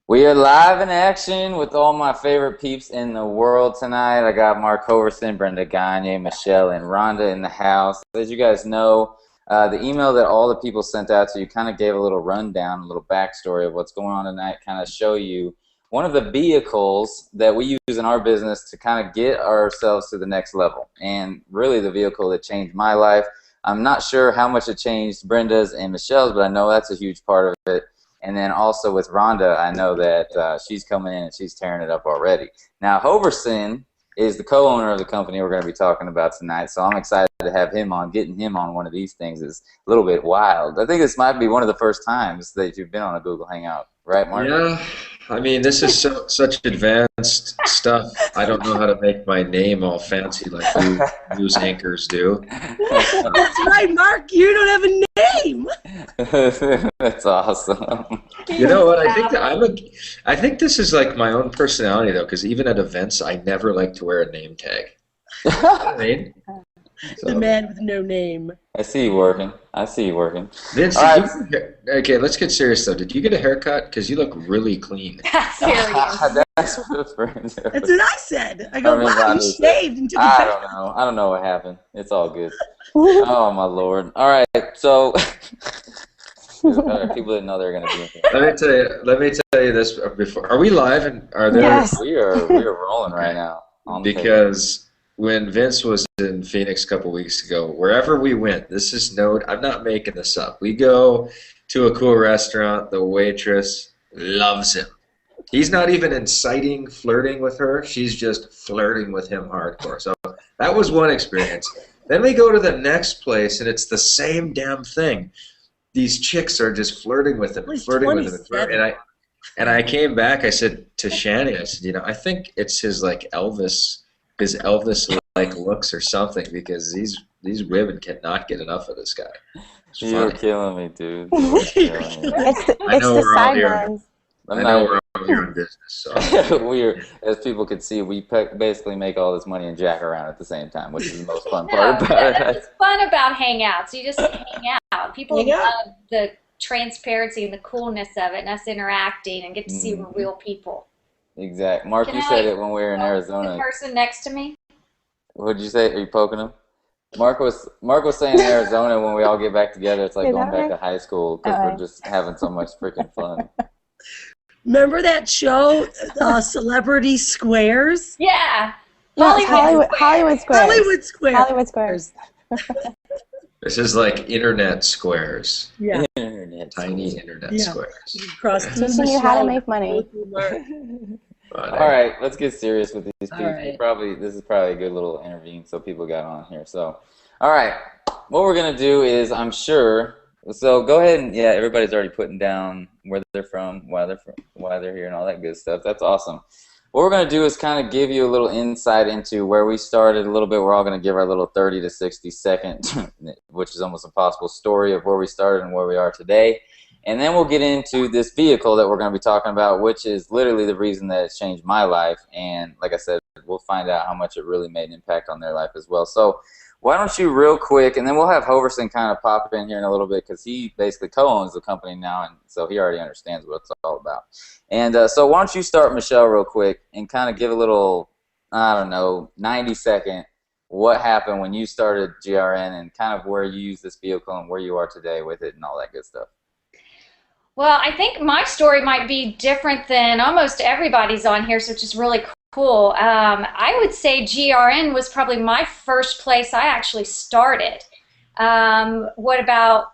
We are live in action with all my favorite peeps in the world tonight. I got Mark Hoverson, Brenda Gagne, Michelle, and Rhonda in the house. As you guys know, the email that all the people sent out to you kind of gave a little rundown, a little backstory of what's going on tonight, kind of show you one of the vehicles that we use in our business to kind of get ourselves to the next level. And really the vehicle that changed my life. I'm not sure how much it changed Brenda's and Michelle's, but I know that's a huge part of it. And then also with Rhonda, I know that she's coming in and she's tearing it up already. Now, Hoverson is the co-owner of the company we're going to be talking about tonight, so I'm excited to have him on. Getting him on one of these things is a little bit wild. I think this might be one of the first times that you've been on a Google Hangout, right, Mark? Yeah, I mean, this is such advanced stuff. I don't know how to make my name all fancy like news anchors do. That's right, Mark. You don't have a name. That's awesome. You know what? I think this is like my own personality though, because even at events, I never like to wear a name tag. You know what I mean? The man with no name. I see you working. I see you working. Vince, All right. okay, let's get serious though. Did you get a haircut? Because you look really clean. Serious. That's what That's what I said. I go, I mean, wow, you shaved and took a I picture. don't know. I don't know what happened. It's all good. Oh my lord. All right. So people didn't know they were going to be in here. Let me tell you this before. Are we live? And are there? Yes. We are rolling right now. On the Because when Vince was in Phoenix a couple weeks ago, wherever we went, I'm not making this up. We go to a cool restaurant, the waitress loves him. He's not even inciting flirting with her, she's just flirting with him hardcore. So that was one experience. Then we go to the next place and it's the same damn thing. These chicks are just flirting with him, He's flirting with him. 27. And I came back, I said to Shani, I said, I think it's his like his Elvis-like looks or something, because these women cannot get enough of this guy. It's You're funny. killing me, dude. You're killing me. I know we're all here. sidelines. I know we're all here in business, so. We're, as people can see, we basically make all this money and jack around at the same time, which is the most fun No, part about it. that's fun about Hangouts. You just hang out. People Hang out. love the transparency and the coolness of it, and us interacting and get to see we're real people. Exactly. Mark, Can you I said it when we were in poke Arizona. The person next to me. What did you say? Are you poking him? Mark was saying in Arizona when we all get back together, it's like Is going that back to right? high school because we're just having so much freaking fun. Remember that show, Celebrity Squares? Yeah. No, it's Hollywood Squares. Hollywood Squares. Hollywood Squares. This is like internet squares, Yeah. Internet. tiny internet Yeah. squares. Across to Teaching you how to Michelle. make money. But, All right, let's get serious with these All people. right. This is probably a good little interview, so people got on here. So, all right, what we're gonna do is, I'm sure. So go ahead and everybody's already putting down where they're from, why they're here, and all that good stuff. That's awesome. What we're gonna do is kind of give you a little insight into where we started a little bit. We're all gonna give our little 30 to 60 second, which is almost impossible, story of where we started and where we are today. And then we'll get into this vehicle that we're going to be talking about, which is literally the reason that it's changed my life. And like I said, we'll find out how much it really made an impact on their life as well. So why don't you real quick, and then we'll have Hoverson kind of pop in here in a little bit because he basically co-owns the company now, and so he already understands what it's all about. And so why don't you start, Michelle, real quick and kind of give a little, I don't know, 90-second what happened when you started GRN and kind of where you use this vehicle and where you are today with it and all that good stuff. Well, I think my story might be different than almost everybody's on here, so which is really cool. I would say GRN was probably my first place I actually started. What about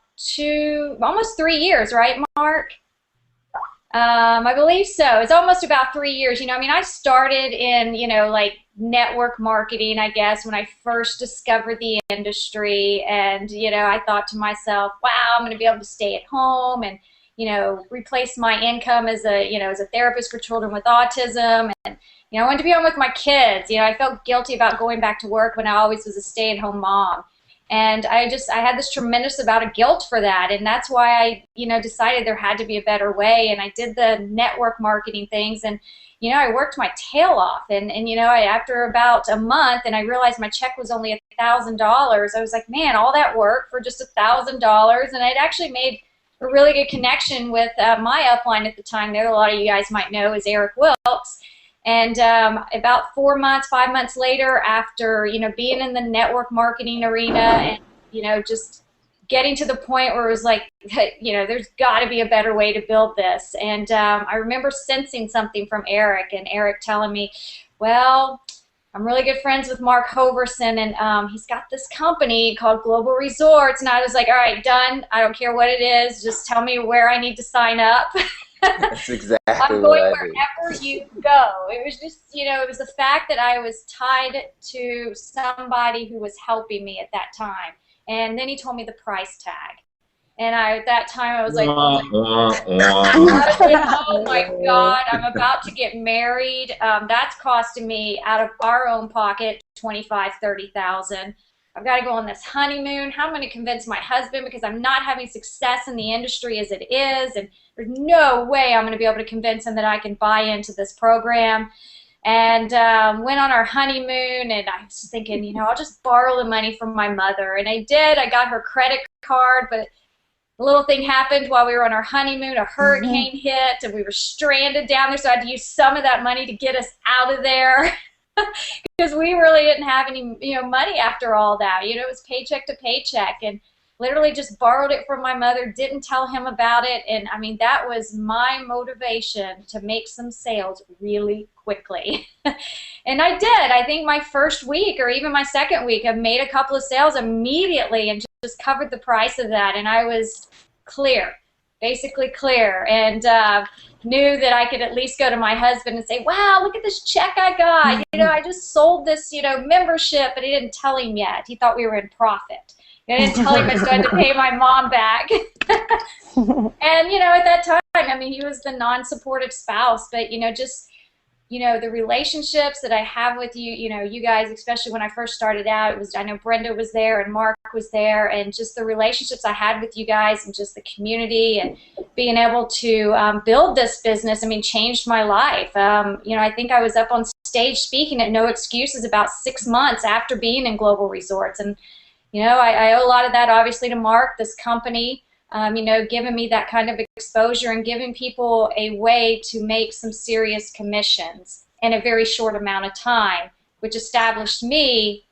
almost 3 years, right, Mark? I believe so. It's almost about 3 years. I mean, I started in, like network marketing, I guess, when I first discovered the industry. And, I thought to myself, wow, I'm going to be able to stay at home and, replace my income as a therapist for children with autism. And, I wanted to be home with my kids. I felt guilty about going back to work when I always was a stay-at-home mom. And I had this tremendous amount of guilt for that, and that's why I, decided there had to be a better way. And I did the network marketing things, and I worked my tail off. And after about a month, and I realized my check was only $1,000. I was like, man, all that work for just $1,000, and I'd actually made a really good connection with my upline at the time that a lot of you guys might know is Eric Wilkes. And about 4 months, 5 months later, after, you know, being in the network marketing arena and, you know, just getting to the point where it was like, you know, there's got to be a better way to build this. And I remember sensing something from Eric, and Eric telling me, well, I'm really good friends with Mark Hoverson, and he's got this company called Global Resorts. And I was like, all right, done. I don't care what it is. Just tell me where I need to sign up. That's exactly I'm what going I wherever you go. It was just, you know, it was the fact that I was tied to somebody who was helping me at that time. And then he told me the price tag. And at that time, I was like, oh my God, I'm about to get married. That's costing me out of our own pocket $25,000, $30,000. I've got to go on this honeymoon. How am I going to convince my husband, because I'm not having success in the industry as it is, and there's no way I'm going to be able to convince him that I can buy into this program. And went on our honeymoon, and I was thinking, you know, I'll just borrow the money from my mother. And I did. I got her credit card, but a little thing happened while we were on our honeymoon. A hurricane hit, and we were stranded down there, so I had to use some of that money to get us out of there. Because we really didn't have any, you know, money after all that. You know, it was paycheck to paycheck, and literally just borrowed it from my mother, didn't tell him about it, and I mean, that was my motivation to make some sales really quickly. And I did. I think my first week or even my second week, I made a couple of sales immediately and just covered the price of that, and I was clear, basically clear, and knew that I could at least go to my husband and say, wow, look at this check I got. You know, I just sold this, you know, membership, but he didn't tell him yet. He thought we were in profit. I didn't tell him I still had to pay my mom back. And, you know, at that time, I mean, he was the non-supportive spouse, but, you know, just, you know, the relationships that I have with you, you know, you guys, especially when I first started out, it was, I know Brenda was there and Mark was there, and just the relationships I had with you guys and just the community and being able to build this business, I mean, changed my life. You know, I think I was up on stage speaking at No Excuses about 6 months after being in Global Resorts, and you know, I owe a lot of that obviously to Mark, this company, you know, giving me that kind of exposure and giving people a way to make some serious commissions in a very short amount of time, which established me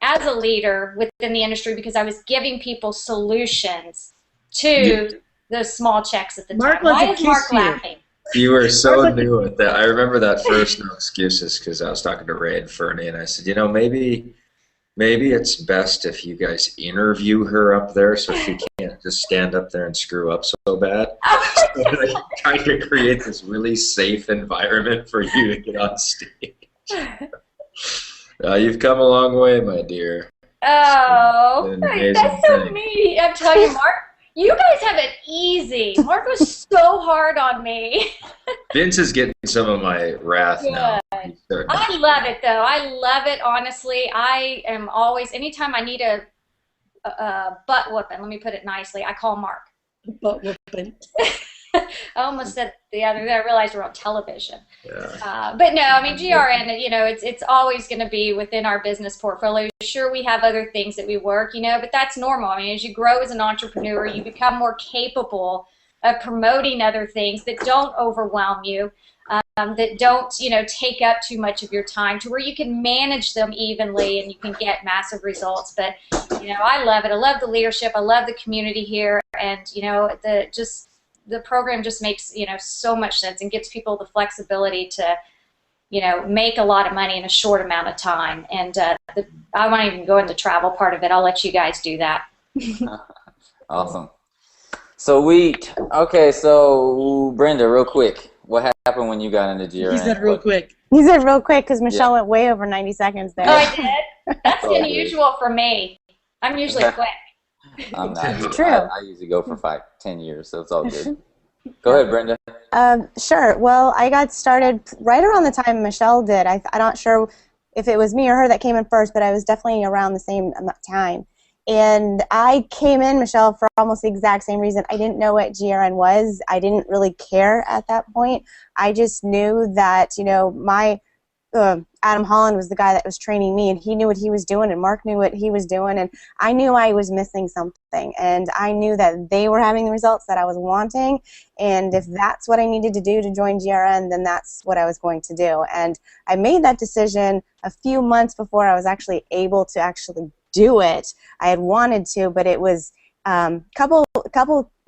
as a leader within the industry because I was giving people solutions to those small checks at the time. Why is Mark laughing? You were so new at that. I remember that first No Excuses because I was talking to Ray and Fernie, and I said, you know, maybe it's best if you guys interview her up there so she can't just stand up there and screw up so bad. So like, trying to create this really safe environment for you to get on stage. You've come a long way, my dear. Oh, that's so mean. I'm telling you, Mark, you guys have it easy. Mark was so hard on me. Vince is getting some of my wrath now. I love it, though. I love it, honestly. I am always, anytime I need a butt whooping, let me put it nicely, I call Mark. Butt whooping. I almost said the other day, I realized we're on television. Yeah. But no, I mean, GRN, you know, it's always going to be within our business portfolio. Sure, we have other things that we work, you know, but that's normal. I mean, as you grow as an entrepreneur, you become more capable of promoting other things that don't overwhelm you, that don't, you know, take up too much of your time, to where you can manage them evenly and you can get massive results. But, you know, I love it. I love the leadership. I love the community here. And, you know, the program just makes, you know, so much sense and gives people the flexibility to, you know, make a lot of money in a short amount of time. And I won't even go into travel part of it. I'll let you guys do that. Awesome. So okay, so Brenda, real quick, what happened when you got into GRN? He said real quick. He said real quick because Michelle went way over 90 seconds there. Oh, I did? That's unusual for me. I'm usually quick. I'm not. True. I usually go for 5-10 years, so it's all good. Go ahead, Brenda. Sure. Well, I got started right around the time Michelle did. I'm not sure if it was me or her that came in first, but I was definitely around the same time. And I came in, Michelle, for almost the exact same reason. I didn't know what GRN was. I didn't really care at that point. I just knew that, you know, Adam Holland was the guy that was training me, and he knew what he was doing, and Mark knew what he was doing, and I knew I was missing something, and I knew that they were having the results that I was wanting, and if that's what I needed to do to join GRN, then that's what I was going to do. And I made that decision a few months before I was actually able to actually do it. I had wanted to, but it was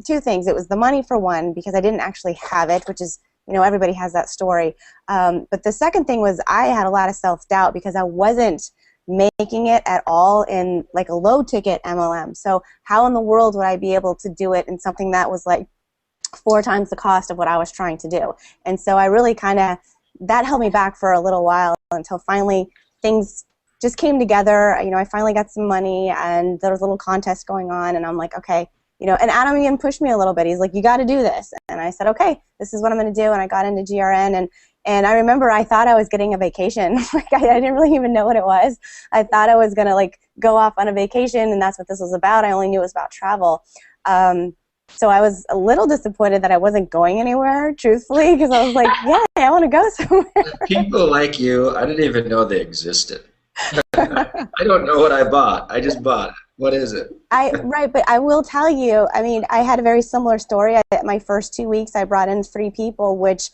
two things. It was the money for one, because I didn't actually have it, which is, you know, everybody has that story. But the second thing was I had a lot of self-doubt because I wasn't making it at all in like a low-ticket MLM. So how in the world would I be able to do it in something that was like 4 times the cost of what I was trying to do? And so I really that held me back for a little while until finally things just came together. You know, I finally got some money, and there was a little contest going on, and I'm like, okay. You know, and Adam even pushed me a little bit. He's like, you got to do this. And I said, okay, this is what I'm going to do. And I got into GRN. And I remember I thought I was getting a vacation. Like, I didn't really even know what it was. I thought I was going to, like, go off on a vacation, and that's what this was about. I only knew it was about travel. So I was a little disappointed that I wasn't going anywhere, truthfully, because I was like, yeah, I want to go somewhere. People like you, I didn't even know they existed. I don't know what I bought. I just bought it. What is it? Right, but I will tell you, I mean, I had a very similar story. My first 2 weeks, I brought in 3 people, which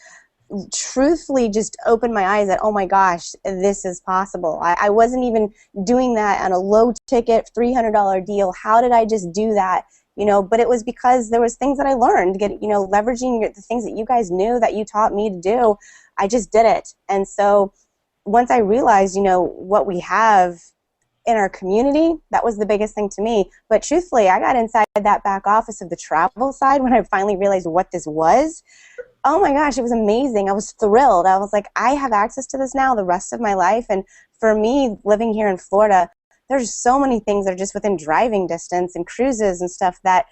truthfully just opened my eyes that, oh my gosh, this is possible. I wasn't even doing that on a low-ticket $300 deal. How did I just do that? You know, but it was because there was things that I learned, you know, leveraging the things that you guys knew that you taught me to do. I just did it. And so once I realized, you know, what we have in our community, that was the biggest thing to me. But truthfully, I got inside that back office of the travel side when I finally realized what this was. Oh my gosh, it was amazing. I was thrilled. I was like, I have access to this now the rest of my life. And for me, living here in Florida, there's so many things that are just within driving distance and cruises and stuff that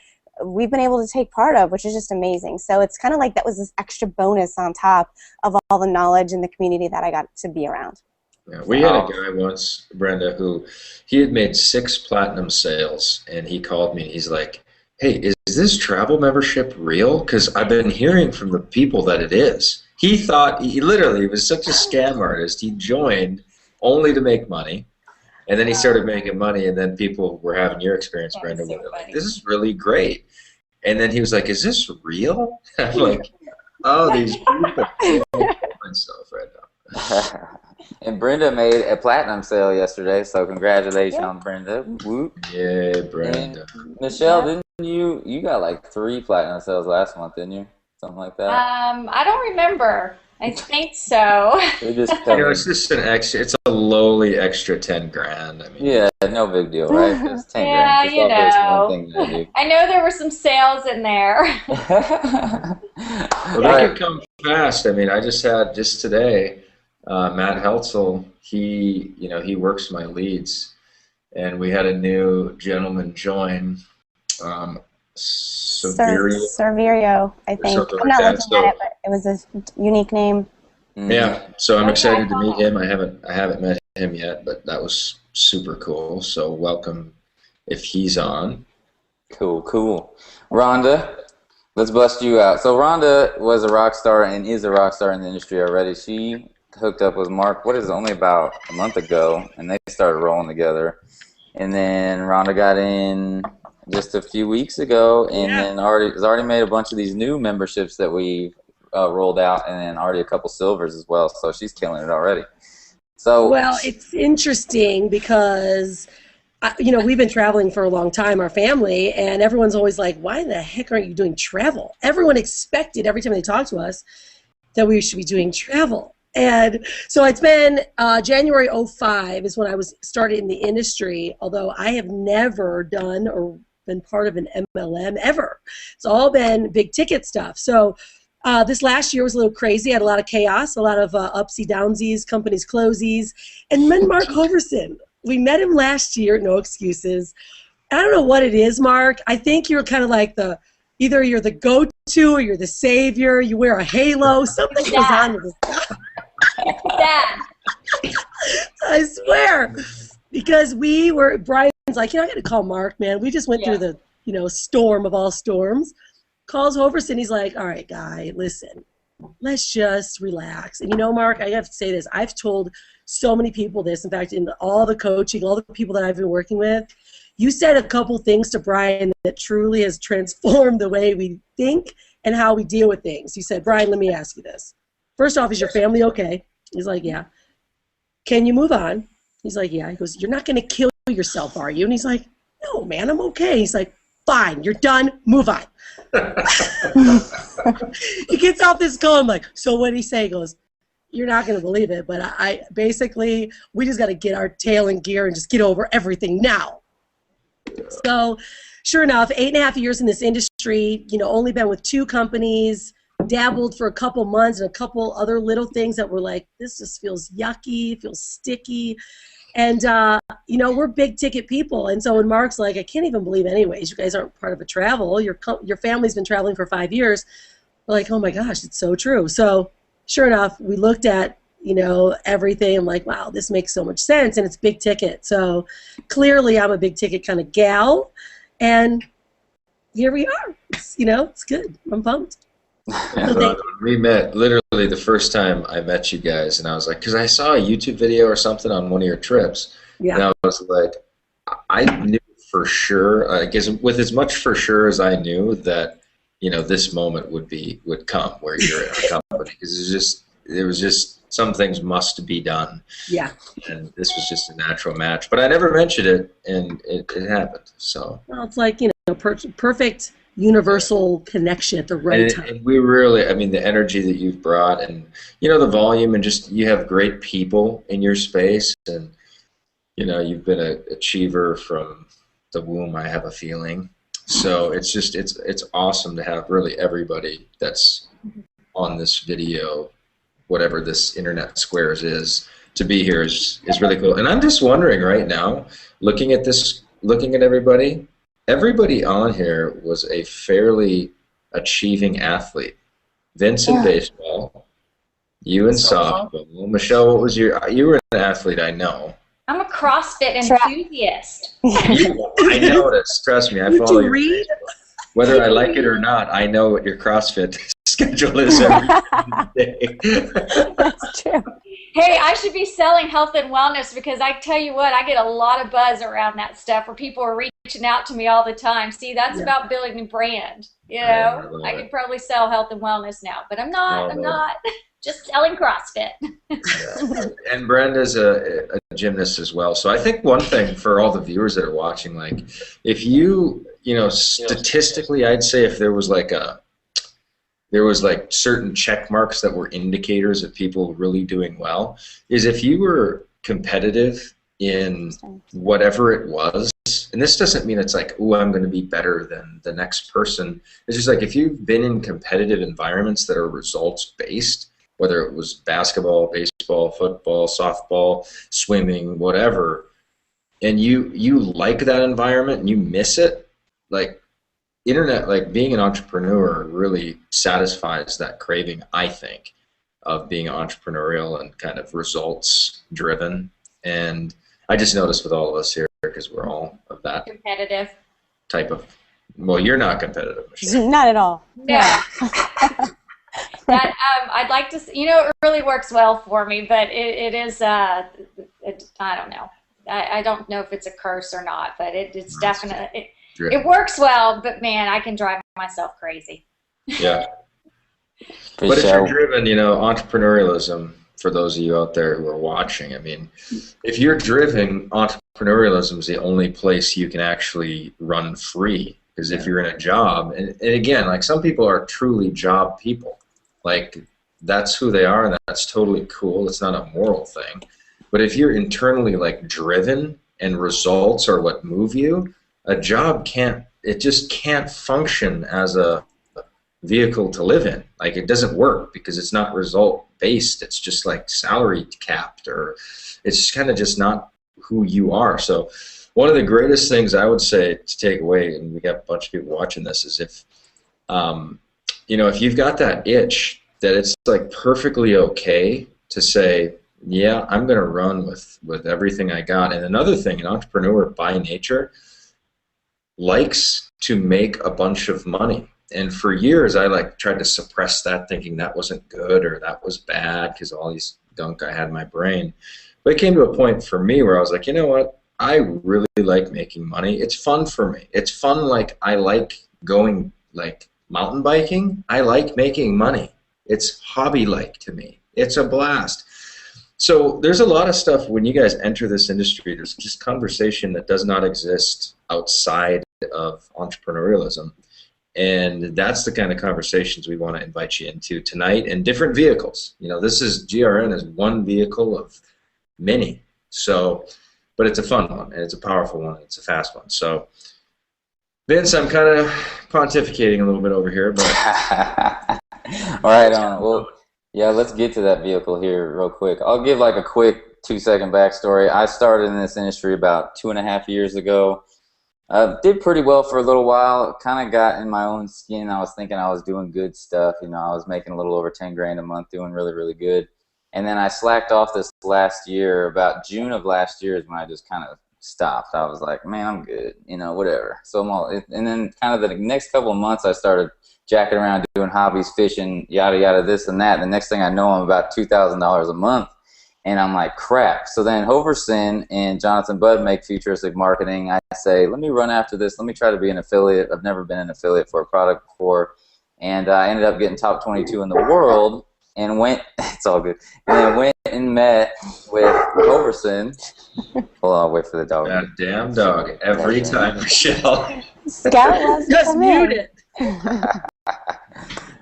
we've been able to take part of, which is just amazing. So it's kind of like that was this extra bonus on top of all the knowledge and the community that I got to be around. Yeah, we had a guy once, Brenda, who he had made 6 platinum sales, and he called me and he's like, hey, is this travel membership real? Because I've been hearing from the people that it is. He thought, he literally was such a scam artist. He joined only to make money, and then he started making money, and then people were having your experience, Brenda, where they're like, this is really great. And then he was like, is this real? I'm like, oh, these people. Myself right now. And Brenda made a platinum sale yesterday, so congratulations, Brenda. Whoop. Yeah, Brenda. And Michelle, didn't you got like 3 platinum sales last month, didn't you? Something like that. I don't remember. I think so. They just You know, it's just an extra. It's a lowly extra 10 grand. I mean, yeah, no big deal, right? It's 10 Yeah, grand. you know. One thing to do. I know there were some sales in there. Well, they can come fast. I mean, I just had today, Matt Heltzel. He works my leads, and we had a new gentleman join. Servirio, I think. Something I'm like not that. looking at it, but it was a unique name. Yeah, so I'm Okay, excited to meet cool. him. I haven't met him yet, but that was super cool. So welcome if he's on. Cool. Rhonda, let's bust you out. So Rhonda was a rock star and is a rock star in the industry already. She hooked up with Mark, only about a month ago, and they started rolling together. And then Rhonda got in just a few weeks ago, and then has already made a bunch of these new memberships that we rolled out, and then already a couple silvers as well. So she's killing it already. So Well, it's interesting because, you know, we've been traveling for a long time, our family, and everyone's always like, why the heck aren't you doing travel? Everyone expected every time they talk to us that we should be doing travel. And so it's been January 05 is when I was started in the industry, although I have never done or been part of an MLM ever. It's all been big ticket stuff. So this last year was a little crazy. I had a lot of chaos, a lot of upsy downsies, companies closies. And then Mark Hoverson, we met him last year, no excuses. I don't know what it is, Mark. I think you're kind of like either you're the go-to or you're the savior. You wear a halo. Something goes on with this guy. Dad. I swear. Because Brian's like, I got to call Mark, man. We just went through the, storm of all storms. Calls Hoverson. He's like, all right, guy, listen. let's just relax. And you know, Mark, I have to say this. I've told so many people this. In fact, in all the coaching, all the people that I've been working with, you said a couple things to Brian that truly has transformed the way we think and how we deal with things. You said, Brian, let me ask you this. First off, is your family okay? He's like, yeah. Can you move on? He's like, yeah. He goes, you're not going to kill yourself, are you? And he's like, no, man, I'm okay. He's like, fine, you're done, move on. He gets off this call. I'm like, so what did he say? He goes, you're not going to believe it, but I basically, we just got to get our tail in gear and just get over everything now. So sure enough, 8.5 years in this industry, you know, only been with 2 companies, dabbled for a couple months and a couple other little things that were like, this just feels yucky, feels sticky. And, you know, we're big ticket people. And so when Mark's like, I can't even believe anyways, you guys aren't part of a travel. Your family's been traveling for 5 years. We're like, oh my gosh, it's so true. So sure enough, we looked at, you know, everything. I'm like, wow, this makes so much sense. And it's big ticket. So clearly I'm a big ticket kind of gal. And here we are. You know, it's good. I'm pumped. Yeah, we met literally the first time I met you guys, and I was like, because I saw a YouTube video or something on one of your trips, Yeah. and I was like, I knew for sure, I guess with as much for sure as I knew that, you know, this moment would come where you're in a company, because it was just some things must be done. Yeah. And this was just a natural match, but I never mentioned it, and it happened. So. Well, it's like, you know, perfect universal connection at the right time. And we really, I mean, the energy that you've brought, and you know, the volume, and just you have great people in your space, and you know, you've been an achiever from the womb, I have a feeling. So it's just it's awesome to have really everybody that's on this video, whatever this internet squares is, to be here is really cool. And I'm just wondering right now, looking at everybody. Everybody on here was a fairly achieving athlete. Vince in baseball, you in softball. Michelle, what was you were an athlete, I know. I'm a CrossFit enthusiast. I noticed. Trust me, I follow your read? Facebook. Whether I like it or not, I know what your CrossFit schedule is every day. That's true. Hey, I should be selling health and wellness, because I tell you what, I get a lot of buzz around that stuff where people are reaching out to me all the time. See, that's about building a brand. You know, I could probably sell health and wellness now, but I'm not. I'm not. Just selling CrossFit. Yeah. And Brenda's a gymnast as well. So I think one thing for all the viewers that are watching, like, if you know, statistically, I'd say if there was like certain check marks that were indicators of people really doing well, is if you were competitive in whatever it was, and this doesn't mean it's like, oh, I'm going to be better than the next person. It's just like if you've been in competitive environments that are results based, whether it was basketball, baseball, football, softball, swimming, whatever, and you like that environment and you miss it, like, internet, like being an entrepreneur really satisfies that craving, I think, of being entrepreneurial and kind of results driven. And I just noticed with all of us here, because we're all of that Competitive. type of, well, you're not competitive, Michelle. Not at all. Yeah. That I'd like to, you know, it really works well for me, but it is, I don't know. I don't know if it's a curse or not, but it's definitely, it works well, but man, I can drive myself crazy. Yeah. But if you're driven, you know, entrepreneurialism, for those of you out there who are watching, I mean, if you're driven, entrepreneurialism is the only place you can actually run free. Because if you're in a job, and again, like, some people are truly job people. Like, that's who they are, and that's totally cool. It's not a moral thing. But if you're internally, like, driven and results are what move you, a job just can't function as a vehicle to live in. Like, it doesn't work because it's not result based. It's just like salary capped, or it's kind of just not who you are. So one of the greatest things I would say to take away, and we got a bunch of people watching this, is if you know, if you've got that itch, that it's like perfectly okay to say, yeah, I'm going to run with everything I got. And another thing, an entrepreneur by nature likes to make a bunch of money. And for years, I like tried to suppress that, thinking that wasn't good or that was bad because all these gunk I had in my brain. But it came to a point for me where I was like, you know what? I really like making money. It's fun for me. It's fun. Like I like going like mountain biking. I like making money. It's hobby-like to me. It's a blast. So there's a lot of stuff when you guys enter this industry. There's just conversation that does not exist outside of entrepreneurialism. And that's the kind of conversations we want to invite you into tonight in different vehicles. You know, this is GRN is one vehicle of many. So, but it's a fun one, and it's a powerful one, and it's a fast one. So, Vince, I'm kind of pontificating a little bit over here, but all right, well, yeah, let's get to that vehicle here real quick. I'll give like a quick 2-second backstory. I started in this industry about 2.5 years ago. Did pretty well for a little while. Kind of got in my own skin. I was thinking I was doing good stuff. You know, I was making a little over 10 grand a month, doing really, really good. And then I slacked off this last year. About June of last year is when I just kind of stopped. I was like, man, I'm good. You know, whatever. So and then kind of the next couple of months, I started jacking around doing hobbies, fishing, yada yada, this and that. And the next thing I know, I'm about $2,000 a month. And I'm like, crap. So then Hoverson and Jonathan Budd make futuristic marketing. I say, let me run after this. Let me try to be an affiliate. I've never been an affiliate for a product before. And I ended up getting top 22 in the world and went, it's all good, and then went and met with Hoverson. Hold on, I'll wait for the dog. that damn dog every time, Michelle. Scout loves to Just come mute in. it.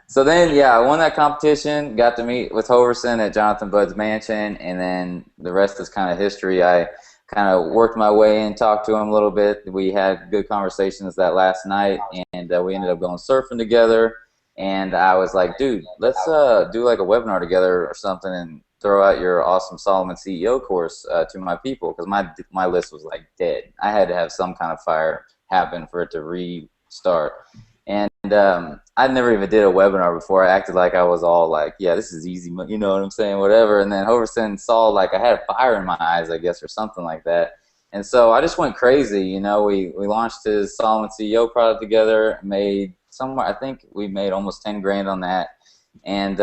So then, yeah, I won that competition, got to meet with Hoverson at Jonathan Budd's mansion, and then the rest is kind of history. I kind of worked my way in, talked to him a little bit. We had good conversations that last night, and we ended up going surfing together. And I was like, dude, let's do like a webinar together or something and throw out your awesome Solomon CEO course to my people, because my list was like dead. I had to have some kind of fire happen for it to restart. And I never even did a webinar before. I acted like I was all like, yeah, this is easy, you know what I'm saying, whatever. And then Hoverson saw like I had a fire in my eyes, I guess, or something like that. And so I just went crazy. You know, we launched his Solomon CEO product together, made somewhere, I think we made almost 10 grand on that. And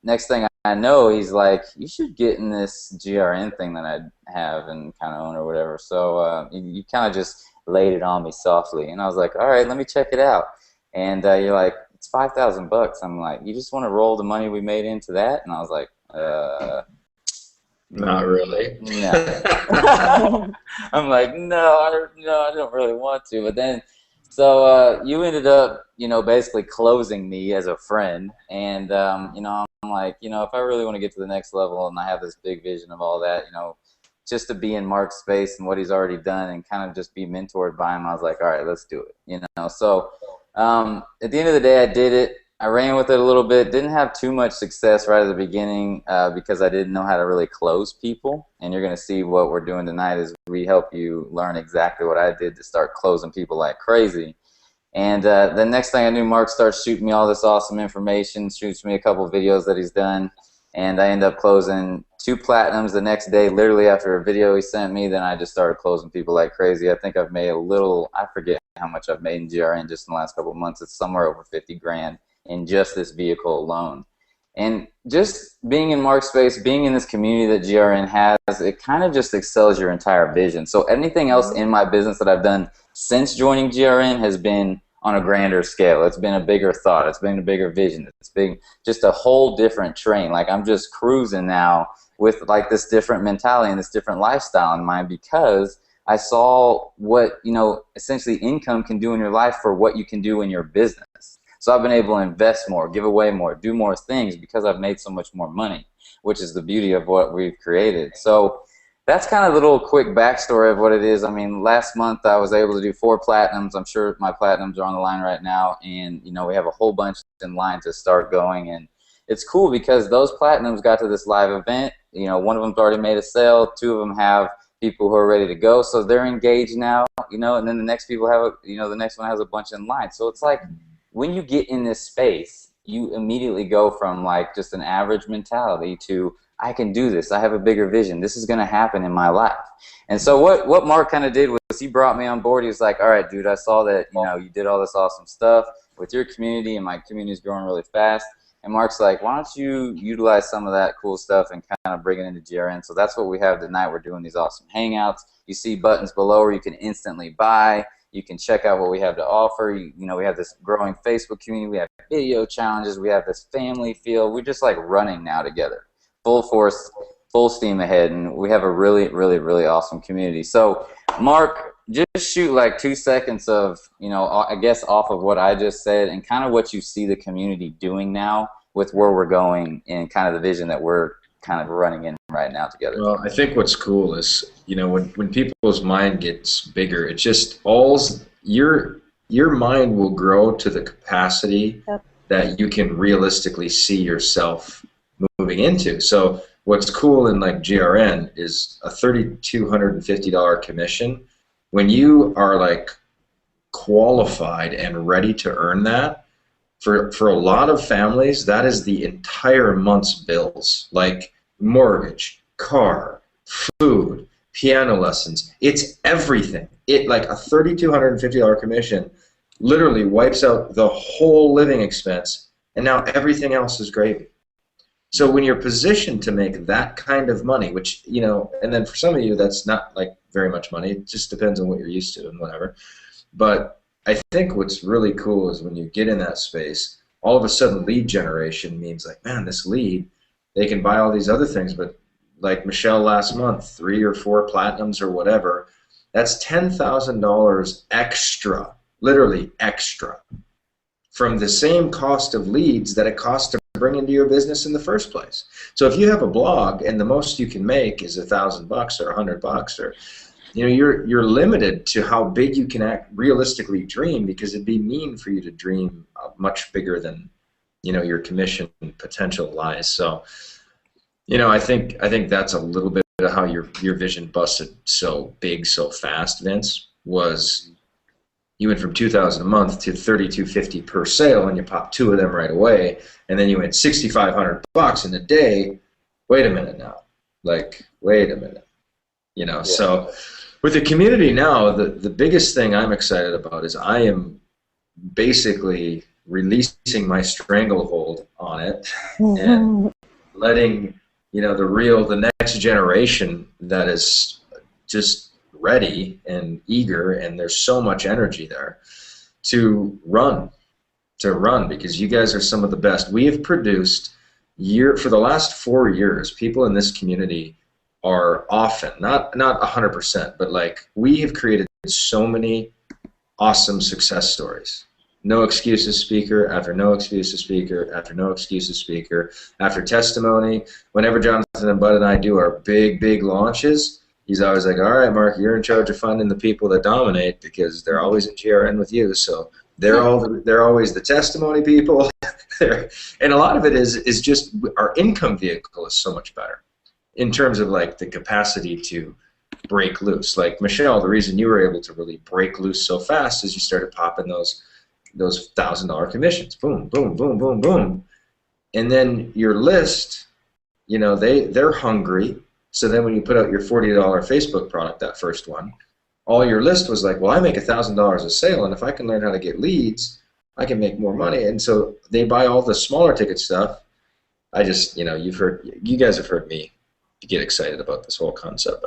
next thing I know, he's like, you should get in this GRN thing that I have and kind of own or whatever. So you kind of just laid it on me softly. And I was like, all right, let me check it out. And you're like, it's $5,000. I'm like, you just want to roll the money we made into that? And I was like, Not really. no. I'm like, no, I don't really want to. But then, so you ended up, you know, basically closing me as a friend. And, you know, I'm like, you know, if I really want to get to the next level and I have this big vision of all that, you know, just to be in Mark's space and what he's already done and kind of just be mentored by him, I was like, all right, let's do it, you know. So at the end of the day, I did it. I ran with it a little bit. Didn't have too much success right at the beginning because I didn't know how to really close people. And you're going to see what we're doing tonight is we help you learn exactly what I did to start closing people like crazy. And the next thing I knew, Mark starts shooting me all this awesome information, shoots me a couple videos that he's done. And I end up closing 2 platinums the next day, literally after a video he sent me. Then I just started closing people like crazy. I think I've made a little, I forget how much I've made in GRN just in the last couple of months. It's somewhere over 50 grand in just this vehicle alone. And just being in Mark's space, being in this community that GRN has, it kind of just excels your entire vision. So anything else in my business that I've done since joining GRN has been on a grander scale. It's been a bigger thought. It's been a bigger vision. It's been just a whole different train. Like I'm just cruising now with like this different mentality and this different lifestyle in mind because I saw what, you know, essentially income can do in your life for what you can do in your business. So I've been able to invest more, give away more, do more things because I've made so much more money, which is the beauty of what we've created. So that's kind of the little quick backstory of what it is. I mean, last month I was able to do 4 platinums. I'm sure my platinums are on the line right now. And, you know, we have a whole bunch in line to start going. And it's cool because those platinums got to this live event. You know, one of them's already made a sale. 2 of them have people who are ready to go. So they're engaged now, you know, and then the next people have, the next one has a bunch in line. So it's like when you get in this space, you immediately go from like just an average mentality to I can do this. I have a bigger vision. This is going to happen in my life. And so what Mark kind of did was he brought me on board. He was like, all right, dude, I saw that, you know, you did all this awesome stuff. with your community, and my community is growing really fast. And Mark's like, why don't you utilize some of that cool stuff and kind of bring it into GRN? So that's what we have tonight. We're doing these awesome hangouts. You see buttons below where you can instantly buy. You can check out what we have to offer. You know, we have this growing Facebook community. We have video challenges. We have this family feel. We're just like running now together, full force, full steam ahead, and we have a really, really, really awesome community. So, Mark, just shoot like 2 seconds of, you know, I guess off of what I just said and kind of what you see the community doing now with where we're going and kind of the vision that we're kind of running in right now together. Well, I think what's cool is, you know, when people's mind gets bigger, it just your mind will grow to the capacity that you can realistically see yourself moving into. So what's cool in like GRN is a $3,250 commission. When you are like qualified and ready to earn that, for a lot of families, that is the entire month's bills, like mortgage, car, food, piano lessons. It's everything. It like a $3,250 commission literally wipes out the whole living expense, and now everything else is gravy. So when you're positioned to make that kind of money, which, you know, and then for some of you that's not like very much money, it just depends on what you're used to and whatever. But I think what's really cool is when you get in that space, all of a sudden lead generation means like, man, this lead, they can buy all these other things, but like Michelle last month, 3 or 4 platinums or whatever, that's $10,000 extra, literally extra, from the same cost of leads that it costs to bring into your business in the first place. So if you have a blog and the most you can make is $1,000 or $100, or, you know, you're limited to how big you can realistically dream, because it'd be mean for you to dream much bigger than, you know, your commission potential lies. So, you know, I think that's a little bit of how your vision busted so big so fast, Vince, was you went from $2,000 a month to $3,250 per sale, and you popped 2 of them right away, and then you went $6,500 in a day. Wait a minute now, like, wait a minute, you know. Yeah. So with the community now, the biggest thing I'm excited about is I am basically releasing my stranglehold on it and letting, you know, the next generation that is just ready and eager, and there's so much energy there to run, because you guys are some of the best. We have produced for the last 4 years, people in this community are often, not 100%, but like we have created so many awesome success stories. No excuses speaker after no excuses speaker after no excuses speaker after testimony. Whenever Jonathan and Bud and I do our big launches, he's always like, all right, Mark, you're in charge of finding the people that dominate, because they're always in GRN with you. So they're always the testimony people. And a lot of it is just our income vehicle is so much better in terms of like the capacity to break loose. Like Michelle, the reason you were able to really break loose so fast is you started popping those $1,000 commissions. Boom, boom, boom, boom, boom. And then your list, you know, they're hungry. So then when you put out your $40 Facebook product, that first one, all your list was like, well, I make $1,000 a sale, and if I can learn how to get leads, I can make more money. And so they buy all the smaller ticket stuff. I just, you know, you guys have heard me get excited about this whole concept.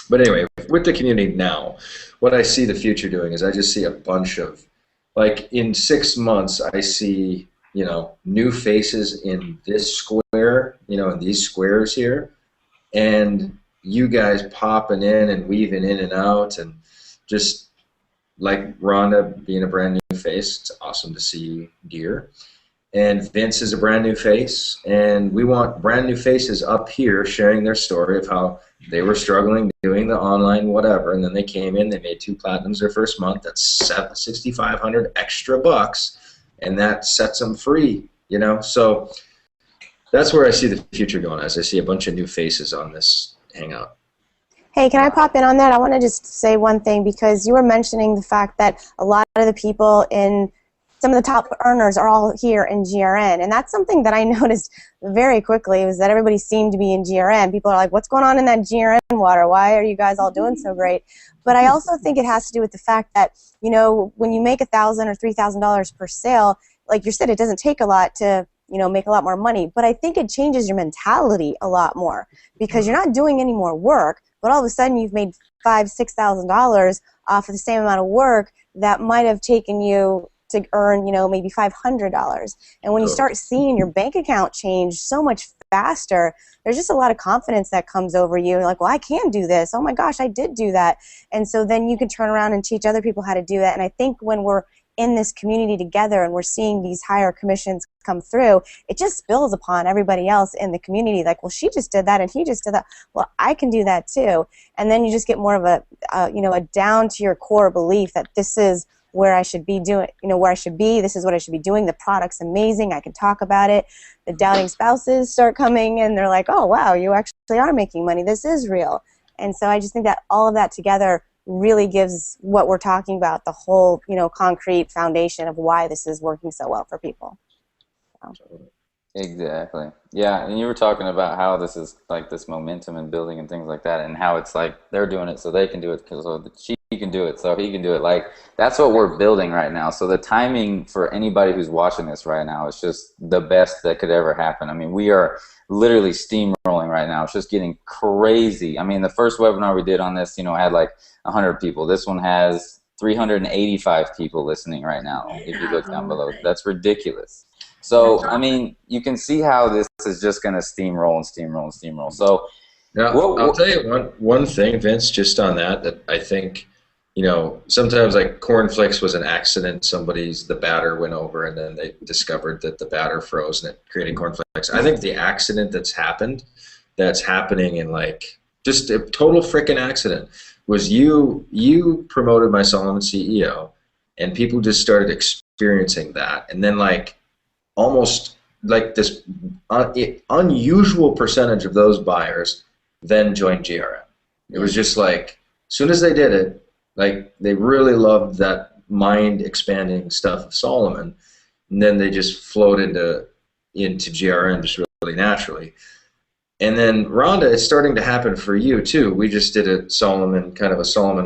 But anyway, with the community now, what I see the future doing is I just see a bunch of, like in 6 months, I see, you know, new faces in this square, you know, in these squares here, and you guys popping in and weaving in and out, and just like Rhonda being a brand new face. It's awesome to see you, dear. And Vince is a brand new face, and we want brand new faces up here sharing their story of how they were struggling doing the online whatever, and then they came in, they made 2 platinums their first month. That's $6,500 extra bucks, and that sets them free, you know. So that's where I see the future going, as I see a bunch of new faces on this hangout. Hey, can I pop in on that? I want to just say one thing, because you were mentioning the fact that a lot of the people in some of the top earners are all here in GRN, and that's something that I noticed very quickly, was that everybody seemed to be in GRN. People are like, what's going on in that GRN water? Why are you guys all doing so great? But I also think it has to do with the fact that, you know, when you make $1,000 or $3,000 per sale, like you said, it doesn't take a lot to, you know, make a lot more money. But I think it changes your mentality a lot more, because you're not doing any more work, but all of a sudden you've made $5,000, $6,000 off of the same amount of work that might have taken you to earn, you know, maybe $500. And when you start seeing your bank account change so much faster, there's just a lot of confidence that comes over you. You're like, well, I can do this. Oh my gosh, I did do that. And so then you can turn around and teach other people how to do that. And I think when we're in this community together and we're seeing these higher commissions come through, it just spills upon everybody else in the community. Like, well, she just did that and he just did that. Well, I can do that too. And then you just get more of a, you know, a down to your core belief that this is where I should be doing, you know, where I should be, this is what I should be doing, the product's amazing, I can talk about it. The doubting spouses start coming and they're like, oh wow, you actually are making money, this is real. And so I just think that all of that together really gives what we're talking about the whole, you know, concrete foundation of why this is working so well for people. So. Exactly. Yeah, and you were talking about how this is like this momentum and building and things like that, and how it's like they're doing it so they can do it, because she can do it so he can do it. Like, that's what we're building right now. So the timing for anybody who's watching this right now is just the best that could ever happen. I mean, we are literally steamrolling right now. It's just getting crazy. I mean, the first webinar we did on this, you know, had like 100 people. This one has 385 people listening right now. If you look down below, that's ridiculous. So, I mean, you can see how this is just going to steamroll and steamroll and steamroll. So, now, I'll tell you one thing, Vince, just on that I think, you know, sometimes like cornflakes was an accident. The batter went over and then they discovered that the batter froze and it created cornflakes. I think the accident that's happening in like just a total freaking accident was you promoted my Solomon CEO and people just started experiencing that. And then like, almost like this unusual percentage of those buyers then joined GRN. It was just like, as soon as they did it, like they really loved that mind-expanding stuff of Solomon, and then they just flowed into GRN just really naturally. And then Rhonda, it's starting to happen for you too. We just did a Solomon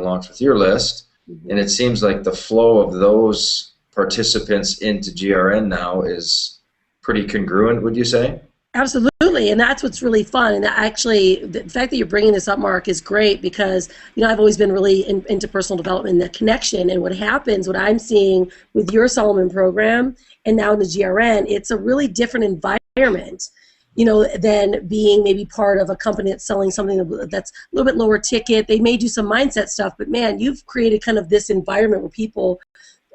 launch with your list, and it seems like the flow of those participants into GRN now is pretty congruent, would you say? Absolutely, and that's what's really fun. And actually, the fact that you're bringing this up, Mark, is great, because, you know, I've always been really into personal development and the connection. And what happens, what I'm seeing with your Solomon program and now in the GRN, it's a really different environment, you know, than being maybe part of a company that's selling something that's a little bit lower ticket. They may do some mindset stuff, but man, you've created kind of this environment where people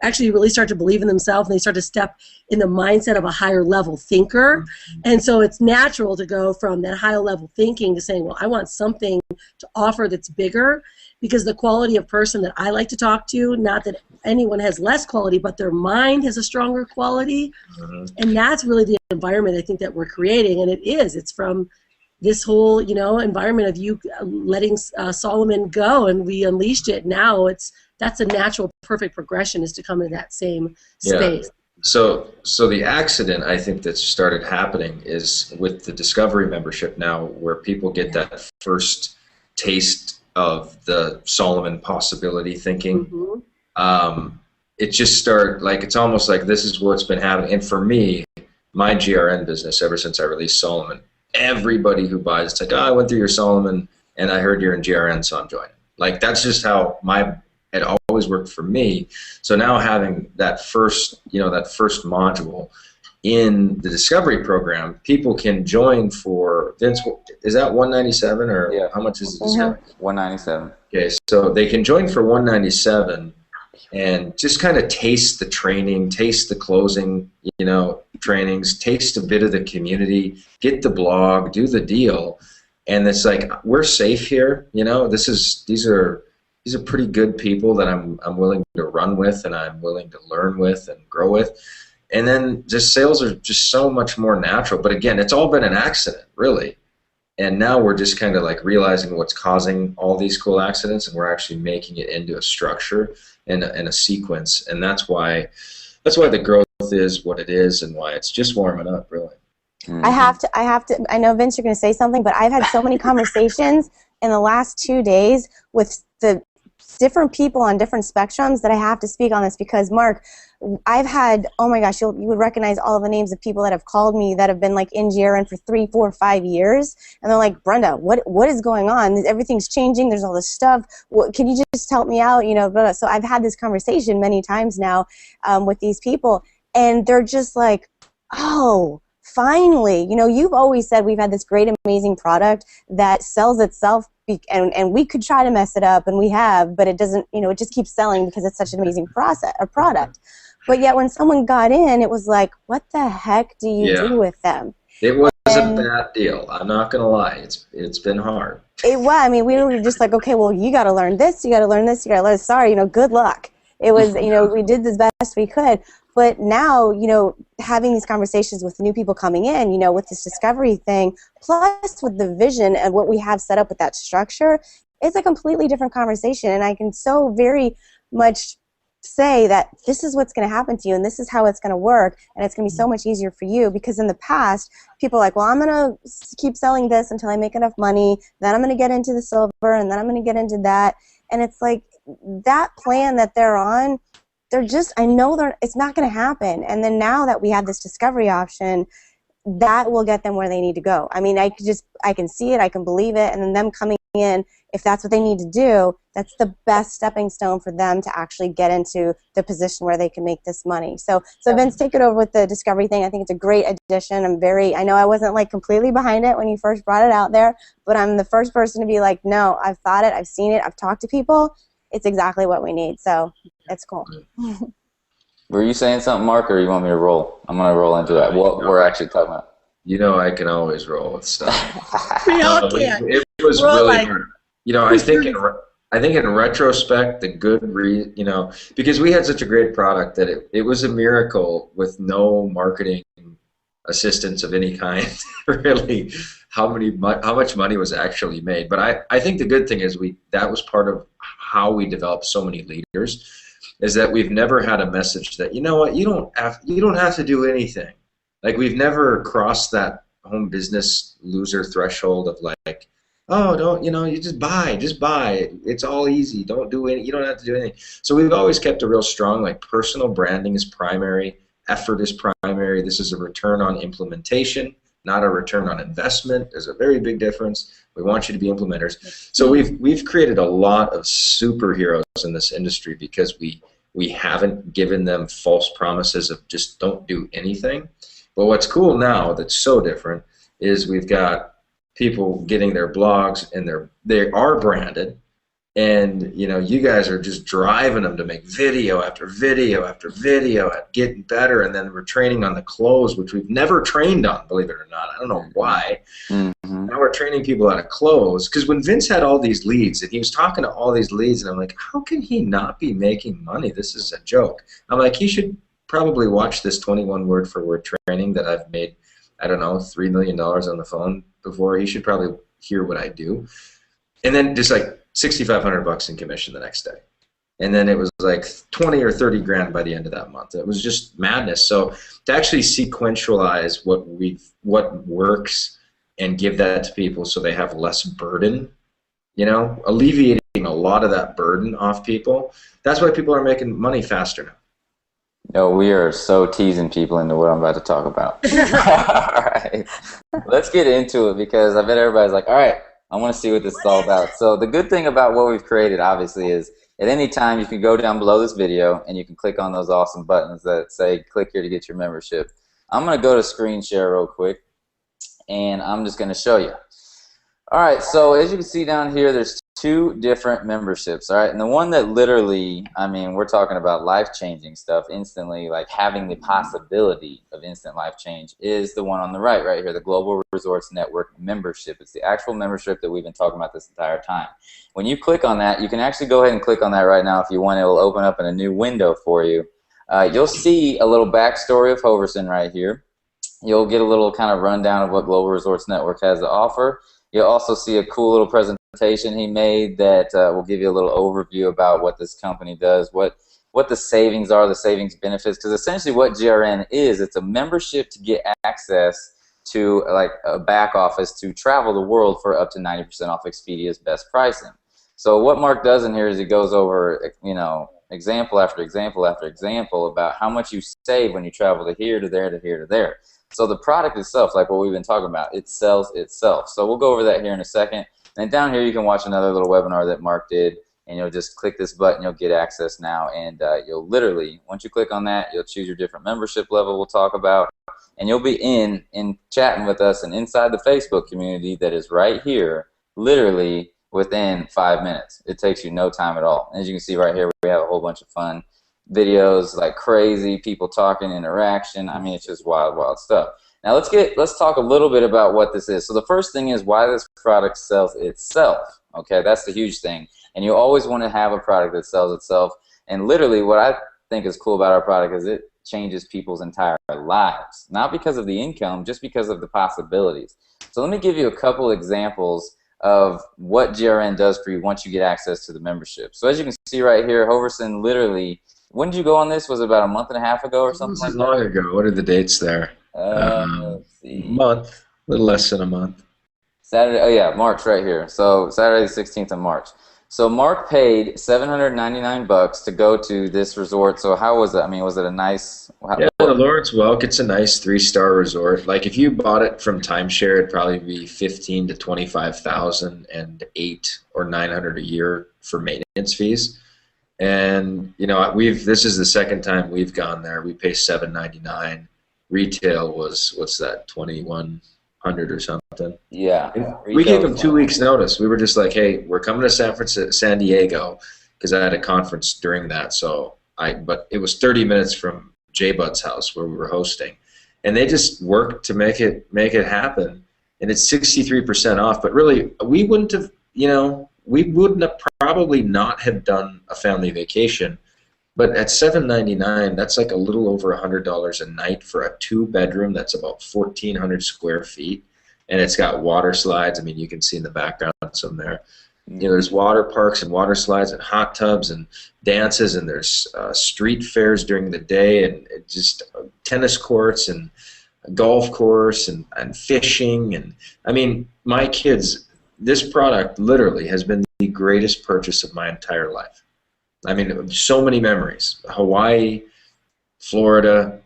actually really start to believe in themselves and they start to step in the mindset of a higher level thinker. And so it's natural to go from that higher level thinking to saying, well, I want something to offer that's bigger, because the quality of person that I like to talk to, not that anyone has less quality, but their mind has a stronger quality. And that's really the environment I think that we're creating. And it's from this whole, you know, environment of you letting Solomon go, and we unleashed it. Now that's a natural, perfect progression, is to come into that same space. Yeah. So the accident, I think, that's started happening is with the Discovery membership now, where people get that first taste of the Solomon possibility thinking. It just started, like, it's almost like this is what's been happening. And for me, my GRN business, ever since I released Solomon, everybody who buys, it's like, oh, I went through your Solomon and I heard you're in GRN, so I'm joining. Like, that's just how it always worked for me. So now having that first module in the Discovery program, people can join for, Vince, is that $197 or how much is the Discovery? $197. Okay, so they can join for $197 and just kind of taste the training, taste the closing, you know, trainings, taste a bit of the community, get the blog, do the deal, and it's like, we're safe here, you know. These are pretty good people that I'm willing to run with and I'm willing to learn with and grow with. And then just sales are just so much more natural. But again, it's all been an accident, really. And now we're just kind of like realizing what's causing all these cool accidents, and we're actually making it into a structure and a sequence. And that's why that's why the growth is what it is and why it's just warming up, really. I have to, I know, Vince, you're going to say something, but I've had so many conversations in the last 2 days with the different people on different spectrums that I have to speak on this because, Mark, I've had, oh my gosh, you would recognize all of the names of people that have called me that have been like in GRN for 3, 4, 5 years, and they're like, Brenda, what is going on? Everything's changing. There's all this stuff. Can you just help me out? You know, so I've had this conversation many times now with these people, and they're just like, oh, finally, you know, you've always said we've had this great, amazing product that sells itself, and we could try to mess it up, and we have, but it doesn't, you know, it just keeps selling because it's such an amazing product. But yet when someone got in, it was like, what the heck do you do with them? It was a bad deal. I'm not going to lie. It's been hard. It was. I mean, we were just like, okay, well, you got to learn this, you got to learn this, you got to learn this. Sorry, you know, good luck. It was, you know, we did the best we could. But now, you know, having these conversations with new people coming in, you know, with this discovery thing, plus with the vision and what we have set up with that structure, it's a completely different conversation. And I can so very much say that this is what's going to happen to you and this is how it's going to work, and it's going to be so much easier for you, because in the past, people are like, well, I'm going to keep selling this until I make enough money, then I'm going to get into the silver, and then I'm going to get into that. And it's like that plan that they're on, they're just, I know it's not going to happen. And then now that we have this discovery option, that will get them where they need to go. I mean, I can see it, I can believe it, and then them coming in, if that's what they need to do, that's the best stepping stone for them to actually get into the position where they can make this money. So Vince, take it over with the discovery thing. I think it's a great addition. I know I wasn't like completely behind it when you first brought it out there, but I'm the first person to be like, no, I've thought it, I've seen it, I've talked to people. It's exactly what we need. So it's cool. Were you saying something, Mark, or you want me to roll? I'm going to roll into that. What we're actually talking about. You know, I can always roll with stuff. We all can. It was We're really like, hard. You know, I think in retrospect, the good you know, because we had such a great product that it was a miracle with no marketing assistance of any kind, really, how much money was actually made. But I think the good thing is that was part of how we developed so many leaders, is that we've never had a message that, you know what, you don't have to do anything. Like, we've never crossed that home business loser threshold of like, oh, you just buy. It's all easy. You don't have to do anything. So we've always kept a real strong, like, personal branding is primary, effort is primary. This is a return on implementation, not a return on investment. There's a very big difference. We want you to be implementers. So we've created a lot of superheroes in this industry because we haven't given them false promises of just don't do anything. But what's cool now that's so different is we've got people getting their blogs, and they are branded, and you know, you guys are just driving them to make video after video after video at getting better, and then we're training on the close, which we've never trained on, believe it or not. I don't know why. Mm-hmm. Now we're training people how to close, because when Vince had all these leads, and he was talking to all these leads, and I'm like, how can he not be making money? This is a joke. I'm like, he should probably watch this 21 word for word training that I've made, I don't know, $3 million on the phone before. He should probably hear what I do. And then just like $6,500 in commission the next day. And then it was like 20 or 30 grand by the end of that month. It was just madness. So to actually sequentialize what works and give that to people so they have less burden, you know, alleviating a lot of that burden off people, that's why people are making money faster now. No, we are so teasing people into what I'm about to talk about. All right. Let's get into it, because I bet everybody's like, all right, I want to see what this is all about. So the good thing about what we've created, obviously, is at any time you can go down below this video and you can click on those awesome buttons that say click here to get your membership. I'm going to go to screen share real quick, and I'm just going to show you. All right, so as you can see down here, there's 2 different memberships, all right? And the one that literally, I mean, we're talking about life-changing stuff instantly, like having the possibility of instant life change, is the one on the right here, the Global Resorts Network membership. It's the actual membership that we've been talking about this entire time. When you click on that, you can actually go ahead and click on that right now if you want. It will open up in a new window for you. You'll see a little backstory of Hoverson right here. You'll get a little kind of rundown of what Global Resorts Network has to offer. You'll also see a cool little presentation he made that will give you a little overview about what this company does, what what the savings are, the savings benefits, because essentially what GRN is, it's a membership to get access to like a back office to travel the world for up to 90% off Expedia's best pricing. So what Mark does in here is he goes over, you know, example after example after example about how much you save when you travel to here, to there, to here, to there. So the product itself, like what we've been talking about, it sells itself. So we'll go over that here in a second. And down here you can watch another little webinar that Mark did, and you'll just click this button, you'll get access now, and you'll literally, once you click on that, you'll choose your different membership level we'll talk about, and you'll be in chatting with us and inside the Facebook community that is right here, literally within 5 minutes. It takes you no time at all. As you can see right here, we have a whole bunch of fun videos, like crazy, people talking, interaction. I mean, it's just wild, wild stuff. Now let's talk a little bit about what this is. So the first thing is why this product sells itself. Okay, that's the huge thing. And you always want to have a product that sells itself. And literally what I think is cool about our product is it changes people's entire lives. Not because of the income, just because of the possibilities. So let me give you a couple examples of what GRN does for you once you get access to the membership. So as you can see right here, Hoverson literally, when did you go on this? Was it about a month and a half ago or something like that? Long ago. What are the dates there? Let's see. Month, a little less than a month. Saturday, oh yeah, March right here. So Saturday the 16th of March. So Mark paid $799 to go to this resort. So how was it? I mean, was it a nice? Yeah, the Lawrence Welk. It's a nice 3-star resort. Like if you bought it from timeshare, it'd probably be $15,000 to $25,000 and $800 or $900 a year for maintenance fees. And you know, this is the second time we've gone there. We pay $799. Retail was, what's that, $2,100 or something. Yeah. We gave them 2 weeks notice. We were just like, hey, we're coming to San Diego, because I had a conference during that. But it was 30 minutes from J Bud's house where we were hosting, and they just worked to make it happen. And it's 63% off. But really, we wouldn't have, probably not have done a family vacation. But at $799, that's like a little over $100 a night for a 2-bedroom that's about 1,400 square feet, and it's got water slides. I mean, you can see in the background some there. You know, there's water parks and water slides and hot tubs and dances, and there's street fairs during the day, and just tennis courts and a golf course and fishing. And I mean, my kids, this product literally has been the greatest purchase of my entire life. I mean, so many memories. Hawaii, Florida,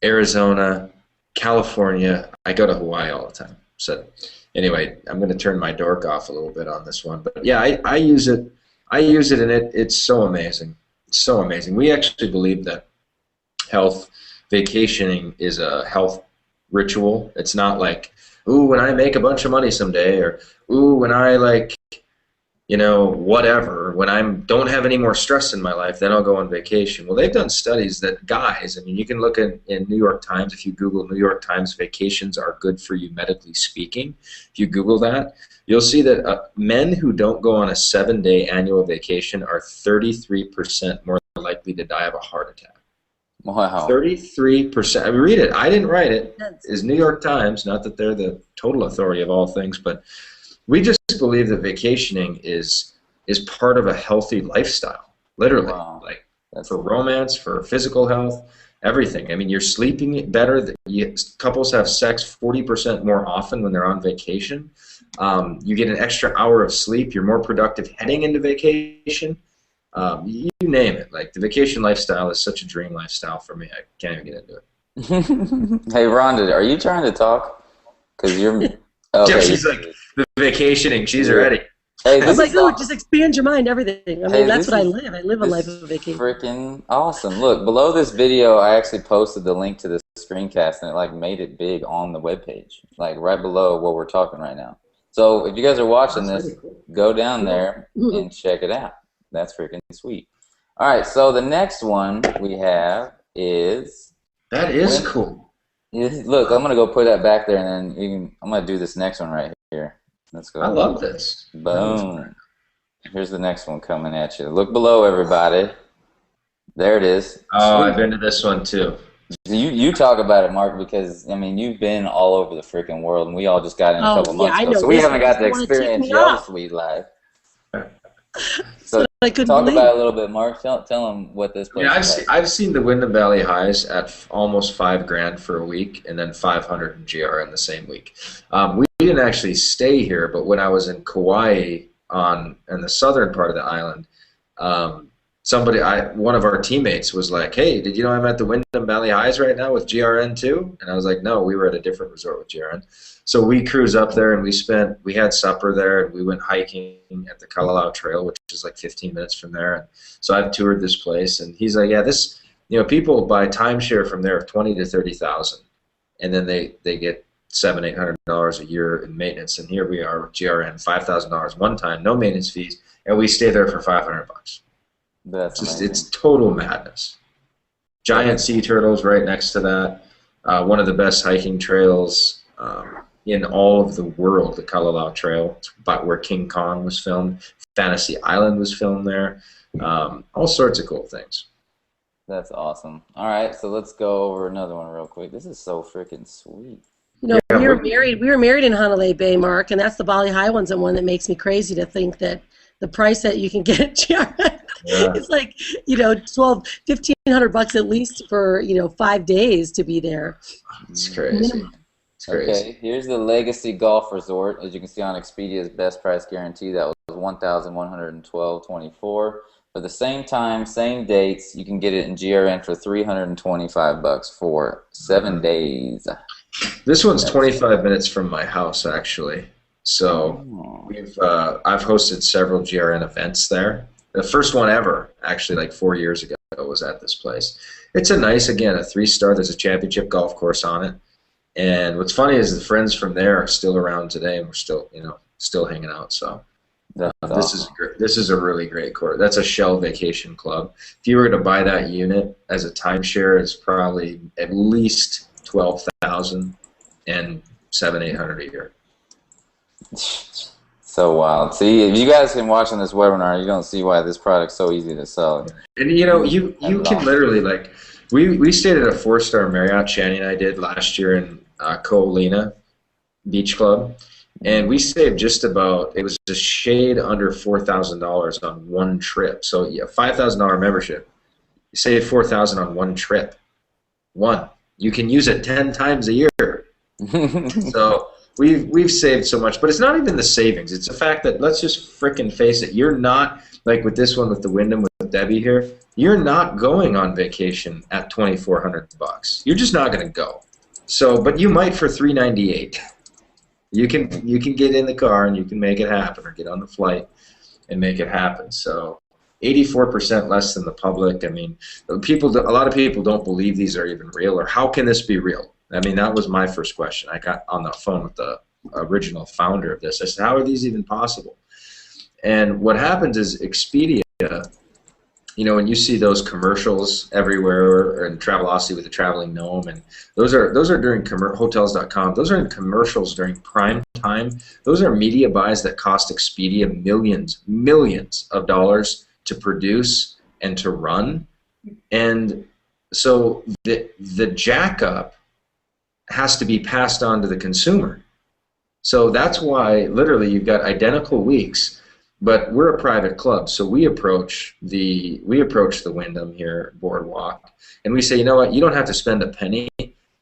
Arizona, California. I go to Hawaii all the time. So anyway, I'm going to turn my dork off a little bit on this one. But yeah, I use it. And it's so amazing. It's so amazing. We actually believe that health vacationing is a health ritual. It's not like, ooh, when I make a bunch of money someday, or ooh, when I whatever, when I don't have any more stress in my life, then I'll go on vacation. Well, they've done studies that guys, I mean, you can look in New York Times, if you Google New York Times vacations are good for you medically speaking, if you Google that, you'll see that men who don't go on a 7-day annual vacation are 33% more likely to die of a heart attack. Wow. 33%. I mean, read it. I didn't write it. It's New York Times, not that they're the total authority of all things, but we just believe that vacationing is part of a healthy lifestyle, literally. Wow. Like for romance, for physical health, everything. I mean, you're sleeping better. Couples have sex 40% more often when they're on vacation. You get an extra hour of sleep. You're more productive heading into vacation. You name it. Like the vacation lifestyle is such a dream lifestyle for me. I can't even get into it. Hey, Rhonda, are you trying to talk? Because you're... Okay. Yeah, she's like, the vacationing, she's ready. Hey, I was like, oh, just expand your mind, everything. I mean, that's what I live. I live a life of vacation. Freaking awesome. Look, below this video, I actually posted the link to this screencast, and it like made it big on the webpage, like right below what we're talking right now. So if you guys are watching this, go down there and check it out. That's freaking sweet. All right, so the next one we have is... That is cool. Look, I'm gonna go put that back there, and then I'm gonna do this next one right here. Let's go. I love this. Boom. Here's the next one coming at you. Look below, everybody. There it is. Oh, Sweet. I've been to this one too. You talk about it, Mark, because I mean you've been all over the freaking world, and we all just got in a couple months ago, so we haven't got to experience your sweet life. So I couldn't Talk believe about it. it a little bit, Mark. Tell them what this place Yeah, is like. I've seen the Wyndham Valley Highs at almost $5,000 for a week, and then 500 in GRN the same week. We didn't actually stay here, but when I was in Kauai in the southern part of the island, one of our teammates was like, "Hey, did you know I'm at the Wyndham Valley Highs right now with GRN too?" And I was like, "No, we were at a different resort with GRN." So we cruised up there and we had supper there and we went hiking at the Kalalau Trail, which is like 15 minutes from there. And so I've toured this place, and he's like, "Yeah, people buy timeshare from there of 20 to 30,000, and then they get $700-800 a year in maintenance. And here we are with GRN, $5,000 one time, no maintenance fees, and we stay there for $500. That's amazing. It's total madness. Giant sea turtles right next to that. One of the best hiking trails in all of the world, the Kalalau Trail, but where King Kong was filmed. Fantasy Island was filmed there. All sorts of cool things. That's awesome. All right, so let's go over another one real quick. This is so freaking sweet. You know, Yeah, we were married in Hanalei Bay, Mark, and that's the Bali High one's the one that makes me crazy to think that the price that you can get it's like, $1,500 at least for, 5 days to be there. It's crazy. It's crazy. Okay, here's the Legacy Golf Resort. As you can see on Expedia's best price guarantee, that was $1,112.24. For the same time, same dates, you can get it in GRN for $325 for 7 days. This one's 25 minutes from my house, actually. So I've hosted several GRN events there. The first one ever, actually, like 4 years ago, was at this place. It's a 3-star. There's a championship golf course on it. And what's funny is the friends from there are still around today, and we're still hanging out. So this is a really great course. That's a Shell Vacation Club. If you were to buy that unit as a timeshare, it's probably at least $12,000 and $700-800 a year. So wild. See, if you guys can watch on this webinar, you don't see why this product's so easy to sell. And you can literally, like, we stayed at a 4-star Marriott, Shani and I did last year in Ko-Olina Beach Club, and we saved it was a shade under $4,000 on one trip. So yeah, $5,000 membership, you save $4,000 on one trip. You can use it 10 times a year. So we've saved so much, but it's not even the savings. It's the fact that, let's just frickin' face it, you're not, like with this one with the Wyndham with Debbie here, you're not going on vacation at $2,400. You're just not going to go. So, but you might for $398. You can get in the car and you can make it happen, or get on the flight and make it happen. So 84% less than the public. I mean, a lot of people don't believe these are even real, or how can this be real? I mean, that was my first question. I got on the phone with the original founder of this. I said, how are these even possible? And what happens is Expedia, when you see those commercials everywhere, or in Travelocity with the Traveling Gnome, and those are during Hotels.com. Those are in commercials during prime time. Those are media buys that cost Expedia millions of dollars to produce and to run. And so the jack-up has to be passed on to the consumer. So that's why literally you've got identical weeks, but we're a private club, so we approach the Wyndham here at Boardwalk, and we say, you know what, you don't have to spend a penny,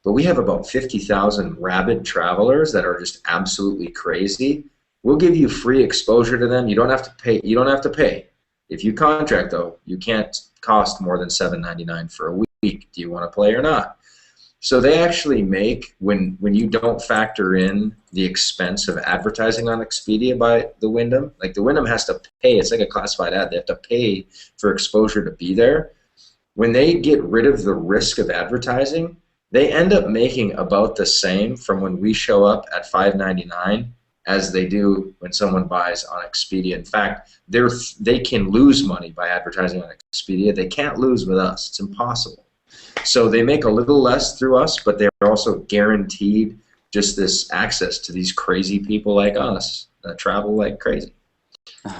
but we have about 50,000 rabid travelers that are just absolutely crazy. We'll give you free exposure to them. You don't have to pay. If you contract, though, you can't cost more than $7.99 for a week. Do you want to play or not? So they actually make, when you don't factor in the expense of advertising on Expedia by the Wyndham, like the Wyndham has to pay, it's like a classified ad, they have to pay for exposure to be there. When they get rid of the risk of advertising, they end up making about the same from when we show up at $5.99 as they do when someone buys on Expedia. In fact, they can lose money by advertising on Expedia. They can't lose with us. It's impossible. So they make a little less through us, but they're also guaranteed just this access to these crazy people like us that travel like crazy.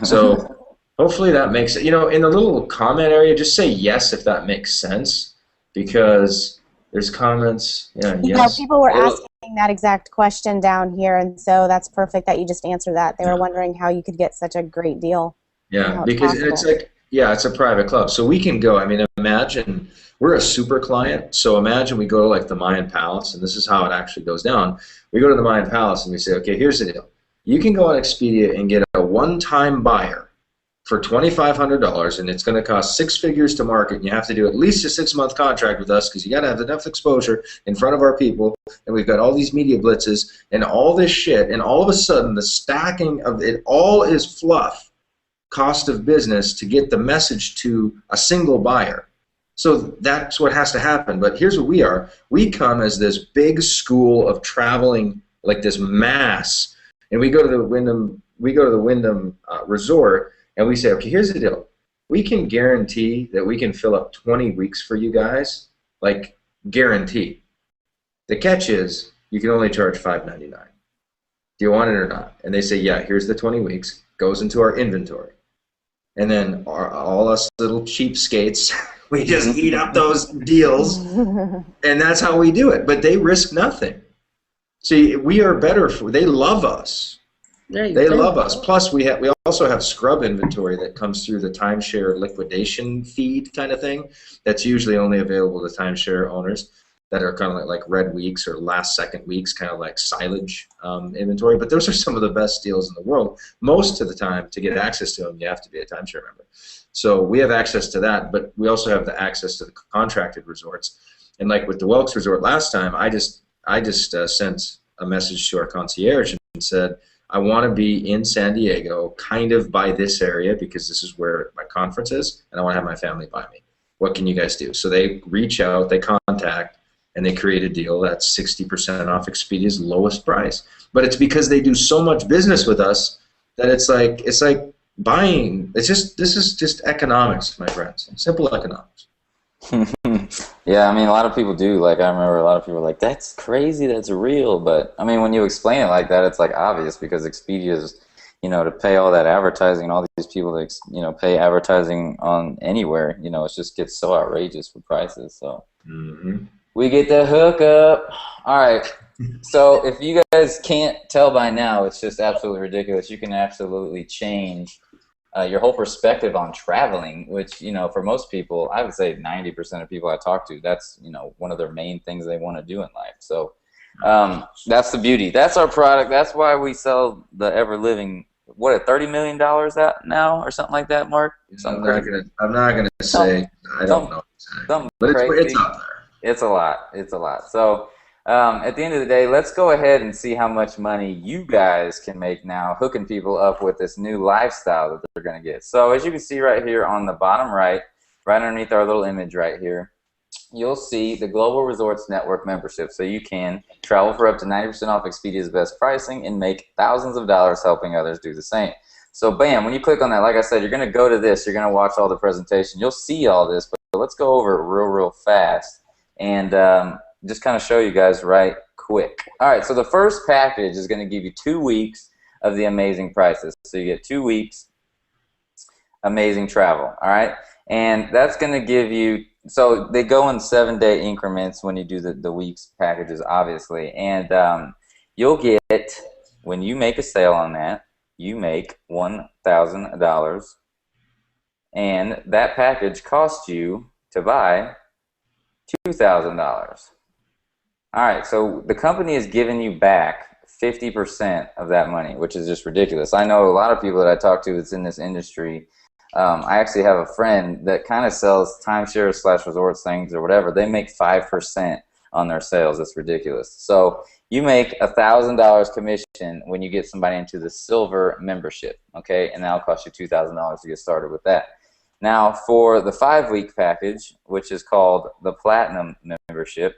So hopefully that makes it, in the little comment area, just say yes if that makes sense, because there's comments. Yes. People were asking that exact question down here, and so that's perfect that you just answered that. They were wondering how you could get such a great deal. Yeah, because it's like, Yeah, it's a private club. So we can go, I mean, imagine we're a super client. So imagine we go to like the Mayan Palace, and this is how it actually goes down. We go to the Mayan Palace and we say, okay, here's the deal. You can go on Expedia and get a one-time buyer for $2,500, and it's going to cost six figures to market, and you have to do at least a 6-month contract with us because you got to have enough exposure in front of our people, and we've got all these media blitzes and all this shit, and all of a sudden the stacking of it all is fluff. Cost of business to get the message to a single buyer. So that's what has to happen. But here's what we are. We come as this big school of traveling, like this mass, and we go to the Wyndham Resort, and we say, okay, here's the deal. We can guarantee that we can fill up 20 weeks for you guys, like guarantee. The catch is you can only charge $5.99. Do you want it or not? And they say, yeah, here's the 20 weeks. Goes into our inventory. And then all us little cheapskates, we just eat up those deals, and that's how we do it. But they risk nothing. See, we are better for. They love us. They love us. Plus, we also have scrub inventory that comes through the timeshare liquidation feed kind of thing. That's usually only available to timeshare owners that are kind of like red weeks or last second weeks, kind of like silage inventory. But those are some of the best deals in the world. Most of the time, to get access to them, you have to be a timeshare member. So we have access to that, but we also have the access to the contracted resorts. And like with the Welks Resort last time, I just sent a message to our concierge and said, I want to be in San Diego, kind of by this area, because this is where my conference is, and I want to have my family by me. What can you guys do? So they reach out, they contact, and they create a deal that's 60% off Expedia's lowest price. But it's because they do so much business with us that it's like buying. This is just economics, my friends. Simple economics. Yeah, I mean, a lot of people do. Like, I remember a lot of people were like, that's crazy, that's real. But, I mean, when you explain it like that, it's like obvious because Expedia's, to pay all that advertising and all these people that, pay advertising on anywhere, it just gets so outrageous for prices. So we get the hookup. All right. So if you guys can't tell by now, it's just absolutely ridiculous. You can absolutely change your whole perspective on traveling, which, for most people, I would say 90% of people I talk to, that's, one of their main things they want to do in life. So that's the beauty. That's our product. That's why we sell the Ever Living, what, at $30 million out now or something like that, Mark? I'm not gonna say, I don't know exactly. But it's up there. It's a lot. It's a lot. So at the end of the day, let's go ahead and see how much money you guys can make now hooking people up with this new lifestyle that they're going to get. So as you can see right here on the bottom right underneath our little image right here, you'll see the Global Resorts Network membership. So you can travel for up to 90% off Expedia's best pricing and make thousands of dollars helping others do the same. So bam, when you click on that, like I said, you're going to go to this. You're going to watch all the presentation. You'll see all this, but let's go over it real fast and just kind of show you guys right quick. All right, so the first package is going to give you 2 weeks of the amazing prices. So you get 2 weeks amazing travel, all right? And that's going to give you, so they go in 7-day increments when you do the weeks packages, obviously. And you'll get, when you make a sale on that, you make $1,000. And that package costs you to buy $2,000. All right, so the company is giving you back 50% of that money, which is just ridiculous. I know a lot of people that I talk to that's in this industry. I actually have a friend that kind of sells timeshare / resorts things or whatever. They make 5% on their sales. That's ridiculous. So you make $1,000 commission when you get somebody into the silver membership, okay? And that'll cost you $2,000 to get started with that. Now, for the 5-week package, which is called the Platinum membership,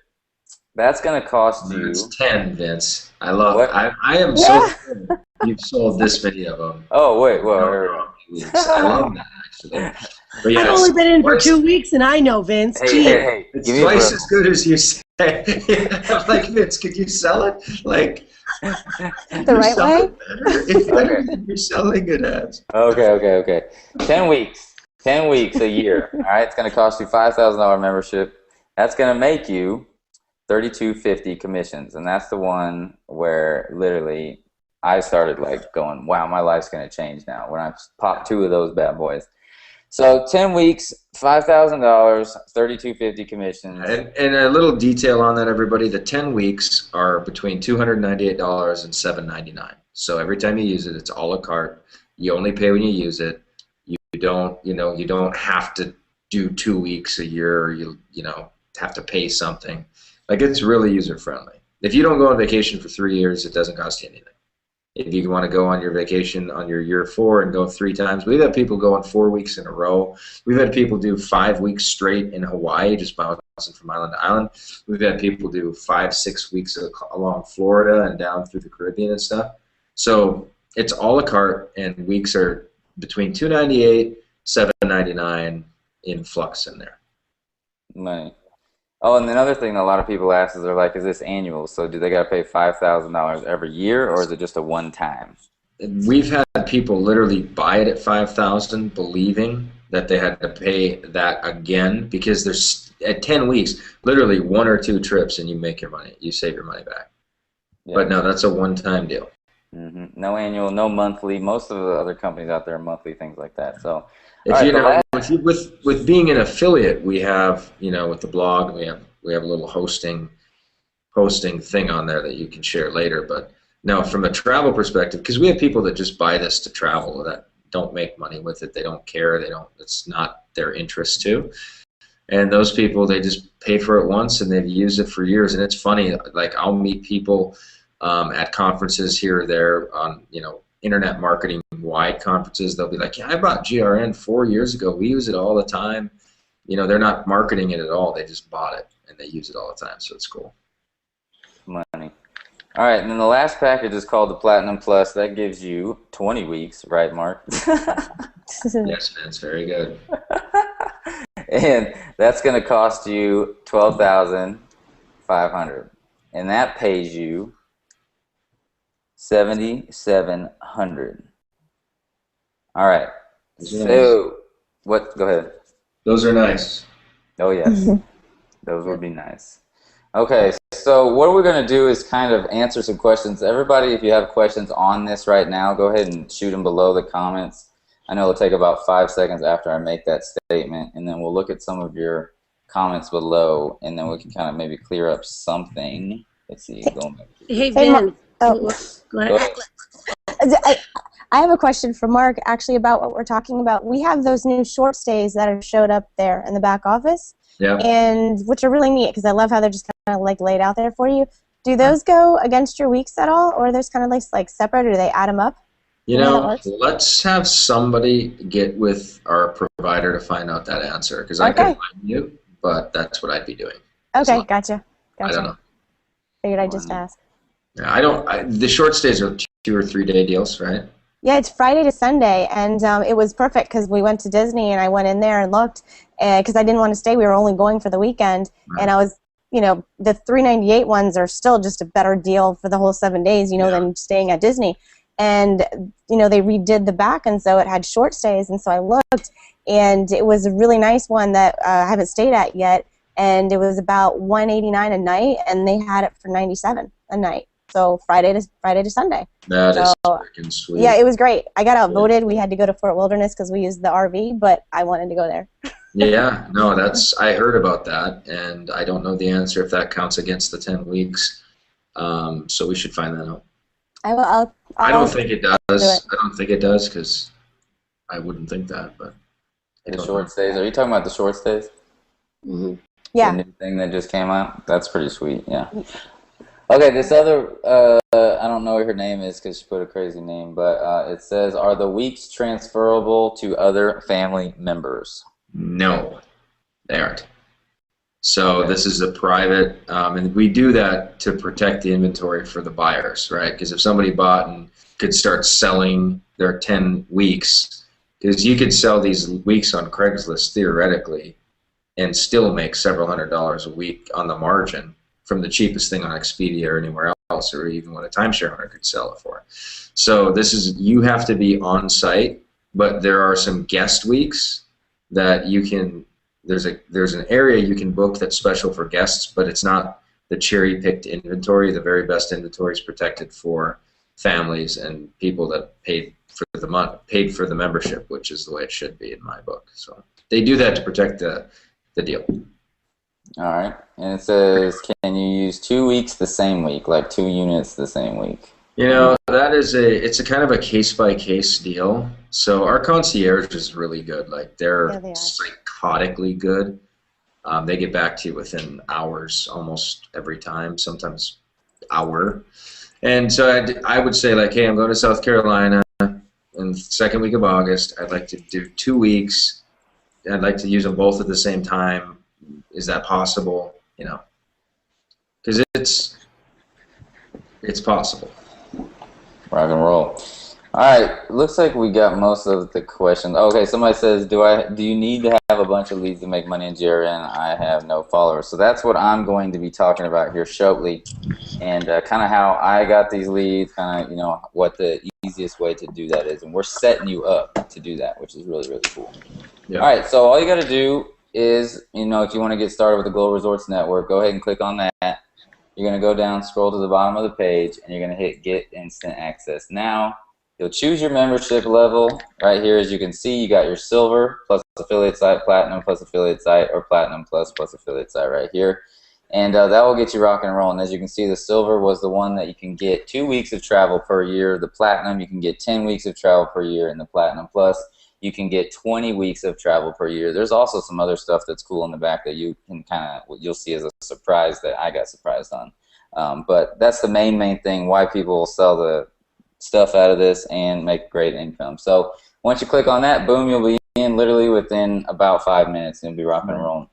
that's going to cost you. It's 10, Vince. I love it. I am so you've sold this many of them. Oh, wait. I love that, actually. But yes, I've only been in for 2 weeks, and I know, Vince. Hey, it's twice as good as you say. I'm like, Vince, could you sell it? Like, the right way? It's better than you're selling it as. Okay. 10 weeks. 10 weeks a year. All right, it's going to cost you $5,000 membership. That's going to make you $32.50 commissions, and that's the one where literally I started like going, wow, my life's going to change now when I pop 2 of those bad boys. So 10 weeks, $5,000, $32.50 commissions. And a little detail on that, everybody. The 10 weeks are between $298 and $799. So every time you use it, it's a la carte. You only pay when you use it. You don't, you don't have to do 2 weeks a year. Or you have to pay something. Like, it's really user friendly. If you don't go on vacation for 3 years, it doesn't cost you anything. If you want to go on your vacation on your year 4 and go 3 times, we've had people go on 4 weeks in a row. We've had people do 5 weeks straight in Hawaii, just bouncing from island to island. We've had people do 5-6 weeks along Florida and down through the Caribbean and stuff. So it's a la carte, and weeks are between $298, $799 in flux in there. Money. Oh, and another thing that a lot of people ask is they're like, is this annual? So do they got to pay $5,000 every year, or is it just a one-time? We've had people literally buy it at $5,000, believing that they had to pay that again, because there's at 10 weeks, literally 1 or 2 trips, and you make your money. You save your money back. Yeah. But no, that's a one-time deal. Mm-hmm. No annual, no monthly. Most of the other companies out there are monthly, things like that. So. With being an affiliate, we have, with the blog, we have a little hosting thing on there that you can share later. But no, from a travel perspective, because we have people that just buy this to travel that don't make money with it, they don't care, it's not their interest too. And those people, they just pay for it once and they've used it for years. And it's funny, like, I'll meet people at conferences here or there on, internet marketing wide conferences. They'll be like, yeah, I bought GRN 4 years ago. We use it all the time. They're not marketing it at all. They just bought it and they use it all the time. So it's cool. Money. All right, and then the last package is called the Platinum Plus. That gives you 20 weeks, right, Mark? Yes, Vince, very good. And that's going to cost you $12,500, and that pays you $7,700. All right. So, what? Go ahead. Those are nice. Oh yes, those would be nice. Okay, so what we're going to do is kind of answer some questions. Everybody, if you have questions on this right now, go ahead and shoot them below the comments. I know it'll take about 5 seconds after I make that statement, and then we'll look at some of your comments below, and then we can kind of maybe clear up something. Let's see. Hey, Vin. Oh, go ahead. I have a question for Mark, actually, about what we're talking about. We have those new short stays that have showed up there in the back office, and which are really neat because I love how they're just kind of like laid out there for you. Do those go against your weeks at all, or are those kind of like separate, or do they add them up? Let's have somebody get with our provider to find out that answer, because I can find you, but that's what I'd be doing. Okay, gotcha. I don't know. Figured I'd just ask. Yeah, the short stays are 2 or 3 day deals, right? Yeah, it's Friday to Sunday, and it was perfect because we went to Disney, and I went in there and looked, because I didn't want to stay. We were only going for the weekend, and I was, the $398 ones are still just a better deal for the whole 7 days, than staying at Disney. And, they redid the back, and so it had short stays, and so I looked, and it was a really nice one that I haven't stayed at yet, and it was about $189 a night, and they had it for $97 a night. So Friday to Sunday. That is freaking sweet. Yeah, it was great. I got outvoted. We had to go to Fort Wilderness because we used the RV, but I wanted to go there. Yeah, no, I heard about that, and I don't know the answer if that counts against the 10 weeks. So we should find that out. I don't think it does. I don't think it does because I wouldn't think that. But the short stays. Are you talking about the short stays? Mm-hmm. Yeah. The new thing that just came out. That's pretty sweet. Yeah. Okay, this other, I don't know what her name is because she put a crazy name, but it says, are the weeks transferable to other family members? No, they aren't. So this is a private, and we do that to protect the inventory for the buyers, right? Because if somebody bought and could start selling their 10 weeks, because you could sell these weeks on Craigslist theoretically and still make several $100s a week on the margin from the cheapest thing on Expedia or anywhere else, or even what a timeshare owner could sell it for. So you have to be on site, but there are some guest weeks that you can, there's an area you can book that's special for guests, but it's not the cherry-picked inventory. The very best inventory is protected for families and people that paid for the membership, which is the way it should be in my book. So they do that to protect the deal. All right. And it says, can you use 2 weeks the same week, like 2 units the same week? You know, it's a kind of a case-by-case deal. So our concierge is really good. Like, they're Yeah, they are. psychotically good. They get back to you within hours almost every time, sometimes hour. And so I would say, like, hey, I'm going to South Carolina in the second week of August. I'd like to do 2 weeks. I'd like to use them both at the same time. Is that possible? You know, because it's possible. Rock and roll. All right, looks like we got most of the questions. Okay, somebody says, do you need to have a bunch of leads to make money in GRN? I have no followers. So that's what I'm going to be talking about here shortly, and kind of how I got these leads, kind of, you know, what the easiest way to do that is, and we're setting you up to do that, which is really, really cool. Yeah. All right, so all you got to do is, you know, if you want to get started with the Global Resorts Network, go ahead and click on that. You're going to go down, scroll to the bottom of the page, and you're going to hit Get Instant Access. Now, you'll choose your membership level. Right here, as you can see, you got your Silver plus affiliate site, Platinum plus affiliate site, or Platinum plus affiliate site right here. And that will get you rocking and rolling. As you can see, the Silver was the one that you can get 2 weeks of travel per year. The Platinum, you can get 10 weeks of travel per year. And the Platinum Plus, you can get 20 weeks of travel per year. There's also some other stuff that's cool in the back that you can you'll see as a surprise that I got surprised on. But that's the main thing why people will sell the stuff out of this and make great income. So once you click on that, boom, you'll be in literally within about 5 minutes and be rocking and rolling.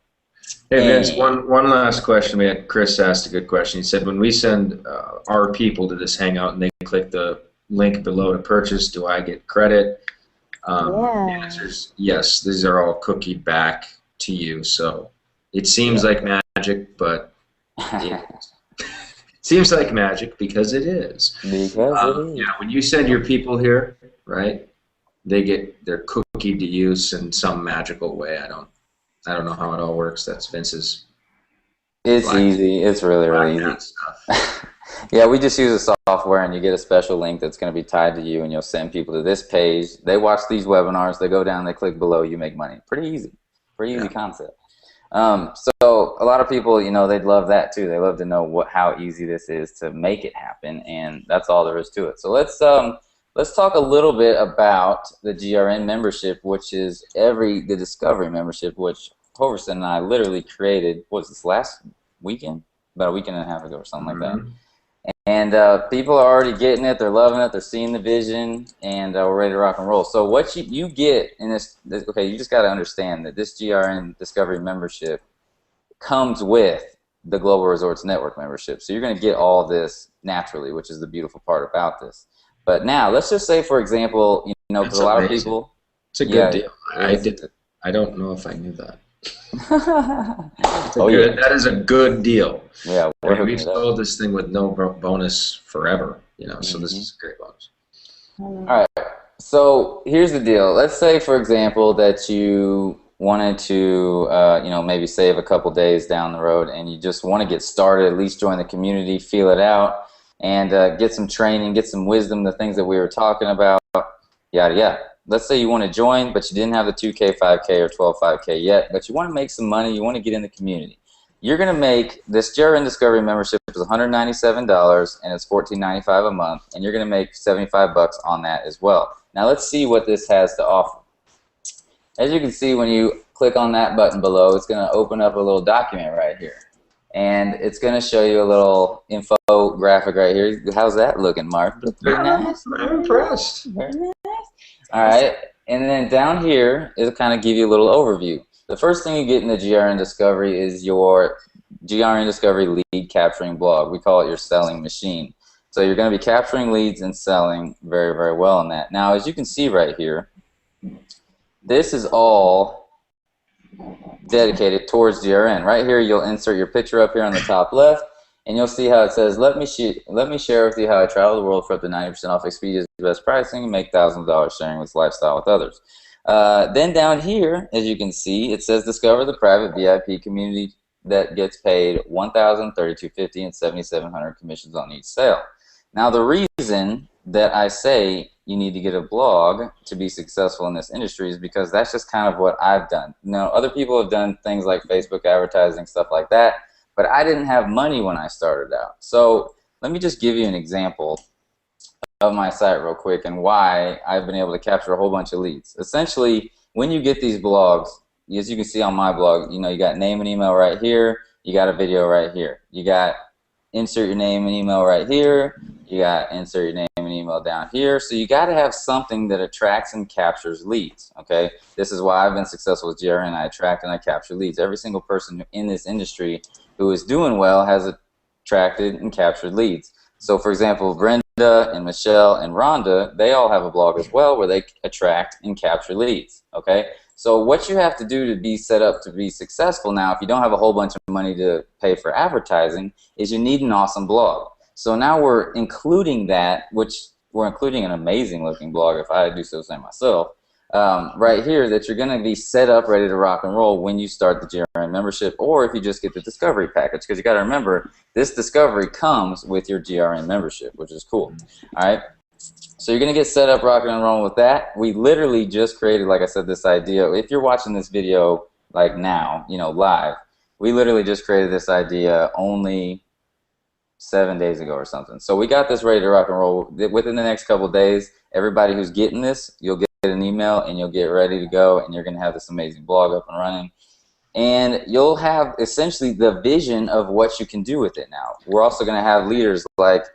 Hey Vince, one last question. We had Chris asked a good question. He said, when we send our people to this hangout and they click the link below to purchase, do I get credit? The answer is yes. These are all cookied back to you. So it seems like magic, but it seems like magic because it is. Yeah, when you send your people here, right, they're cookied to you in some magical way. I don't know how it all works. That's Vince's. It's easy. It's really easy. Stuff. Yeah, we just use a software, and you get a special link that's going to be tied to you, and you'll send people to this page. They watch these webinars. They go down. They click below. You make money. Pretty easy. Pretty easy concept. So a lot of people, you know, they'd love that too. They love to know how easy this is to make it happen, and that's all there is to it. So let's talk a little bit about the GRN membership, which is the Discovery membership, which Hoverson and I literally created. What was this, last weekend? About a weekend and a half ago or something like that. And people are already getting it. They're loving it. They're seeing the vision, and we're ready to rock and roll. So what you get in this, okay, you just got to understand that this GRN Discovery membership comes with the Global Resorts Network membership. So you're going to get all this naturally, which is the beautiful part about this. But now, let's just say, for example, you know, because a lot of people, it's a good deal. I don't know if I knew that. That is a good deal. Yeah, we've sold this thing with no bonus forever, you know. So this is a great bonus. All right. So here's the deal. Let's say, for example, that you wanted to, you know, maybe save a couple days down the road, and you just want to get started, at least join the community, feel it out, and get some training, get some wisdom, the things that we were talking about, yada yada. Let's say you want to join, but you didn't have the 2K, 5K, or 12 5K yet, but you want to make some money, you want to get in the community. You're going to make this GRN Discovery membership is $197, and it's $14.95 a month, and you're going to make $75 on that as well. Now let's see what this has to offer. As you can see, when you click on that button below, it's going to open up a little document right here. And it's going to show you a little infographic right here. How's that looking, Mark? Very nice. I'm impressed. Very nice. All right, and then down here, it'll kind of give you a little overview. The first thing you get in the GRN Discovery is your GRN Discovery lead capturing blog. We call it your selling machine. So you're going to be capturing leads and selling very, very well in that. Now, as you can see right here, this is all dedicated towards GRN. Right here, you'll insert your picture up here on the top left, and you'll see how it says, let me share with you how I travel the world for up to 90% off Expedia's best pricing and make thousands of dollars sharing this lifestyle with others. Then down here, as you can see, it says discover the private VIP community that gets paid $1,000, $3,250, and $7,700 commissions on each sale. Now, the reason that I say you need to get a blog to be successful in this industry is because that's just kind of what I've done. Now, other people have done things like Facebook advertising, stuff like that, but I didn't have money when I started out. So let me just give you an example of my site real quick and why I've been able to capture a whole bunch of leads. Essentially, when you get these blogs, as you can see on my blog, you got name and email right here, you got a video right here, you got insert your name and email right here, you got insert your name and email down here. So you got to have something that attracts and captures leads. Okay, this is why I've been successful with GRN. I attract and I capture leads. Every single person in this industry who is doing well has attracted and captured leads. So for example, Brenda and Michelle and Rhonda, they all have a blog as well where they attract and capture leads. Okay, so what you have to do to be set up to be successful now, if you don't have a whole bunch of money to pay for advertising, is you need an awesome blog. So now we're including that, which we're including an amazing looking blog, if I do so say myself, right here, that you're going to be set up ready to rock and roll when you start the GRN membership, or if you just get the discovery package, because you got to remember this discovery comes with your GRN membership, which is cool. All right, so you're going to get set up rocking and rolling with that. We literally just created, like I said, this idea. If you're watching this video like now, live, we literally just created this idea only 7 days ago or something. So we got this ready to rock and roll. Within the next couple of days, everybody who's getting this, you'll get an email and you'll get ready to go, and you're going to have this amazing blog up and running. And you'll have essentially the vision of what you can do with it now. We're also going to have leaders like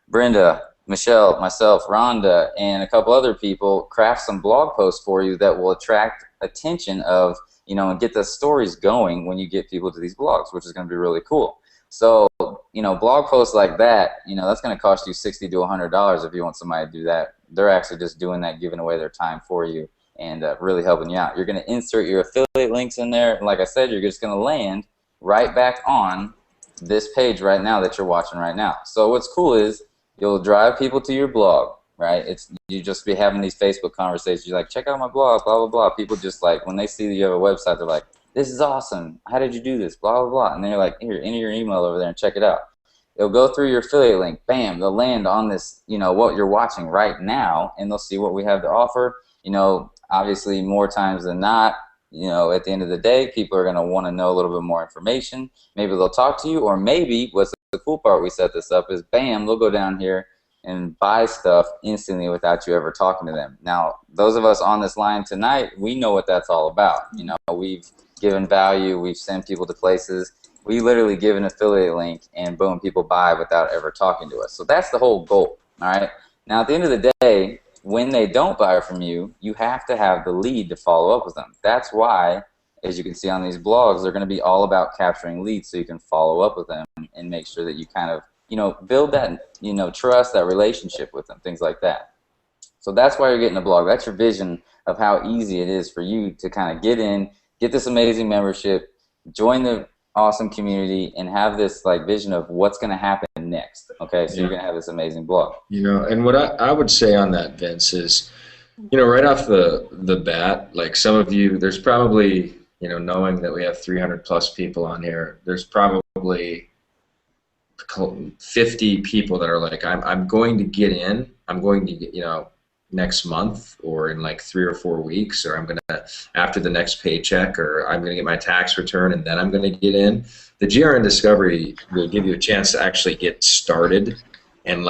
Brenda, Michelle, myself, Rhonda, and a couple other people craft some blog posts for you that will attract attention of, and get the stories going when you get people to these blogs, which is going to be really cool. So, blog posts like that, that's going to cost you $60 to $100 if you want somebody to do that. They're actually just doing that, giving away their time for you and really helping you out. You're going to insert your affiliate links in there, and like I said, you're just going to land right back on this page right now that you're watching right now. So what's cool is you'll drive people to your blog, right? You just be having these Facebook conversations. You're like, check out my blog, blah, blah, blah. People just like, when they see that you have a website, they're like, this is awesome. How did you do this? Blah, blah, blah. And then you're like, here, enter your email over there and check it out. It'll go through your affiliate link. Bam, they'll land on this, what you're watching right now, and they'll see what we have to offer. Obviously, more times than not, at the end of the day, people are going to want to know a little bit more information. Maybe they'll talk to you, or maybe what's the cool part we set this up is, bam, they'll go down here and buy stuff instantly without you ever talking to them. Now, those of us on this line tonight, we know what that's all about. We've given value, we've sent people to places. We literally give an affiliate link and boom, people buy without ever talking to us. So that's the whole goal, all right? Now at the end of the day, when they don't buy from you, you have to have the lead to follow up with them. That's why, as you can see on these blogs, they're going to be all about capturing leads so you can follow up with them and make sure that you kind of, build that, trust, that relationship with them, things like that. So that's why you're getting a blog. That's your vision of how easy it is for you to kind of get in, get this amazing membership, join the awesome community, and have this vision of what's going to happen next. Okay, so you're going to have this amazing blog. And what I would say on that, Vince, is, right off the bat, like some of you, there's probably, knowing that we have 300 plus people on here, there's probably 50 people that are like, I'm going to get in, I'm going to get, next month or in like 3 or 4 weeks, or I'm going to after the next paycheck, or I'm going to get my tax return and then I'm going to get in. The GRN Discovery will give you a chance to actually get started, and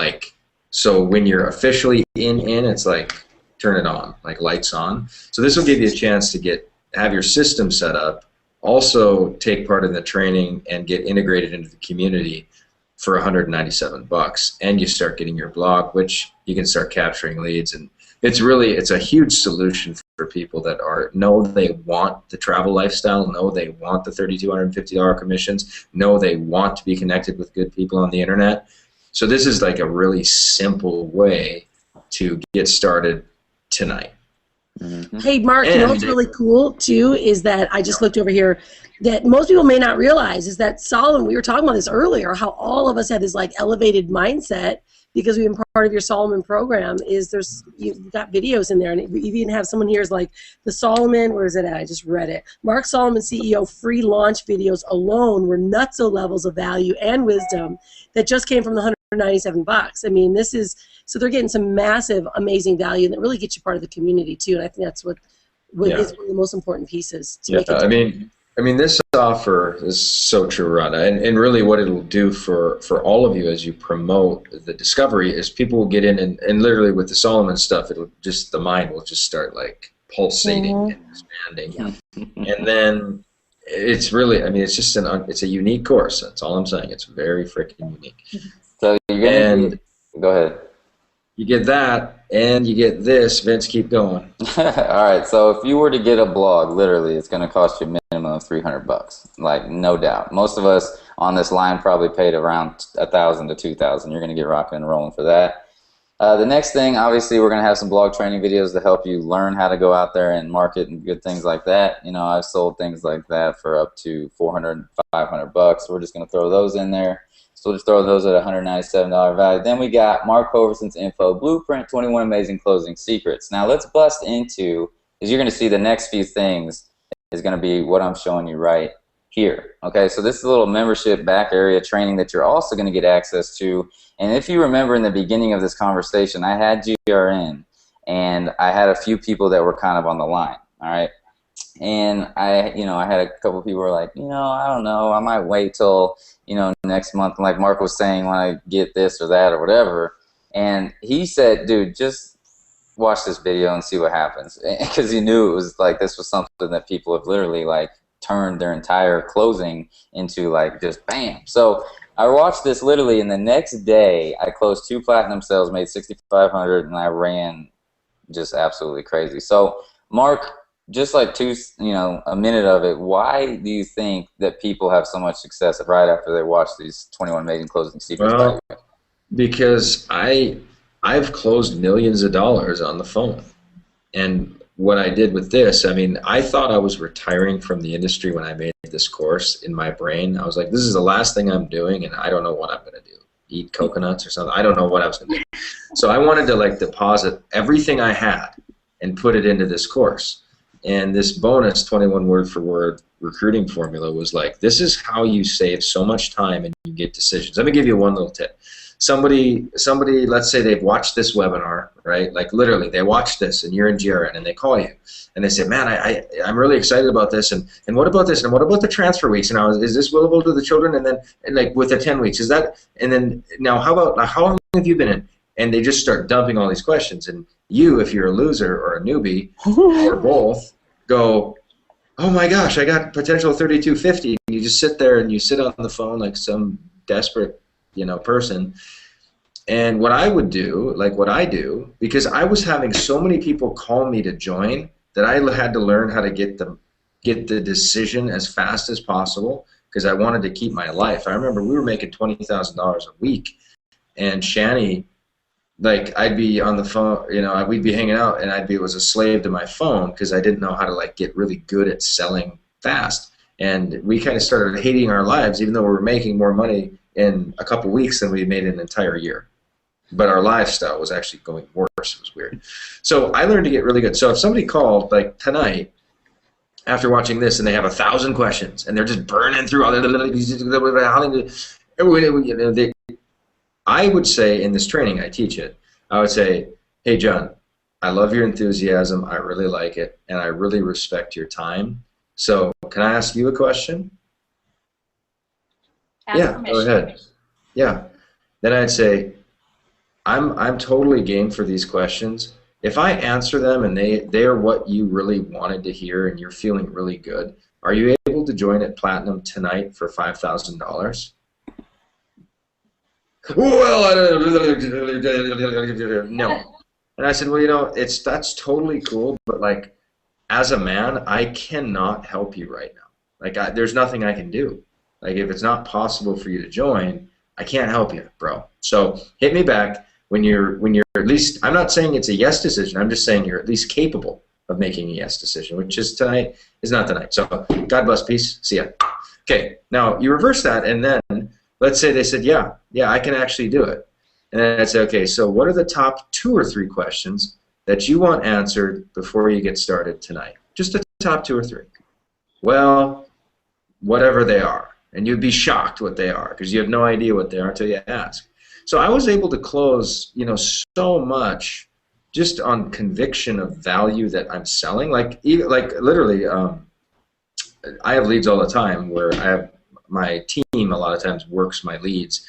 so when you're officially in, it's like turn it on, like lights on. So this will give you a chance to have your system set up, also take part in the training and get integrated into the community for $197, and you start getting your blog, which you can start capturing leads. And it's a huge solution for people that know they want the travel lifestyle, know they want the $3,250 commissions, know they want to be connected with good people on the internet. So this is like a really simple way to get started tonight. Mm-hmm. Hey, Mark, what's really cool, too, is that I just looked over here that most people may not realize is that Solomon, we were talking about this earlier, how all of us had this elevated mindset because we've been part of your Solomon program. You've got videos in there, and you even have someone here is like the Solomon, where is it at? I just read it. Mark Solomon, CEO, free launch videos alone were nutso levels of value and wisdom that just came from the $197. I mean, this is, so they're getting some massive, amazing value, and it really gets you part of the community too. And I think that's what is one of the most important pieces to make it. I mean, this offer is so true, Rhonda, and really what it'll do for all of you as you promote the discovery is people will get in and literally with the Solomon stuff, it'll just, the mind will just start like pulsating and expanding. And then it's really, I mean, it's just it's a unique course. That's all I'm saying. It's very freaking unique. So you're gonna go ahead. You get that, and you get this. Vince, keep going. All right. So if you were to get a blog, literally, it's going to cost you a minimum of $300, like no doubt. Most of us on this line probably paid around $1,000 to $2,000. You're going to get rocking and rolling for that. The next thing, obviously, we're going to have some blog training videos to help you learn how to go out there and market and good things like that. You know, I've sold things like that for up to $400, $500. We're just going to throw those in there. So we'll just throw those at $197 value. Then we got Mark Hoverson's info blueprint, 21 amazing closing secrets. Now let's bust into, because you're going to see the next few things is going to be what I'm showing you right here. Okay, so this is a little membership back area training that you're also going to get access to. And if you remember in the beginning of this conversation, I had GRN, and I had a few people that were kind of on the line. All right. And I had a couple of people who were like, I don't know, I might wait till, next month, like Mark was saying, when I get this or that or whatever. And he said, dude, just watch this video and see what happens. Because he knew it was like, this was something that people have literally like turned their entire closing into like just bam. So I watched this literally, and the next day I closed 2 platinum sales, made $6,500, and I ran just absolutely crazy. So Mark, just like a minute of it, why do you think that people have so much success right after they watch these 21 amazing closing secrets? Well, because I've closed millions of dollars on the phone. And what I did with this, I mean, I thought I was retiring from the industry when I made this course in my brain. I was like, this is the last thing I'm doing, and I don't know what I'm going to do. Eat coconuts or something. I don't know what I was going to do. So I wanted to like deposit everything I had and put it into this course. And this bonus 21 word for word recruiting formula was like, this is how you save so much time and you get decisions. Let me give you one little tip. Somebody, let's say they've watched this webinar, right? Like literally, they watched this and you're in GRN and they call you and they say, man, I'm really excited about this, and what about this, and what about the transfer weeks, and is this willable to the children, and then like with the 10 weeks, is that, and then now how long have you been in? And they just start dumping all these questions, and you, if you're a loser or a newbie or both, go, oh my gosh, I got potential 3250, and you just sit there and you sit on the phone like some desperate, person. And what I would do, like what I do, because I was having so many people call me to join that I had to learn how to get the decision as fast as possible, because I wanted to keep my life. I remember we were making $20,000 a week, and Shani, like I'd be on the phone, we'd be hanging out, and was a slave to my phone because I didn't know how to like get really good at selling fast. And we kind of started hating our lives, even though we were making more money in a couple weeks than we made in an entire year. But our lifestyle was actually going worse. It was weird. So I learned to get really good. So if somebody called like tonight after watching this and they have 1,000 questions and they're just burning through all I would say in this training, I teach it, I would say, hey, John, I love your enthusiasm. I really like it, and I really respect your time. So can I ask you a question? Yeah, go ahead. Yeah. Then I'd say, I'm totally game for these questions. If I answer them and they are what you really wanted to hear and you're feeling really good, are you able to join at Platinum tonight for $5,000? Well, no. And I said, well, that's totally cool, but like, as a man, I cannot help you right now. Like, there's nothing I can do. Like, if it's not possible for you to join, I can't help you, bro. So hit me back when you're at least. I'm not saying it's a yes decision. I'm just saying you're at least capable of making a yes decision, which is tonight is not tonight. So God bless, peace, see ya. Okay, now you reverse that, and then let's say they said, yeah, I can actually do it. And then I'd say, okay, so what are the top 2 or 3 questions that you want answered before you get started tonight? Just the top 2 or 3. Well, whatever they are. And you'd be shocked what they are, because you have no idea what they are until you ask. So I was able to close, so much just on conviction of value that I'm selling. Like literally, I have leads all the time where I have my team a lot of times works my leads,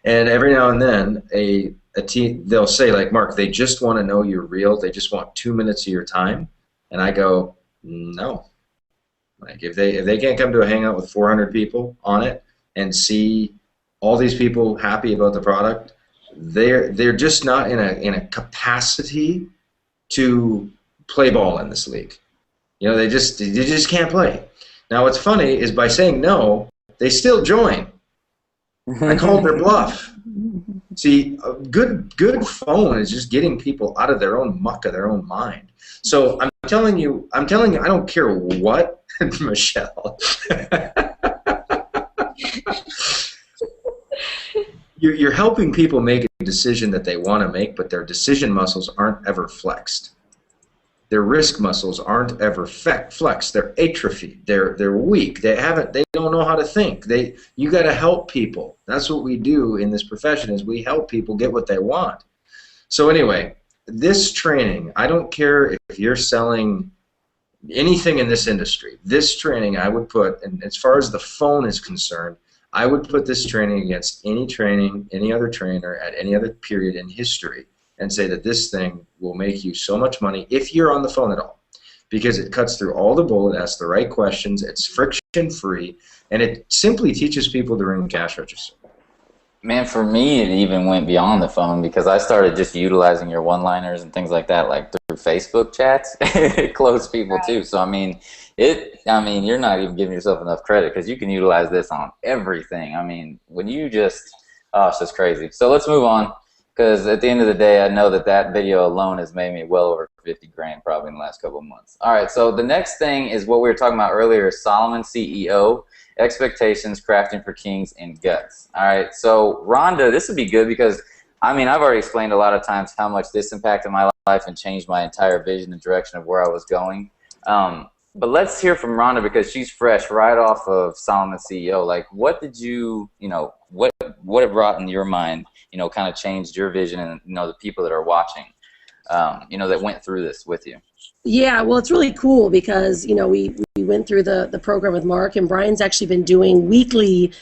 and every now and then a team, they'll say like, Mark, they just want to know you're real. They just want 2 minutes of your time, and I go, no. Like if they can't come to a hangout with 400 people on it and see all these people happy about the product, they're just not in a capacity to play ball in this league. They just can't play. Now what's funny is by saying no, they still join. I called their bluff. See, a good phone is just getting people out of their own muck of their own mind. So I'm telling you, I don't care what, Michelle. You're helping people make a decision that they want to make, but their decision muscles aren't ever flexed. Their risk muscles aren't ever flexed. They're atrophied. They're weak. They don't know how to think. You got to help people. That's what we do in this profession, is we help people get what they want. So anyway, this training, I don't care if you're selling anything in this industry. This training I would put, and as far as the phone is concerned, I would put this training against any training, any other trainer at any other period in history, and say that this thing will make you so much money if you're on the phone at all, because it cuts through all the bull, it asks the right questions, it's friction-free, and it simply teaches people to ring the cash register. Man, for me, it even went beyond the phone, because I started just utilizing your one-liners and things like that, like through Facebook chats. It closed people too. So I mean, you're not even giving yourself enough credit, because you can utilize this on everything. I mean, when you just, it's just crazy. So let's move on, because at the end of the day, I know that video alone has made me well over 50 grand probably in the last couple of months. All right, so the next thing is what we were talking about earlier, Solomon CEO. Expectations, Crafting for Kings, and Guts. All right, so Rhonda, this would be good, because I've already explained a lot of times how much this impacted my life and changed my entire vision and direction of where I was going. But let's hear from Rhonda, because she's fresh right off of Solomon CEO. Like, what did what it brought in your mind, kind of changed your vision, and the people that are watching, that went through this with you. Yeah, well, it's really cool because, we went through the program with Mark, and Brian's actually been doing weekly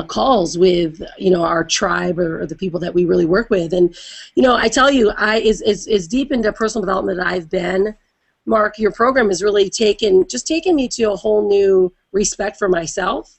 calls with, our tribe or the people that we really work with. And, I tell you, as deep into personal development that I've been, Mark, your program has really taken me to a whole new respect for myself,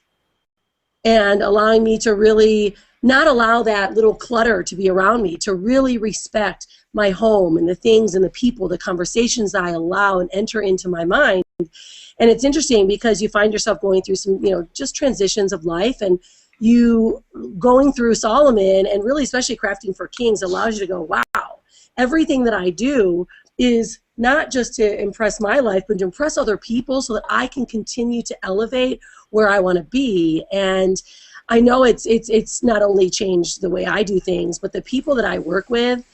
and allowing me to really not allow that little clutter to be around me, to really respect my home and the things and the people, the conversations that I allow and enter into my mind. And it's interesting because you find yourself going through some, just transitions of life, and you going through Solomon, and really especially Crafting for Kings, allows you to go, wow, everything that I do is not just to impress my life, but to impress other people so that I can continue to elevate where I want to be. And I know it's not only changed the way I do things, but the people that I work with,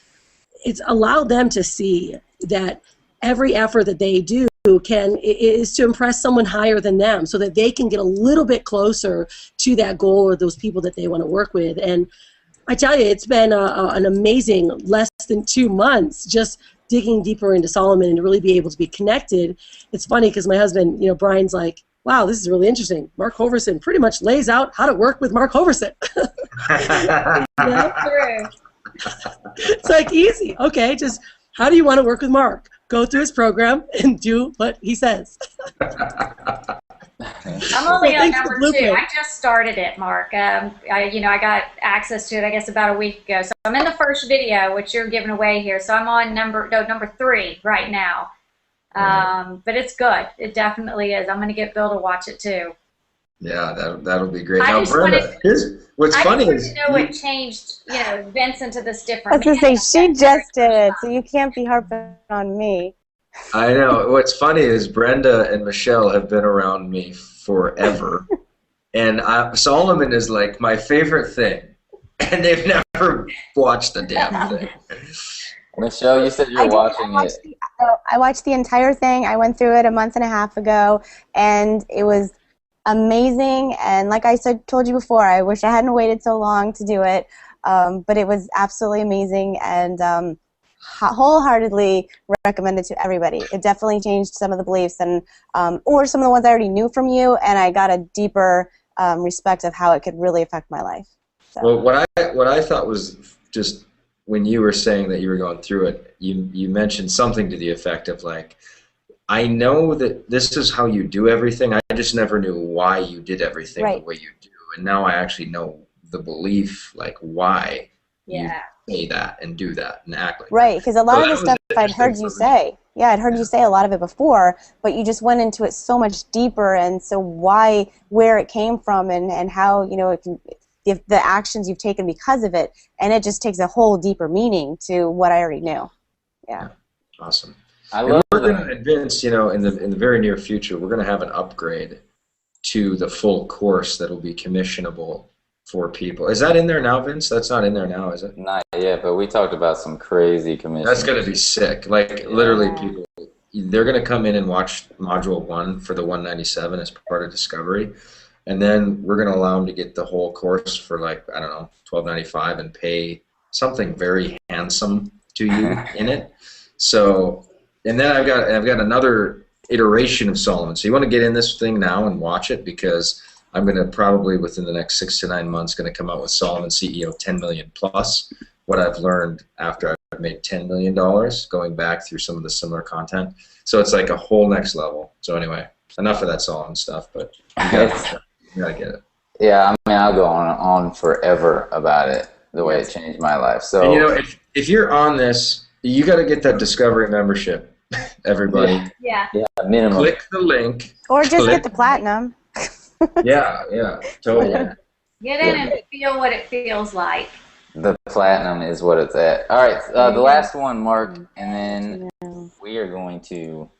it's allowed them to see that every effort that they do is to impress someone higher than them, so that they can get a little bit closer to that goal or those people that they want to work with. And I tell you, it's been an amazing less than 2 months just digging deeper into Solomon and to really be able to be connected. It's funny because my husband, Brian's like, wow, this is really interesting. Mark Hoverson pretty much lays out how to work with Mark Hoverson. True. It's like easy. Okay, just how do you want to work with Mark? Go through his program and do what he says. I'm only on number 2. I just started it, Mark. I got access to it, I guess, about a week ago. So I'm in the first video, which you're giving away here. So I'm on number 3 right now. But it's good. It definitely is. I'm going to get Bill to watch it too. Yeah, that'll be great. Now, Brenda, what's funny is what changed, Vince into this different. I was going to say, she just did it, so you can't be harping on me. I know. What's funny is Brenda and Michelle have been around me forever, and Solomon is like my favorite thing, and they've never watched the damn thing. Michelle, you said you're watching it. I watched the entire thing. I went through it a month and a half ago, and it was amazing. And like I told you before, I wish I hadn't waited so long to do it. But it was absolutely amazing, and wholeheartedly recommend it to everybody. It definitely changed some of the beliefs, and or some of the ones I already knew from you, and I got a deeper respect of how it could really affect my life. So. Well, what I thought was just when you were saying that you were going through it, you mentioned something to the effect of like, I know that this is how you do everything. I just never knew why you did everything the way you do, and now I actually know the belief, like why you say that and do that and act like right, because a lot of the stuff I'd heard you say. Yeah, I'd heard you say a lot of it before, but you just went into it so much deeper, and so where it came from, and how, you know, it can, if the actions you've taken because of it, and it just takes a whole deeper meaning to what I already knew. Yeah. Awesome. I love we're going to advance, you know, in the very near future, we're going to have an upgrade to the full course that will be commissionable for people. Is that in there now, Vince? That's not in there now, is it? Not yet, but we talked about some crazy commissions. That's going to be sick. Like, literally, people, they're going to come in and watch Module 1 for the 197 as part of Discovery, and then we're going to allow them to get the whole course for, like, I don't know, $12.95 and pay something very handsome to you in it. So, and then I've got another iteration of Solomon. So you want to get in this thing now and watch it, because I'm going to probably within the next 6 to 9 months going to come out with Solomon CEO 10 million plus. What I've learned after I've made $10 million, going back through some of the similar content. So it's like a whole next level. So anyway, enough of that Solomon stuff, but you gotta get it. Yeah, I mean, I'll go on forever about it, the way it changed my life. So, and you know, if you're on this, you got to get that Discovery membership, everybody. Yeah. Minimum. Click the link. Or just get the platinum. Yeah, totally. Get in and feel what it feels like. The platinum is what it's at. All right, the last one, Mark, and then we are going to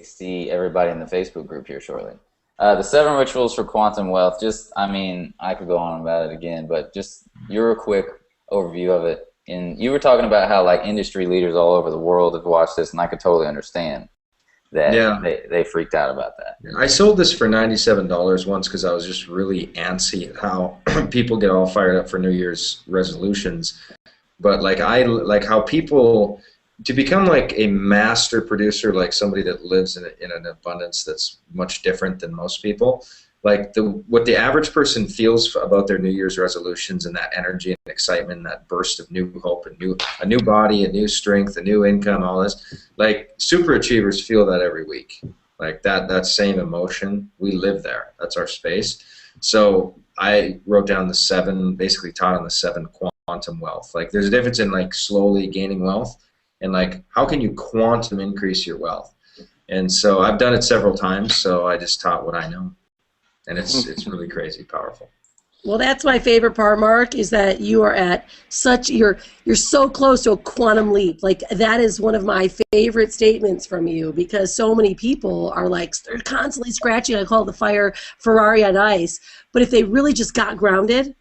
see everybody in the Facebook group here shortly. The 7 rituals for quantum wealth. Just, I mean, I could go on about it again, but just your quick overview of it. And you were talking about how like industry leaders all over the world have watched this, and I could totally understand that they freaked out about that. I sold this for $97 once because I was just really antsy at how people get all fired up for New Year's resolutions. But like I like how people, to become like a master producer, like somebody that lives in an abundance that's much different than most people. Like what the average person feels about their New Year's resolutions, and that energy and excitement, and that burst of new hope, and a new body, a new strength, a new income, all this. Like super achievers feel that every week. Like that same emotion, we live there. That's our space. So I wrote down the 7, basically taught on the 7 quantum wealth. Like there's a difference in like slowly gaining wealth, and like how can you quantum increase your wealth. And so I've done it several times. So I just taught what I know. And it's really crazy powerful. Well, that's my favorite part, Mark, is that you are at you're so close to a quantum leap. Like that is one of my favorite statements from you, because so many people are like, they're constantly scratching. I call it the Ferrari on ice. But if they really just got grounded,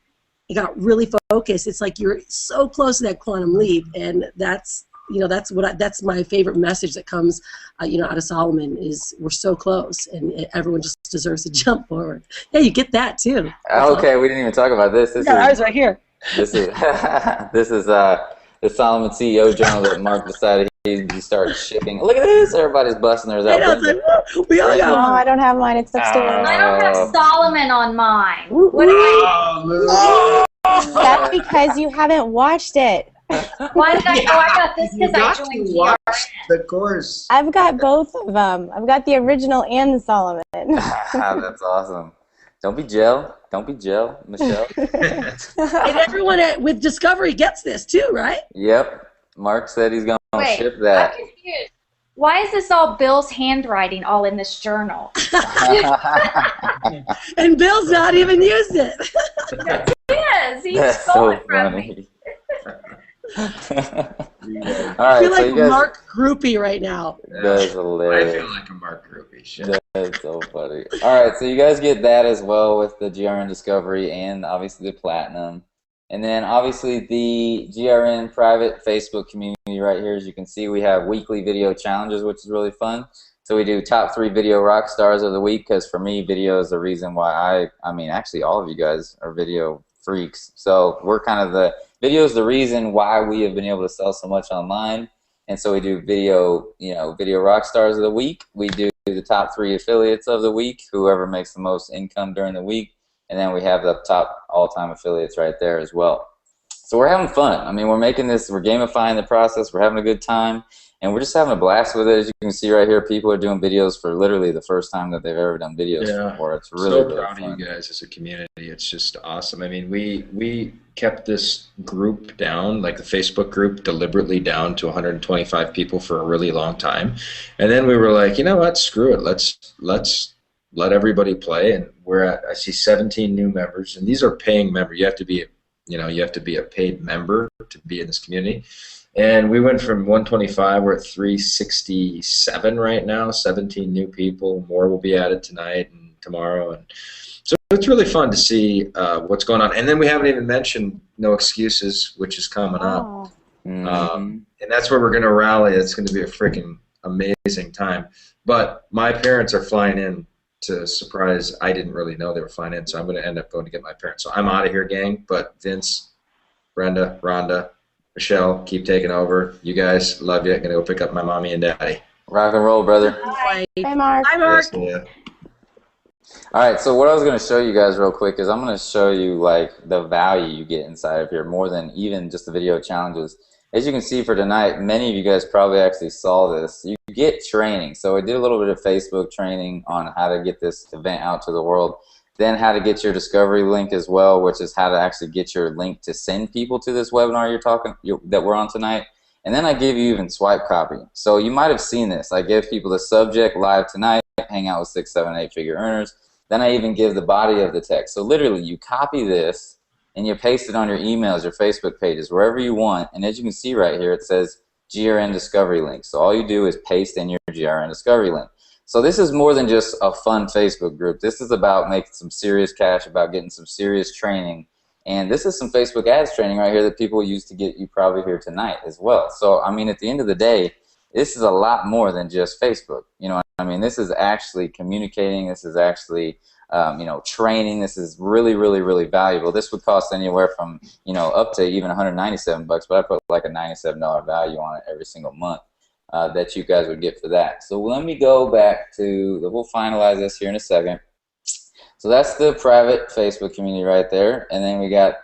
they got really focused, it's like you're so close to that quantum leap. And that's, you know, that's my favorite message that comes, you know, out of Solomon, is we're so close, and everyone just deserves to jump forward. Yeah, you get that too. Okay, we didn't even talk about this. Ours right here. This is the Solomon CEO journal that Mark decided he started shipping. Look at this! Everybody's busting theirs out. I know, like, we all got No, one. I don't have mine. It's upstairs. I don't have Solomon on mine. What do I? That's because you haven't watched it. Why did I? Oh, I got this because I joined watch TR. the course. I've got both of them. I've got the original and the Solomon. That's awesome. Don't be Jill. Don't be Jill, Michelle. And everyone with Discovery gets this too, right? Yep. Mark said he's going to Wait, ship that. I'm confused. Why is this all Bill's handwriting all in this journal? And Bill's not even used it. Yes, he That's stole so it from funny. me. All I right, feel so like you guys, Mark Groupie right now. that's I hilarious. feel like a Mark Groupie. Shit. That's so funny. All right, so you guys get that as well with the GRN Discovery and obviously the Platinum. And then obviously the GRN private Facebook community right here. As you can see, we have weekly video challenges, which is really fun. So we do top 3 video rock stars of the week, because for me, video is the reason why I mean, actually all of you guys are video freaks. So we're kind of video is the reason why we have been able to sell so much online. And so we do video, video rock stars of the week. We do the top 3 affiliates of the week, whoever makes the most income during the week. And then we have the top all-time affiliates right there as well. So we're having fun. I mean, we're gamifying the process. We're having a good time. And we're just having a blast with it. As you can see right here, people are doing videos for literally the first time that they've ever done videos before. It's really, so really proud fun. of you guys as a community. It's just awesome. I mean, we kept this group down, like the Facebook group, deliberately down to 125 people for a really long time. And then we were like, you know what, screw it. Let's let everybody play. And I see 17 new members, and these are paying members. You have to be a paid member to be in this community. And we went from 125, we're at 367 right now, 17 new people. More will be added tonight and tomorrow. And so it's really fun to see what's going on. And then we haven't even mentioned No Excuses, which is coming up. And that's where we're going to rally. It's going to be a freaking amazing time. But my parents are flying in to surprise. I didn't really know they were flying in, so I'm going to end up going to get my parents. So I'm out of here, gang. But Vince, Brenda, Rhonda, Michelle, keep taking over. You guys, love you. I'm going to go pick up my mommy and daddy. Rock and roll, brother. Bye. Bye, Mark. Bye, Mark. Yeah. All right, so what I was going to show you guys real quick is I'm going to show you like the value you get inside of here more than even just the video challenges. As you can see for tonight, many of you guys probably actually saw this. You get training. So I did a little bit of Facebook training on how to get this event out to the world. Then how to get your discovery link as well, which is how to actually get your link to send people to this webinar that we're on tonight. And then I give you even swipe copy. So you might have seen this. I give people the subject, live tonight, hang out with 6, 7, 8-figure earners. Then I even give the body of the text. So literally you copy this and you paste it on your emails, your Facebook pages, wherever you want. And as you can see right here, it says GRN discovery link. So all you do is paste in your GRN discovery link. So this is more than just a fun Facebook group. This is about making some serious cash, about getting some serious training. And this is some Facebook ads training right here that people use to get you probably here tonight as well. So, I mean, at the end of the day, this is a lot more than just Facebook. You know, I mean, this is actually communicating. This is actually, training. This is really, really, really valuable. This would cost anywhere from, up to even $197, but I put like a $97 value on it every single month. That you guys would get for that. So let me go back to, we'll finalize this here in a second. So that's the private Facebook community right there. And then we got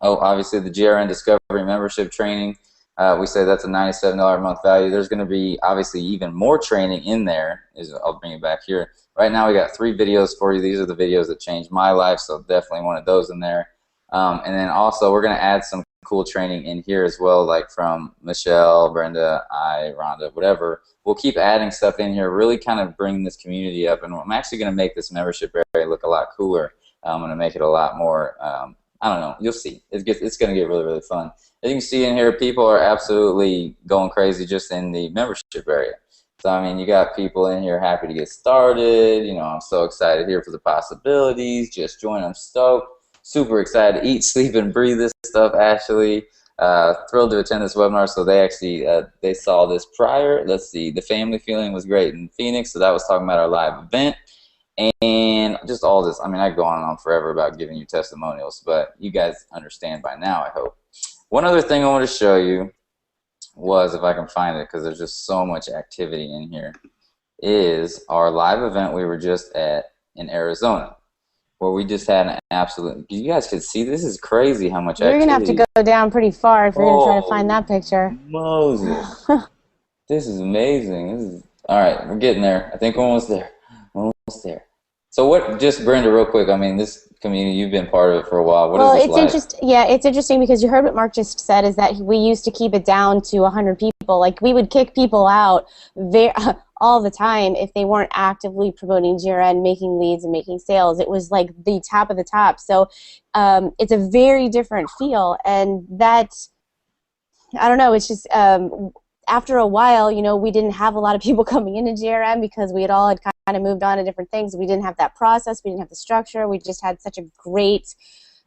obviously the GRN Discovery membership training. We say that's a $97 a month value. There's going to be obviously even more training in there. I'll bring it back here. Right now we got 3 videos for you. These are the videos that changed my life, so definitely one of those in there. And then also we're going to add some cool training in here as well, like from Michelle, Brenda, Rhonda, whatever. We'll keep adding stuff in here, really kind of bring this community up, and I'm actually going to make this membership area look a lot cooler. I'm going to make it a lot more, I don't know, you'll see. It's going to get really, really fun. As you can see in here, people are absolutely going crazy just in the membership area. So, I mean, you got people in here happy to get started. I'm so excited here for the possibilities. Just join, I'm stoked. Super excited to eat, sleep, and breathe this stuff, Ashley. Thrilled to attend this webinar. So they actually, they saw this prior. Let's see, the family feeling was great in Phoenix. So that was talking about our live event. And just all this. I mean, I could go on and on forever about giving you testimonials, but you guys understand by now, I hope. One other thing I want to show you was, if I can find it, because there's just so much activity in here, is our live event we were just at in Arizona, where we just had an absolute, you guys could see, this is crazy how much activity. You're going to have to go down pretty far if you're going to try to find that picture. Moses. This is amazing. All right, we're getting there. I think we're almost there. Almost there. So what, just Brenda, real quick, I mean, this community, you've been part of it for a while. What is this like? It's interesting because you heard what Mark just said, is that we used to keep it down to 100 people. Like, we would kick people out all the time if they weren't actively promoting GRN, making leads, and making sales. It was like the top of the top. So it's a very different feel, and that, I don't know, it's just after a while, we didn't have a lot of people coming into GRN because we had all kind of moved on to different things. We didn't have that process. We didn't have the structure. We just had such a great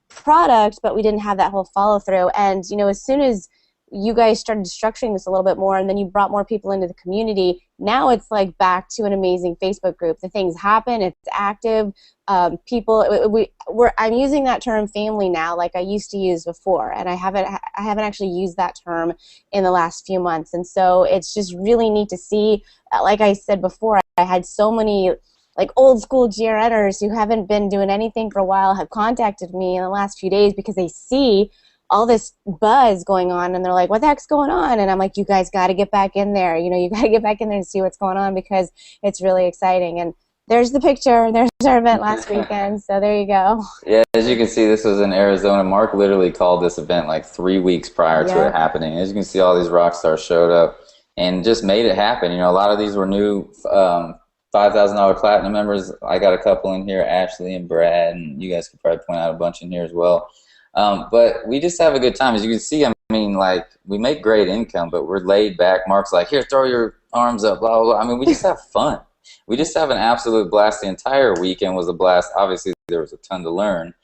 product, but we didn't have that whole follow through. And as soon as you guys started structuring this a little bit more, and then you brought more people into the community. Now it's like back to an amazing Facebook group. The things happen. It's active. I'm using that term family now, like I used to use before, and I haven't actually used that term in the last few months. And so it's just really neat to see. Like I said before, I had so many like old school GRNers who haven't been doing anything for a while have contacted me in the last few days because they see all this buzz going on, and they're like, what the heck's going on? And I'm like, you guys got to get back in there. You know, you got to get back in there and see what's going on, because it's really exciting. And there's the picture. There's our event last weekend. So there you go. Yeah, as you can see, this was in Arizona. Mark literally called this event like 3 weeks prior to it happening. As you can see, all these rock stars showed up and just made it happen. You know, a lot of these were new $5,000 platinum members. I got a couple in here, Ashley and Brad, and you guys could probably point out a bunch in here as well. But we just have a good time. As you can see, I mean, like, we make great income, but we're laid back. Mark's like, here, throw your arms up, blah, blah, blah. I mean, we just have fun. We just have an absolute blast. The entire weekend was a blast. Obviously, there was a ton to learn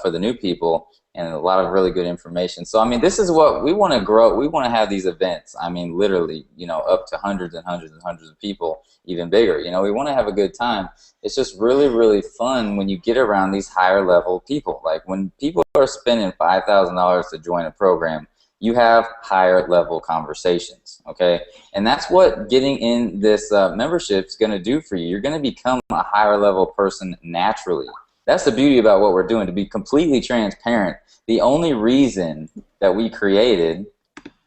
for the new people and a lot of really good information. So, I mean, this is what we want to grow. We want to have these events, I mean, literally, you know, up to hundreds and hundreds and hundreds of people, even bigger. You know, we want to have a good time. It's just really, really fun when you get around these higher level people. Like when people are spending $5,000 to join a program, you have higher level conversations, okay? And that's what getting in this membership is going to do for you. You're going to become a higher level person naturally. That's the beauty about what we're doing, to be completely transparent. The only reason that we created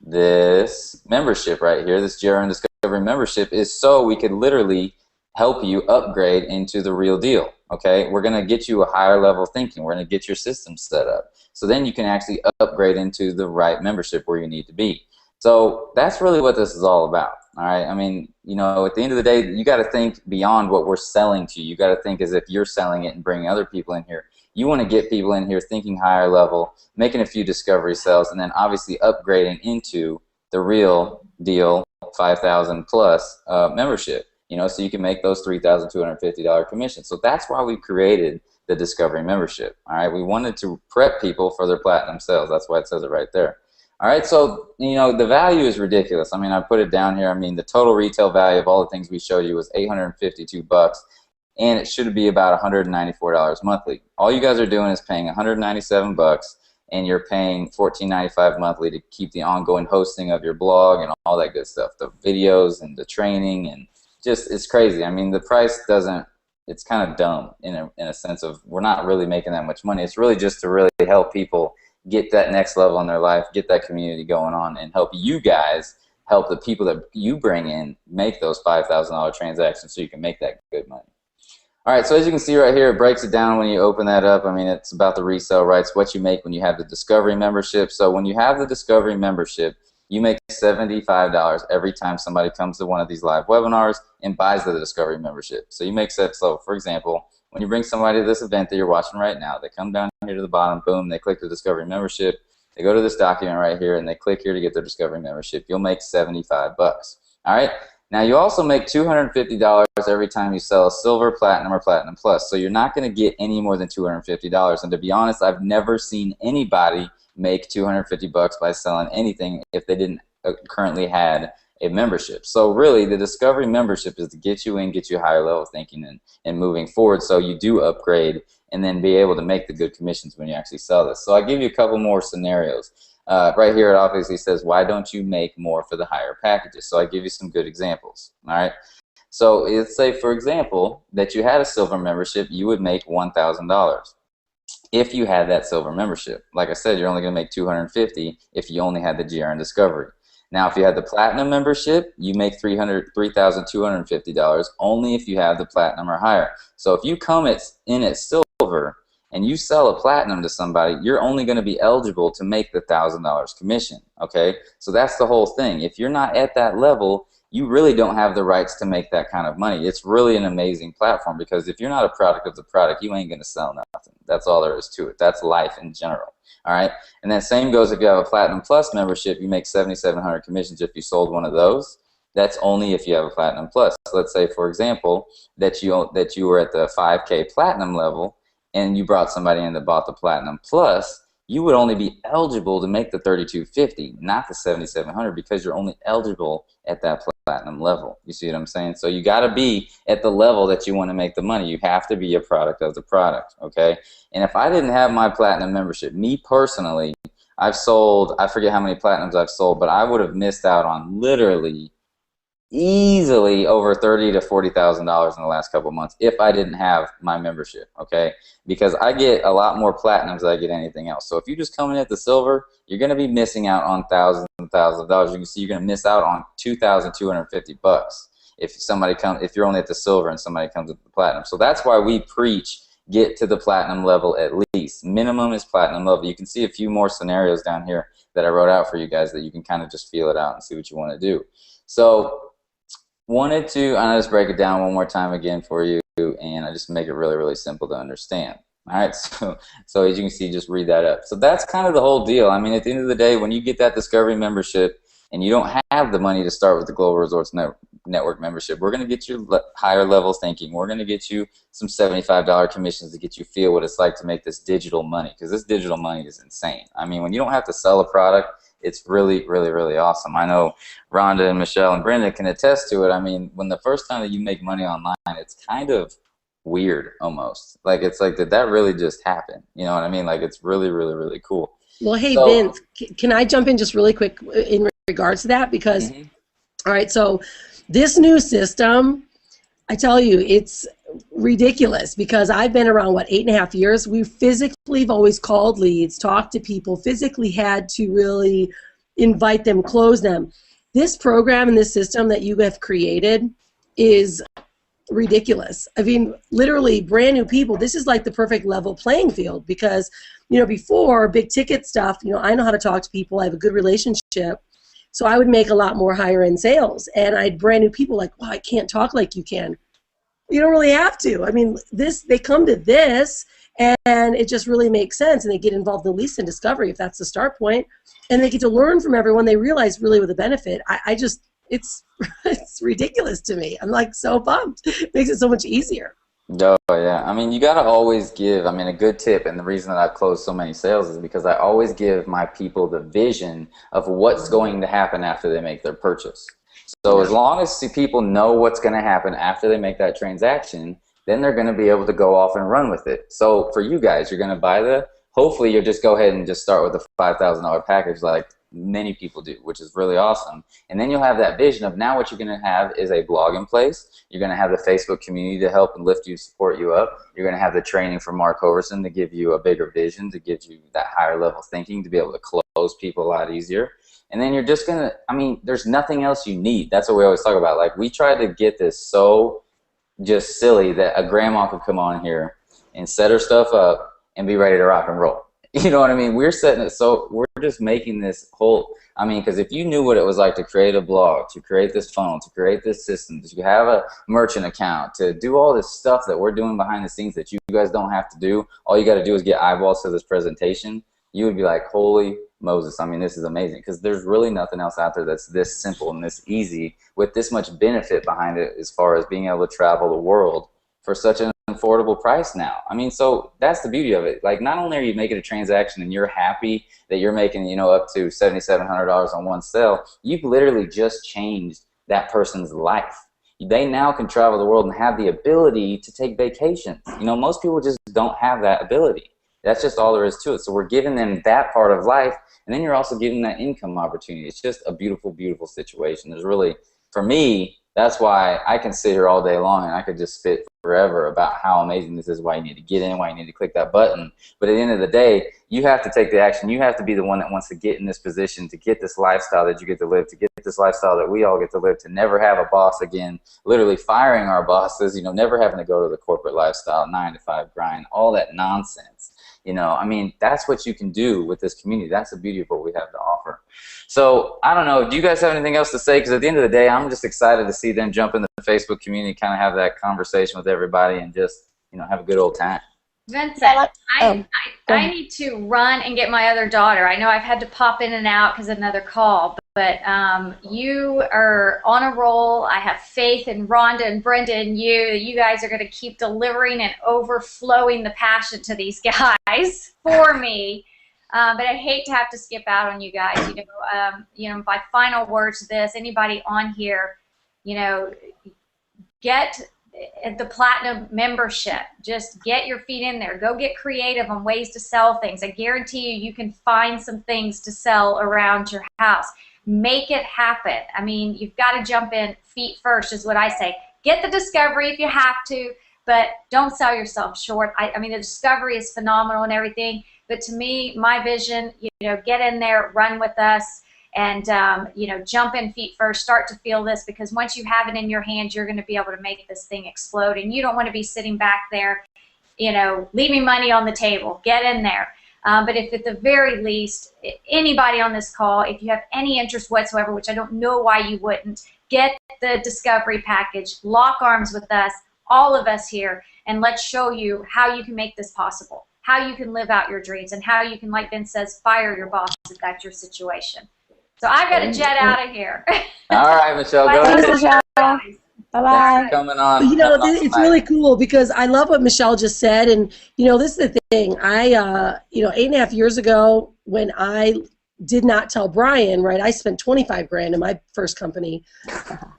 this membership right here, this GRN Discovery membership, is so we could literally help you upgrade into the real deal, okay? We're going to get you a higher level thinking. We're going to get your system set up. So then you can actually upgrade into the right membership where you need to be. So that's really what this is all about, all right? I mean, you know, at the end of the day, you got to think beyond what we're selling to you. You got to think as if you're selling it and bringing other people in here. You want to get people in here thinking higher level, making a few discovery sales, and then obviously upgrading into the real deal 5,000 plus membership, you know, so you can make those $3,250 commissions. So that's why we created the Discovery membership. All right, we wanted to prep people for their platinum sales. That's why it says it right there. All right, so you know the value is ridiculous. I mean, I put it down here. I mean, the total retail value of all the things we showed you was $852, and it should be about $194 monthly. All you guys are doing is paying $197, and you're paying $14.95 monthly to keep the ongoing hosting of your blog and all that good stuff, the videos and the training, and just it's crazy. I mean, the price doesn't. It's kind of dumb in a sense of we're not really making that much money. It's really just to really help people get that next level in their life, get that community going on, and help you guys help the people that you bring in make those $5,000 transactions so you can make that good money. All right, so as you can see right here, it breaks it down when you open that up. I mean, it's about the resale rights, what you make when you have the Discovery membership. So when you have the Discovery membership, you make $75 every time somebody comes to one of these live webinars and buys the Discovery membership. So you make that. So for example, when you bring somebody to this event that you're watching right now, they come down here to the bottom, boom, they click the Discovery membership, they go to this document right here, and they click here to get their Discovery membership. You'll make $75. All right. Now you also make $250 every time you sell a Silver, Platinum, or Platinum Plus. So you're not going to get any more than $250. And to be honest, I've never seen anybody make $250 by selling anything if they didn't currently had a membership. So really the Discovery membership is to get you in, get you higher level thinking and moving forward so you do upgrade and then be able to make the good commissions when you actually sell this. So I give you a couple more scenarios. Right here it obviously says, why don't you make more for the higher packages? So I give you some good examples. All right. So let's say, for example, that you had a Silver membership, you would make $1,000. If you had that Silver membership. Like I said, you're only going to make $250 if you only had the GRN Discovery. Now, if you had the Platinum membership, you make $3,250 only if you have the Platinum or higher. So if you come in at Silver and you sell a Platinum to somebody, you're only going to be eligible to make the $1,000 commission. Okay, so that's the whole thing. If you're not at that level, you really don't have the rights to make that kind of money. It's really an amazing platform because if you're not a product of the product, you ain't going to sell nothing. That's all there is to it. That's life in general. All right, and then same goes if you have a Platinum Plus membership, you make $7,700 commissions if you sold one of those. That's only if you have a Platinum Plus. So let's say, for example, that you were at the 5K Platinum level and you brought somebody in that bought the Platinum Plus, you would only be eligible to make the 3250, not the 7700, because you're only eligible at that platinum level. You see what I'm saying? So you got to be at the level that you want to make the money. You have to be a product of the product, okay? And if I didn't have my platinum membership, me personally, I've sold, I forget how many platinums I've sold, but I would have missed out on literally easily over $30,000 to $40,000 in the last couple of months if I didn't have my membership, okay? Because I get a lot more platinums than I get anything else. So if you just come in at the silver, you're going to be missing out on thousands and thousands of dollars. You can see you're going to miss out on $2,250 if you're only at the silver and somebody comes at the platinum. So that's why we preach get to the platinum level at least. Minimum is platinum level. You can see a few more scenarios down here that I wrote out for you guys that you can kind of just feel it out and see what you want to do. So I'll just break it down one more time again for you, and I just make it really, really simple to understand. All right, so as you can see, just read that up. So that's kind of the whole deal. I mean, at the end of the day, when you get that Discovery membership and you don't have the money to start with the Global Resorts Network membership, we're going to get you higher level thinking. We're going to get you some $75 commissions to get you feel what it's like to make this digital money, because this digital money is insane. I mean, when you don't have to sell a product, it's really, really, really awesome. I know Rhonda and Michelle and Brenda can attest to it. I mean, when the first time that you make money online, it's kind of weird almost. Like, it's like, did that really just happen? You know what I mean? Like, it's really, really, really cool. Well, hey, Vince, can I jump in just really quick in regards to that? Because, all right, so this new system, I tell you, it's ridiculous, because I've been around, 8.5 years. We physically have always called leads, talked to people, physically had to really invite them, close them. This program and this system that you have created is ridiculous. I mean, literally brand new people, this is like the perfect level playing field, because, before big ticket stuff, I know how to talk to people. I have a good relationship. So I would make a lot more higher end sales, and I had brand new people like, wow, I can't talk like you can. You don't really have to. I mean, they come to this, and it just really makes sense, and they get involved at least in Discovery, if that's the start point, and they get to learn from everyone. They realize really what the benefit. It's ridiculous to me. I'm like so pumped. It makes it so much easier. Oh, yeah. I mean, you got to always give, a good tip, and the reason that I've closed so many sales is because I always give my people the vision of what's going to happen after they make their purchase. So as long as people know what's going to happen after they make that transaction, then they're going to be able to go off and run with it. So for you guys, you're going to buy hopefully you'll just go ahead and just start with the $5,000 package like many people do, which is really awesome. And then you'll have that vision of now what you're going to have is a blog in place. You're going to have the Facebook community to help and lift you, support you up. You're going to have the training from Mark Hoverson to give you a bigger vision, to give you that higher level thinking, to be able to close people a lot easier. And then you're just going to, there's nothing else you need. That's what we always talk about. Like, we try to get this so just silly that a grandma could come on here and set her stuff up and be ready to rock and roll. You know what I mean? We're setting it so we're just making this whole, because if you knew what it was like to create a blog, to create this funnel, to create this system, to have a merchant account, to do all this stuff that we're doing behind the scenes that you guys don't have to do, all you got to do is get eyeballs to this presentation, you would be like, holy Moses, this is amazing, because there's really nothing else out there that's this simple and this easy with this much benefit behind it as far as being able to travel the world for such an affordable price now. So that's the beauty of it. Like, not only are you making a transaction and you're happy that you're making, up to $7,700 on one sale, you've literally just changed that person's life. They now can travel the world and have the ability to take vacations. Most people just don't have that ability. That's just all there is to it. So we're giving them that part of life, and then you're also giving them that income opportunity. It's just a beautiful, beautiful situation. There's really, for me, that's why I can sit here all day long and I could just spit forever about how amazing this is, why you need to get in, why you need to click that button. But at the end of the day, you have to take the action. You have to be the one that wants to get in this position, to get this lifestyle that you get to live, to get this lifestyle that we all get to live, to never have a boss again, literally firing our bosses, never having to go to the corporate lifestyle, 9-to-5 grind, all that nonsense. That's what you can do with this community. That's the beauty of what we have to offer. So, I don't know, do you guys have anything else to say? Because at the end of the day, I'm just excited to see them jump in the Facebook community, kind of have that conversation with everybody, and just, have a good old time. Vincent, I need to run and get my other daughter. I know I've had to pop in and out because of another call, but you are on a roll. I have faith in Rhonda and Brenda and you. You guys are going to keep delivering and overflowing the passion to these guys for me. But I hate to have to skip out on you guys. My final words to this, anybody on here, get the platinum membership. Just get your feet in there. Go get creative on ways to sell things. I guarantee you can find some things to sell around your house. Make it happen. I mean, you've got to jump in feet first is what I say. Get the discovery if you have to, but don't sell yourself short. I mean, the discovery is phenomenal and everything, but to me, my vision, get in there, run with us, and jump in feet first, start to feel this, because once you have it in your hands, you're going to be able to make this thing explode, and you don't want to be sitting back there, leaving money on the table. Get in there. But if at the very least, anybody on this call, if you have any interest whatsoever, which I don't know why you wouldn't, get the discovery package, lock arms with us, all of us here, and let's show you how you can make this possible, how you can live out your dreams, and how you can, like Vince says, fire your boss if that's your situation. So I've got to jet out of here. All right, Michelle, go Thanks, ahead. Michelle. Bye-bye. Thanks for coming on. It's really cool because I love what Michelle just said, and this is the thing. 8.5 years ago, when I did not tell Brian, right, I spent 25 grand in my first company.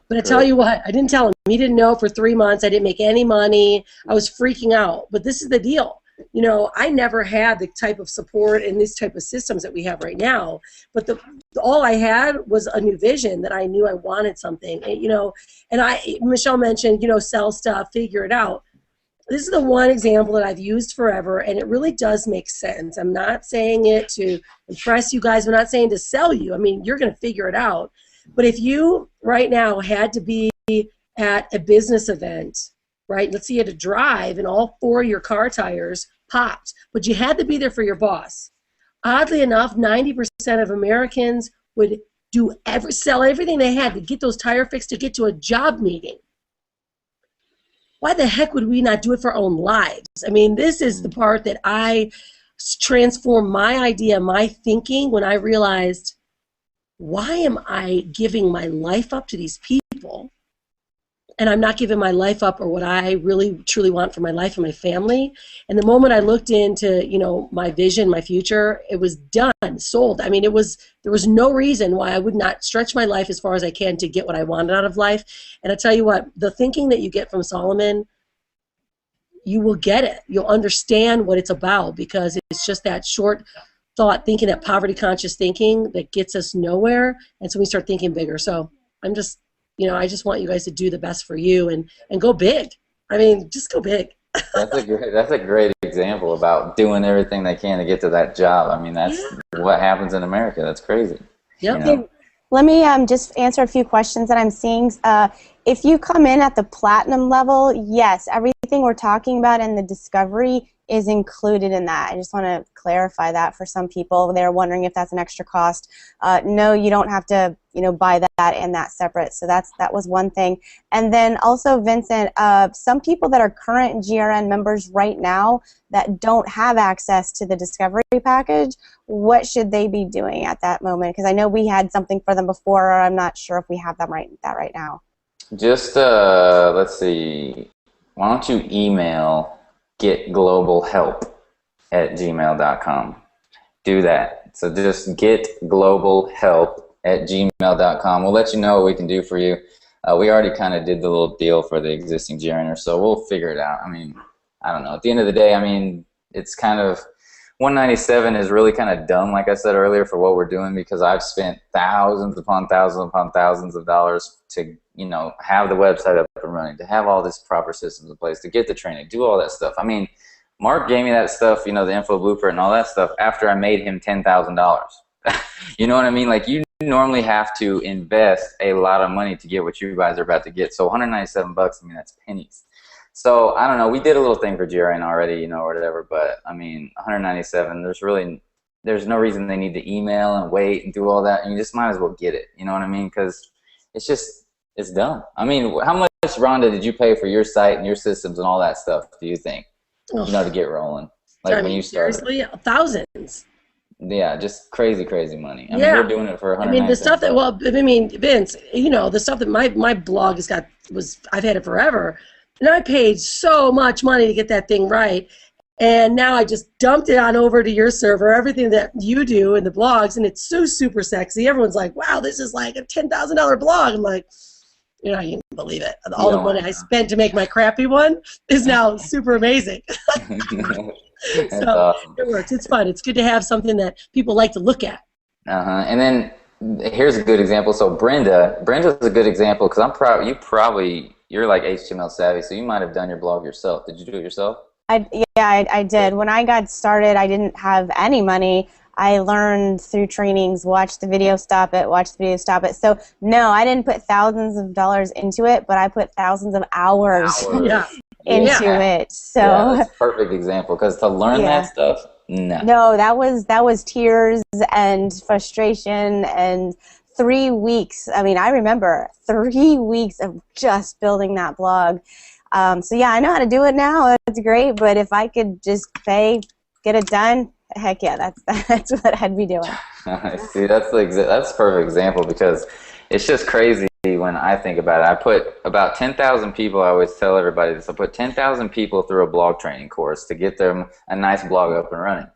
But I tell you what, I didn't tell him. He didn't know for 3 months. I didn't make any money. I was freaking out. But this is the deal. I never had the type of support and this type of systems that we have right now. But all I had was a new vision that I knew I wanted something. And Michelle mentioned, sell stuff, figure it out. This is the one example that I've used forever, and it really does make sense. I'm not saying it to impress you guys. I'm not saying to sell you. I mean, you're going to figure it out. But if you right now had to be at a business event, right, let's say you had to drive and all 4 of your car tires popped, but you had to be there for your boss. Oddly enough, 90% of Americans would sell everything they had to get those tire fixed to get to a job meeting. Why the heck would we not do it for our own lives? I mean, this is the part that I transformed my idea, my thinking, when I realized, why am I giving my life up to these people? And I'm not giving my life up or what I really truly want for my life and my family. And the moment I looked into, my vision, my future, it was done, sold. I mean, there was no reason why I would not stretch my life as far as I can to get what I wanted out of life. And I tell you what, the thinking that you get from Solomon, you will get it. You'll understand what it's about, because it's just that short thought thinking, that poverty conscious thinking that gets us nowhere. And so we start thinking bigger. So I'm just, I just want you guys to do the best for you and go big. I mean, just go big. That's a great example about doing everything they can to get to that job. I mean, that's what happens in America. That's crazy. Yep. Let me just answer a few questions that I'm seeing. If you come in at the platinum level, yes, everything we're talking about in the discovery is included in that. I just want to clarify that for some people. They're wondering if that's an extra cost. No, you don't have to, buy that and that separate. So that was one thing. And then also, Vincent, some people that are current GRN members right now that don't have access to the discovery package, what should they be doing at that moment? Because I know we had something for them before, or I'm not sure if we have that right now. Just let's see. Why don't you email getglobalhelp@gmail.com. Do that. So just getglobalhelp@gmail.com. We'll let you know what we can do for you. We already kind of did the little deal for the existing GRNers, so we'll figure it out. I mean, I don't know. At the end of the day, I mean, it's kind of, 197 is really kind of dumb, like I said earlier, for what we're doing, because I've spent thousands upon thousands upon thousands of dollars to, have the website up and running, to have all this proper systems in place, to get the training, do all that stuff. I mean, Mark gave me that stuff, the info blueprint and all that stuff after I made him $10,000. You know what I mean? Like, you normally have to invest a lot of money to get what you guys are about to get. So $197, I mean, that's pennies. So I don't know. We did a little thing for GRN already, or whatever. But I mean, 197. There's no reason they need to email and wait and do all that. And you just might as well get it. You know what I mean? Because it's done. I mean, how much, Rhonda, did you pay for your site and your systems and all that stuff? Do you think? To get rolling, like when you started? Seriously, thousands. Yeah, just crazy money. I mean, we're doing it for 197. I mean, the stuff that, Vince, the stuff that my blog has got I've had it forever. And I paid so much money to get that thing right. And now I just dumped it on over to your server, everything that you do in the blogs, and it's so super sexy. Everyone's like, wow, this is like a $10,000 blog. I'm like, you know, I can't believe it. All the money I spent to make my crappy one is now super amazing. That's So awesome. it works. It's fun. It's good to have something that people like to look at. And then here's a good example. So Brenda's a good example because you're like HTML savvy, so you might have done your blog yourself. Did you do it yourself? I did. When I got started, I didn't have any money. I learned through trainings, watch the video, stop it, watch the video, stop it. So no, I didn't put thousands of dollars into it, but I put thousands of hours Yeah. into it. So Yeah, that's a perfect example because to learn that stuff, no, that was tears and frustration and 3 weeks. I mean, I remember 3 weeks of just building that blog. So yeah, I know how to do it now. That's great. But if I could just get it done, heck yeah, that's what I'd be doing. See, that's a perfect example because it's just crazy when I think about it. I put about 10,000 people, I always tell everybody this, I put 10,000 people through a blog training course to get them a nice blog up and running.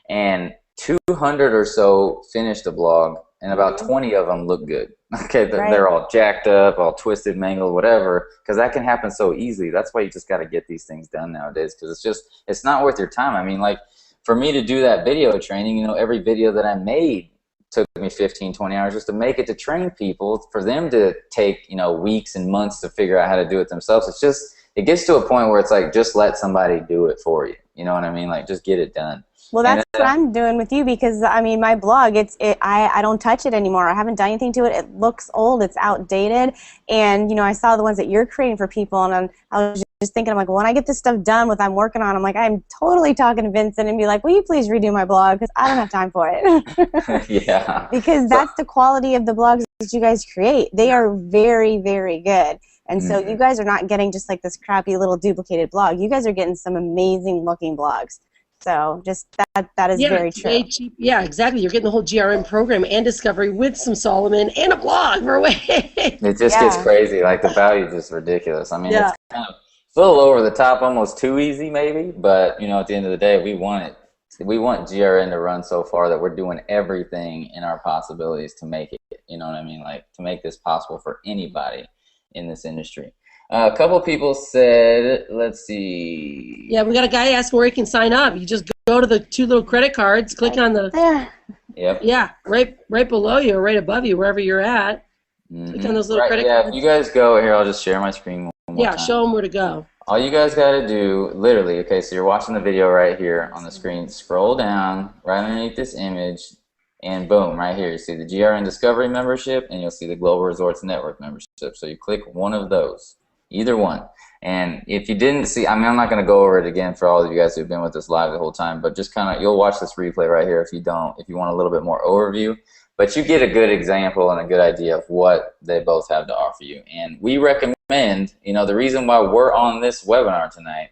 And 200 or so finished the blog, and about 20 of them look good. Okay, they're all jacked up, all twisted, mangled, whatever, because that can happen so easily. That's why you just got to get these things done nowadays, because it's not worth your time. I mean, like, for me to do that video training, you know, every video that I made took me 15, 20 hours just to make it, to train people, for them to take, you know, weeks and months to figure out how to do it themselves. It's just, it gets to a point where it's like, just let somebody do it for you. You know what I mean? Like, just get it done. Well, that's what I'm doing with you, because I mean, my blog, I don't touch it anymore. I haven't done anything to it. It looks old. It's outdated. And you know, I saw the ones that you're creating for people, and I was just thinking, I'm like, well, when I get this stuff done, what I'm working on, I'm like, I'm totally talking to Vincent and be like, will you please redo my blog, because I don't have time for it. Yeah. Because that's the quality of the blogs that you guys create. They are very, very good. And so you guys are not getting just like this crappy little duplicated blog. You guys are getting some amazing looking blogs. So just that is very true. Cheap. Yeah, exactly. You're getting the whole GRM program and discovery with some Solomon and a blog for away. It just gets crazy. Like, the value is just ridiculous. I mean, it's kind of a little over the top, almost too easy maybe, but you know, at the end of the day, we want GRN to run so far that we're doing everything in our possibilities to make it, you know what I mean? Like, to make this possible for anybody in this industry. A couple people said, let's see. Yeah, we got a guy asking where he can sign up. You just go to the two little credit cards, click on the, right below you or right above you, wherever you're at. Click on those little credit cards. Yeah, if you guys go, here, I'll just share my screen one more time. Show them where to go. All you guys got to do, literally, okay, so you're watching the video right here on the screen. Scroll down right underneath this image, and boom, right here, you see the GRN Discovery membership, and you'll see the Global Resorts Network membership. So you click one of those. Either one. And if you didn't see, I mean, I'm not going to go over it again for all of you guys who've been with us live the whole time, but just kind of, you'll watch this replay right here if you want a little bit more overview. But you get a good example and a good idea of what they both have to offer you. And we recommend, you know, the reason why we're on this webinar tonight,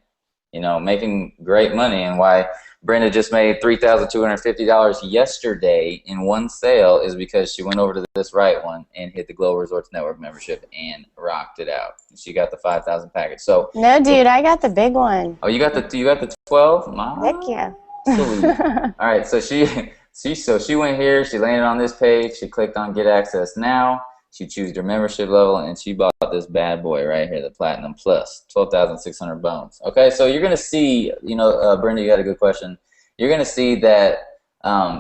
you know, making great money, and why Brenda just made $3,250 yesterday in one sale, is because she went over to this right one and hit the Global Resorts Network membership and rocked it out. She got the 5,000 package. So no, dude, I got the big one. Oh, you got the 12? Heck yeah. All right, so she went here. She landed on this page. She clicked on Get Access Now. She chose her membership level, and she bought this bad boy right here, the Platinum Plus, 12,600 bones. Okay, so you're going to see, you know, Brenda, you got a good question. You're going to see that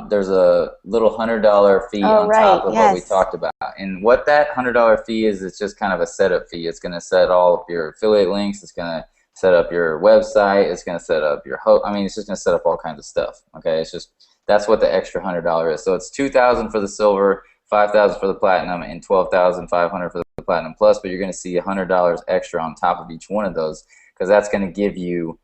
there's a little $100 fee on top of what we talked about. And what that $100 fee is, it's just kind of a setup fee. It's going to set all of your affiliate links. It's going to set up your website. It's going to set up your host. I mean, it's just going to set up all kinds of stuff. Okay, it's just, that's what the extra $100 is. So it's $2,000 for the silver, $5,000 for the platinum, and $12,500 for the platinum plus. But you're going to see $100 extra on top of each one of those, because that's going to give you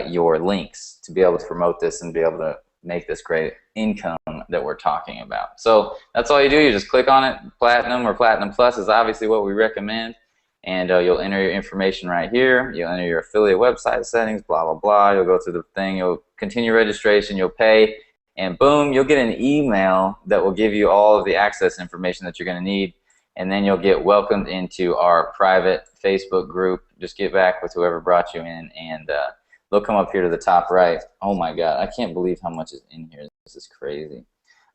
your links to be able to promote this and be able to make this great income that we're talking about. So that's all you do. You just click on it. Platinum or Platinum Plus is obviously what we recommend. And you'll enter your information right here. You'll enter your affiliate website settings, blah, blah, blah. You'll go through the thing. You'll continue registration. You'll pay. And boom, you'll get an email that will give you all of the access information that you're going to need. And then you'll get welcomed into our private Facebook group. Just get back with whoever brought you in and they'll come up here to the top right. Oh my God, I can't believe how much is in here. This is crazy.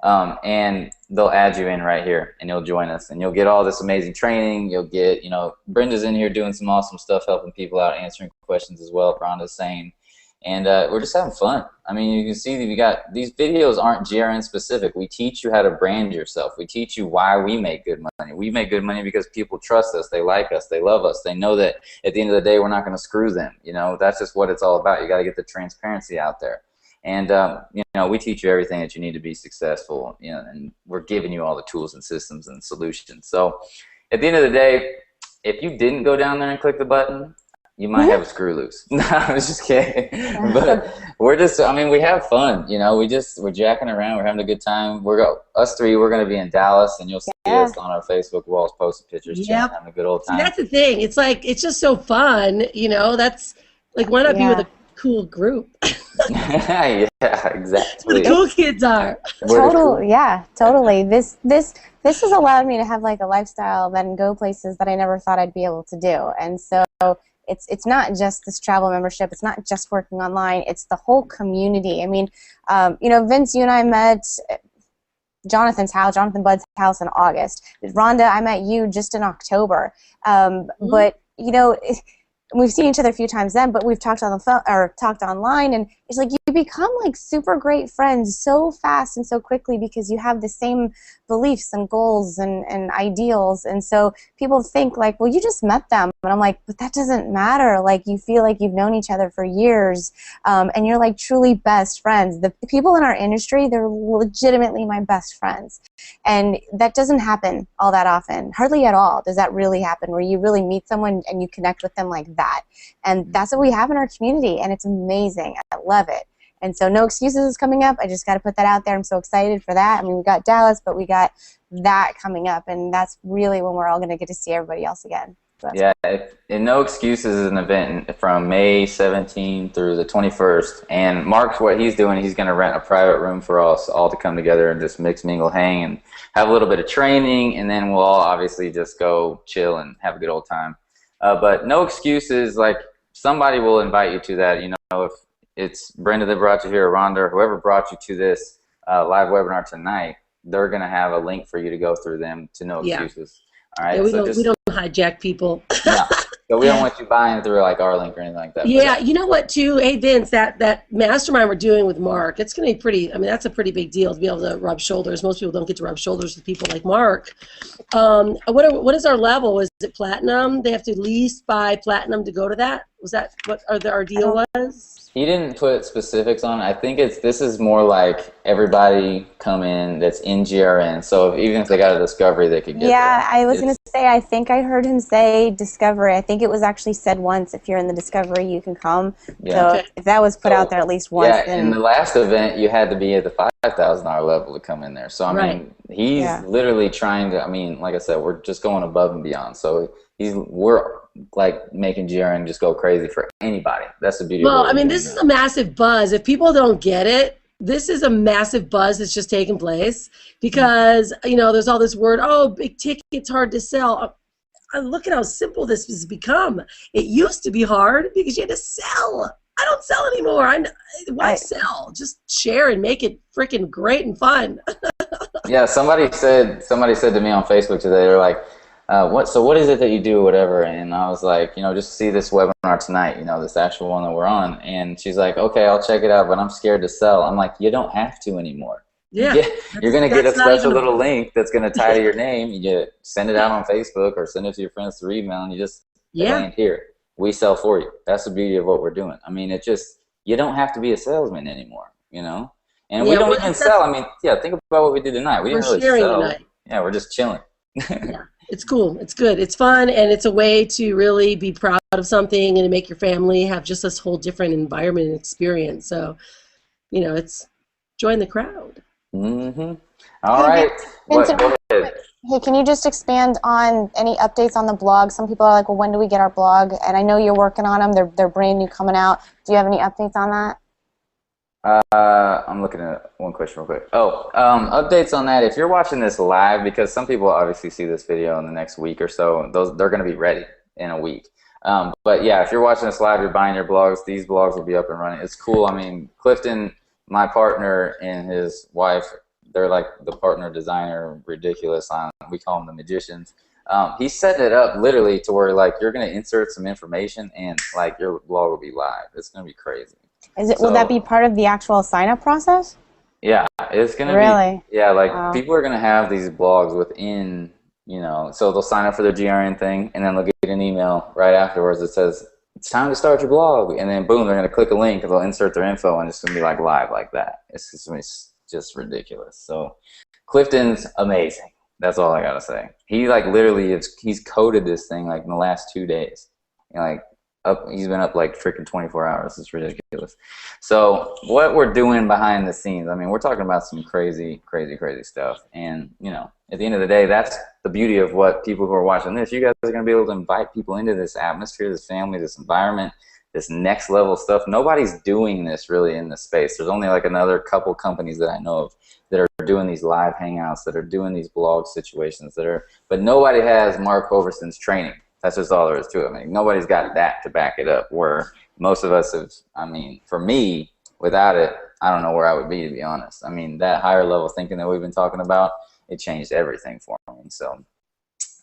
And they'll add you in right here, and you'll join us, and you'll get all this amazing training. You'll get, you know, Brenda's in here doing some awesome stuff, helping people out, answering questions as well. Rhonda's saying, and we're just having fun. I mean, you can see that we got these videos aren't GRN specific. We teach you how to brand yourself. We teach you why we make good money. We make good money because people trust us, they like us, they love us, they know that at the end of the day we're not going to screw them. You know, that's just what it's all about. You got to get the transparency out there. And you know, we teach you everything that you need to be successful, you know, and we're giving you all the tools and systems and solutions. So at the end of the day, if you didn't go down there and click the button, you might have a screw loose. No, I was just kidding. But we're just, I mean, we have fun, you know, we're jacking around, we're having a good time. Us three, we're going to be in Dallas, and you'll see us on our Facebook walls posting pictures, having a good old time. See, that's the thing. It's like, it's just so fun, you know, that's like, why not be with a cool group? Yeah, exactly. Where the cool kids are. Totally. This has allowed me to have like a lifestyle that and go places that I never thought I'd be able to do. And so it's not just this travel membership. It's not just working online. It's the whole community. I mean, you know, Vince, you and I met Jonathan Budd's house in August. Rhonda, I met you just in October. But you know, we've seen each other a few times then, but we've talked on the phone or talked online, and it's like you become like super great friends so fast and so quickly because you have the same beliefs and goals and ideals. And so people think like, well, you just met them, and I'm like, but that doesn't matter. Like, you feel like you've known each other for years, and you're like truly best friends. The people in our industry, they're legitimately my best friends, and that doesn't happen all that often. Hardly at all does that really happen, where you really meet someone and you connect with them like that. And that's what we have in our community, and it's amazing. I love it. And so No Excuses is coming up. I just got to put that out there. I'm so excited for that. I mean, we got Dallas, but we got that coming up, and that's really when we're all going to get to see everybody else again. So yeah, and No Excuses is an event from May 17th through the 21st. And Mark's, what he's doing, he's going to rent a private room for us all to come together and just mix, mingle, hang, and have a little bit of training, and then we'll all obviously just go chill and have a good old time. But No Excuses, like, somebody will invite you to that. You know, if it's Brenda that brought you here, or Rhonda, or whoever brought you to this live webinar tonight, they're going to have a link for you to go through them to No Excuses. All right? Yeah, we don't hijack people. No. So we don't want you buying through like our link or anything like that. Yeah, you know what, too? Hey, Vince, that mastermind we're doing with Mark, it's going to be pretty, I mean, that's a pretty big deal to be able to rub shoulders. Most people don't get to rub shoulders with people like Mark. What is our level? Is it platinum? They have to at least buy platinum to go to that? Was that what our deal was? He didn't put specifics on it. I think this is more like everybody come in that's in GRN. So even if they got a Discovery, they could get Yeah, I was going to say, I think I heard him say Discovery. I think it was actually said once, if you're in the Discovery, you can come. Yeah. So if that was put out there at least once. Yeah, in the last event, you had to be at the $5,000 level to come in there. So, I mean, he's literally trying to, I mean, like I said, we're just going above and beyond. So we're like making GRN just go crazy for anybody. That's the beauty of it. Well, I mean, this is a massive buzz. If people don't get it, this is a massive buzz that's just taking place because, you know, there's all this word, oh, big ticket's hard to sell. Look at how simple this has become. It used to be hard because you had to sell. I don't sell anymore. Why sell? Just share and make it freaking great and fun. Yeah, somebody said to me on Facebook today, they're like, what is it that you do, whatever? And I was like, you know, just see this webinar tonight, you know, this actual one that we're on. And she's like, okay, I'll check it out, but I'm scared to sell. I'm like, you don't have to anymore. Yeah. You're going to get a special little link that's going to tie to your name. You send it out on Facebook or send it to your friends through email, and you just land here. We sell for you. That's the beauty of what we're doing. I mean, you don't have to be a salesman anymore, you know? And we don't even sell. I mean, think about what we did tonight. We didn't really sell. Tonight. Yeah, we're just chilling. Yeah. It's cool. It's good. It's fun, and it's a way to really be proud of something and to make your family have just this whole different environment and experience. So, you know, it's join the crowd. Mm-hmm. All right. Vincent, go ahead. Hey, can you just expand on any updates on the blog? Some people are like, well, when do we get our blog? And I know you're working on them. They're brand new coming out. Do you have any updates on that? I'm looking at one question real quick. Oh, updates on that. If you're watching this live, because some people obviously see this video in the next week or so, they're going to be ready in a week. But yeah, if you're watching this live, you're buying your blogs. These blogs will be up and running. It's cool. I mean, Clifton, my partner, and his wife, they're like the partner designer, ridiculous. We call them the magicians. He's setting it up literally to where like you're gonna insert some information and like your blog will be live. It's gonna be crazy. Will that be part of the actual sign-up process? Yeah, it's gonna really? be. Yeah, like wow. People are gonna have these blogs within, so they'll sign up for their GRN thing, and then they'll get an email right afterwards that says it's time to start your blog, and then boom, they're gonna click a link and they'll insert their info, and it's gonna be like live like that. It's just ridiculous. So Clifton's amazing. That's all I gotta say. He like literally he's coded this thing like in the last 2 days. He's been up like freaking 24 hours. It's ridiculous. So what we're doing behind the scenes, I mean, we're talking about some crazy, crazy, crazy stuff. And at the end of the day, that's the beauty of what people who are watching this. You guys are gonna be able to invite people into this atmosphere, this family, this environment, this next level stuff. Nobody's doing this really in the space. There's only like another couple companies that I know of that are doing these live hangouts, that are doing these blog situations, but nobody has Mark Hoverson's training. That's just all there is to it. I mean, nobody's got that to back it up, where most of us have, I mean, for me, without it, I don't know where I would be, to be honest. I mean, that higher level thinking that we've been talking about, it changed everything for me. So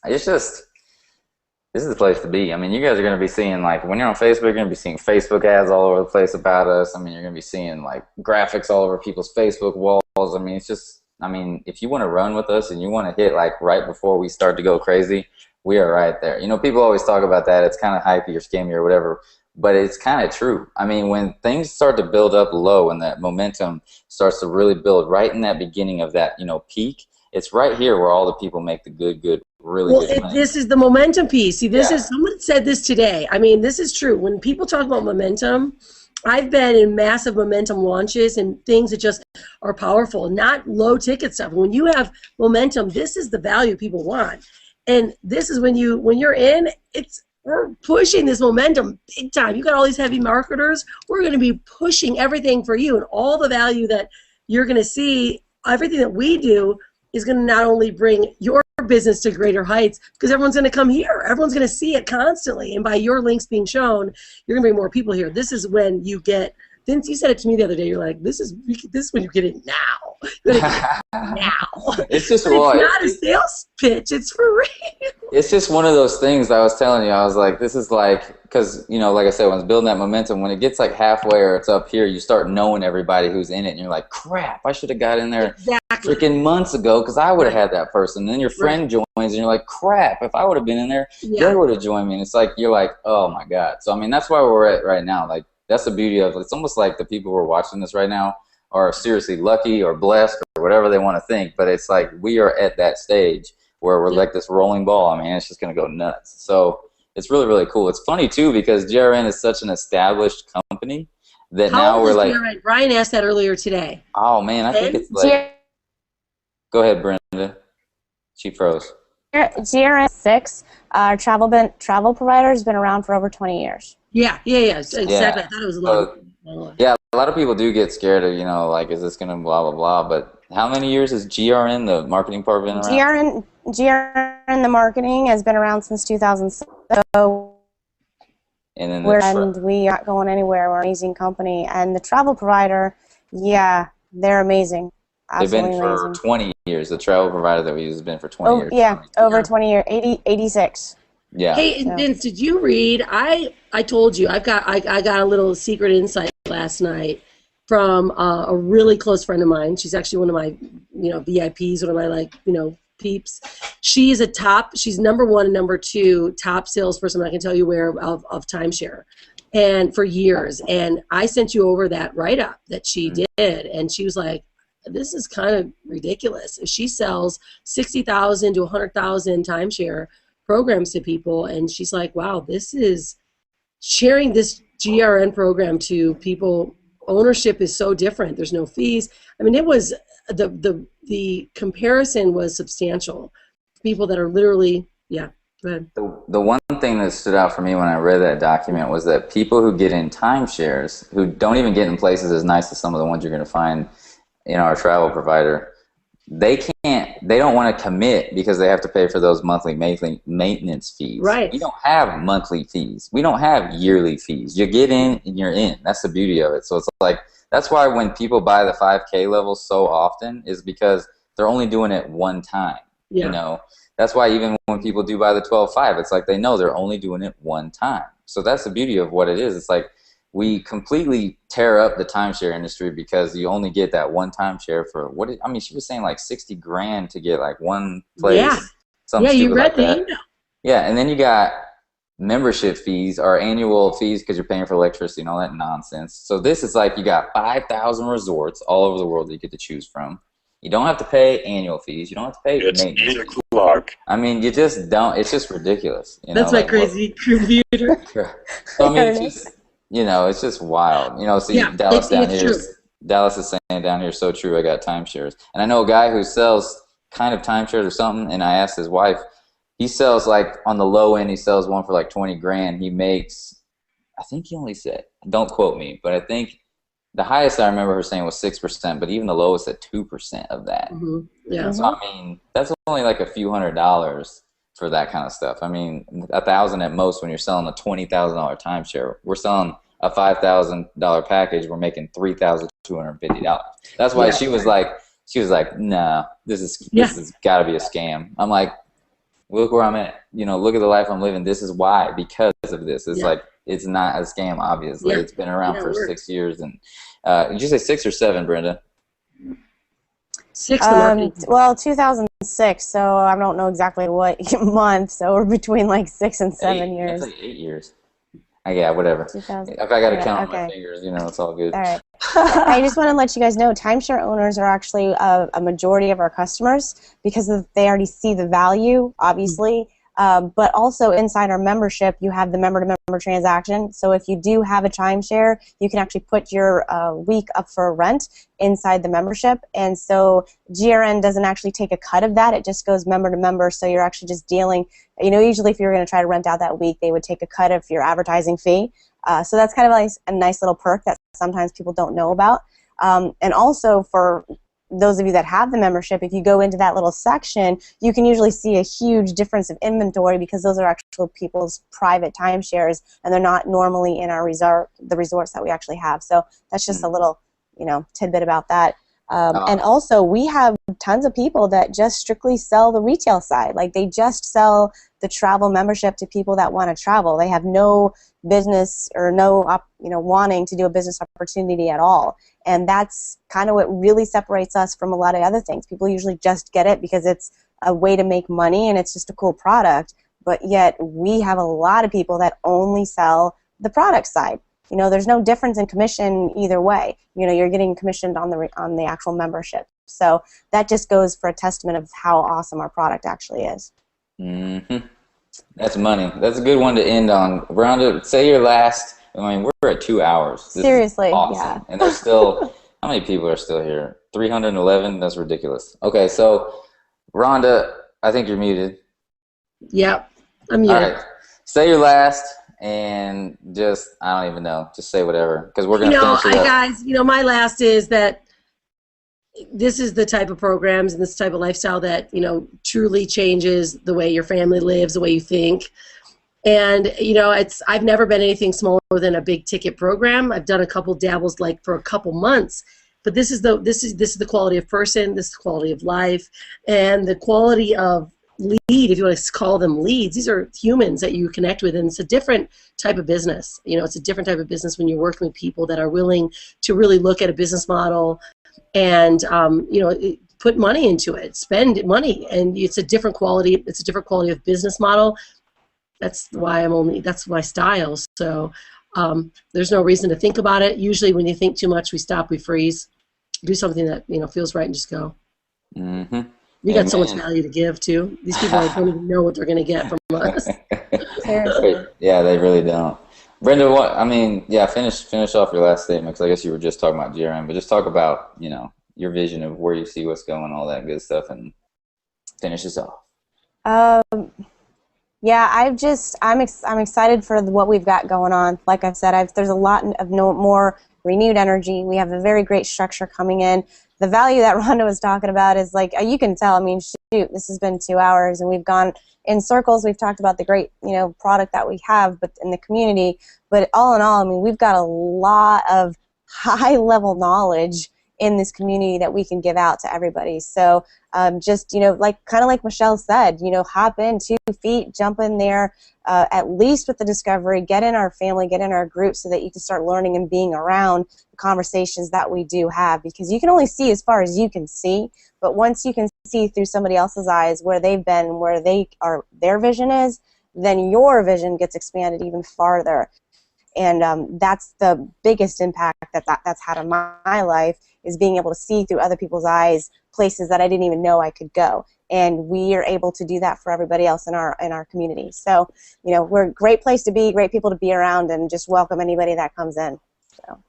it's just, this is the place to be. I mean, you guys are going to be seeing, like, when you're on Facebook, you're going to be seeing Facebook ads all over the place about us. I mean, you're going to be seeing, like, graphics all over people's Facebook walls. I mean, it's just, I mean, if you want to run with us and you want to hit, like, right before we start to go crazy, we are right there. People always talk about that. It's kind of hypey or scammy or whatever, but it's kind of true. I mean, when things start to build up low and that momentum starts to really build right in that beginning of that, peak, it's right here where all the people make the good, really good money. This is the momentum piece. See, this is, someone said this today. I mean, this is true. When people talk about momentum, I've been in massive momentum launches and things that just are powerful, not low ticket stuff. When you have momentum, this is the value people want. And this is when you're in, we're pushing this momentum big time. You got all these heavy marketers. We're going to be pushing everything for you, and all the value that you're going to see, everything that we do is going to not only bring your business to greater heights, because everyone's going to come here. Everyone's going to see it constantly, and by your links being shown, you're going to bring more people here. This is when you get. Vince, you said it to me the other day. You're like, this is when you get it now. You're like, now. It's just it's not a sales pitch. It's for real. It's just one of those things I was telling you. I was like, this is like, because, like I said, when it's building that momentum, when it gets like halfway or it's up here, you start knowing everybody who's in it, and you're like, crap, I should have got in there freaking months ago because I would have had that person. And then your friend joins, and you're like, crap, if I would have been in there, they would have joined me. And it's like, you're like, oh my God. So, I mean, that's where we're at right now. Like, that's the beauty of it. It's almost like the people who are watching this right now are seriously lucky or blessed or whatever they want to think, but it's like we are at that stage where we're like this rolling ball. I mean, it's just going to go nuts. So it's really, really cool. It's funny, too, because GRN is such an established company that now we're like... GRN? Ryan asked that earlier today. Oh, man, I think it's like... Go ahead, Brenda. She froze. GRN 6, travel provider, has been around for over 20 years. Yeah, exactly. I thought it was a lot. Yeah, a lot of people do get scared of, like, is this going to blah, blah, blah, but how many years has GRN, the marketing part, been around? GRN, the marketing, has been around since 2006. So and we aren't going anywhere. We're an amazing company. And the travel provider, yeah, they're amazing. Absolutely They've been for 20 years. The travel provider that we use has been for 20 years. Yeah, over 20 years, 86. Yeah. Hey, Vince, did you read? I told you I got a little secret insight last night from a really close friend of mine. She's actually one of my VIPs, one of my peeps. She's number 1 and number 2 top salesperson I can tell you where of timeshare, and for years. And I sent you over that write up that she did, and she was like, this is kind of ridiculous. She sells 60,000 to 100,000 timeshare programs to people, and she's like, wow, this is sharing this GRN program to people. Ownership is so different. There's no fees. I mean, it was the comparison was substantial. People that are literally, go ahead. The one thing that stood out for me when I read that document was that people who get in timeshares, who don't even get in places as nice as some of the ones you're going to find in our travel provider, they don't want to commit because they have to pay for those monthly maintenance fees. Right. We don't have monthly fees. We don't have yearly fees. You get in and you're in. That's the beauty of it. So it's like, that's why when people buy the 5K level so often is because they're only doing it one time. Yeah. You know, that's why even when people do buy the 12.5, it's like they know they're only doing it one time. So that's the beauty of what it is. It's like we completely tear up the timeshare industry because you only get that one timeshare for she was saying like 60 grand to get like one place. Yeah. Something Yeah, you stupid read like the that. email. Yeah, and then you got membership fees or annual fees because you're paying for electricity and all that nonsense. So this is like you got 5,000 resorts all over the world that you get to choose from. You don't have to pay annual fees. You don't have to pay maintenance fees. Clark. I mean, you just don't. It's just ridiculous. That's my crazy computer. So, I mean, it's just, it's just wild. See, Yeah, Dallas down it's here. true. Dallas is saying down here, so true. I got timeshares, and I know a guy who sells kind of timeshares or something. And I asked his wife. He sells like on the low end. He sells one for like 20 grand. He makes, I think he only said, don't quote me, but I think the highest I remember her saying was 6%, but even the lowest at 2% of that. Mm-hmm. Yeah. So I mean, that's only like a few $100s for that kind of stuff. I mean, $1,000 at most when you're selling a $20,000 timeshare. We're selling a $5,000 package. We're making $3,250. That's why she was like, no, this has got to be a scam. I'm like, look where I'm at. Look at the life I'm living. This is why, because of this. It's like, it's not a scam, obviously. Yeah. It's been around for 6 years. And did you say 6 or 7, Brenda? 6. Well, 2006, so I don't know exactly what month, so we're between like 6 and 7 years. That's like 8 years. Yeah, whatever. 2000. If I got to count on my fingers, it's all good. All right. I just want to let you guys know, timeshare owners are actually a majority of our customers because they already see the value, obviously. But also inside our membership, you have the member-to-member transaction. So if you do have a timeshare, you can actually put your week up for rent inside the membership. And so GRN doesn't actually take a cut of that. It just goes member-to-member. So you're actually just dealing, usually if you're going to try to rent out that week, they would take a cut of your advertising fee. So that's kind of like a nice little perk that sometimes people don't know about. And also for those of you that have the membership, if you go into that little section, you can usually see a huge difference of inventory because those are actual people's private timeshares, and they're not normally in our the resorts that we actually have. So that's just a little, tidbit about that. And also, we have tons of people that just strictly sell the retail side. Like, they just sell the travel membership to people that want to travel. They have no business or no, wanting to do a business opportunity at all. And that's kind of what really separates us from a lot of other things. People usually just get it because it's a way to make money and it's just a cool product. But yet, we have a lot of people that only sell the product side. There's no difference in commission either way. You're getting commissioned on the actual membership. So that just goes for a testament of how awesome our product actually is. Mm-hmm. That's money. That's a good one to end on. Rhonda, say your last. We're at 2 hours. Seriously, awesome. yeah. And there's still, how many people are still here? 311? That's ridiculous. Okay, so Rhonda, I think you're muted. Yep, I'm muted. All right, say your last. And just, I don't even know, just say whatever, because we're going to finish it up. Guys, my last is that this is the type of programs and this type of lifestyle that, truly changes the way your family lives, the way you think. And, I've never been anything smaller than a big ticket program. I've done a couple dabbles like for a couple months, but this is the quality of person, this is the quality of life, and the quality of lead, if you want to call them leads. These are humans that you connect with, and it's a different type of business. It's a different type of business when you're working with people that are willing to really look at a business model and put money into it, spend money, and it's a different quality. It's a different quality of business model. That's why that's my style. So there's no reason to think about it. Usually, when you think too much, we stop, we freeze, do something that feels right, and just go. Mm-hmm. We got so much value to give, too. These people don't even know what they're going to get from us. Yeah, they really don't. Brenda, finish off your last statement, because I guess you were just talking about GRN, but just talk about, your vision of where you see what's going, all that good stuff, and finish this off. Yeah, I'm excited for what we've got going on. Like I've said, there's a lot of more renewed energy. We have a very great structure coming in. the value that Rhonda was talking about is like, you can tell. I mean, shoot, this has been 2 hours, and we've gone in circles. We've talked about the great, product that we have, but in the community. But all in all, I mean, we've got a lot of high-level knowledge in this community that we can give out to everybody. So just, kind of like Michelle said, hop in 2 feet, jump in there, at least with the discovery, get in our family, get in our group so that you can start learning and being around the conversations that we do have, because you can only see as far as you can see, but once you can see through somebody else's eyes where they've been, where their vision is, then your vision gets expanded even farther. And that's the biggest impact that's had on my life, is being able to see through other people's eyes places that I didn't even know I could go. And we are able to do that for everybody else in our community. So, we're a great place to be, great people to be around, and just welcome anybody that comes in. So.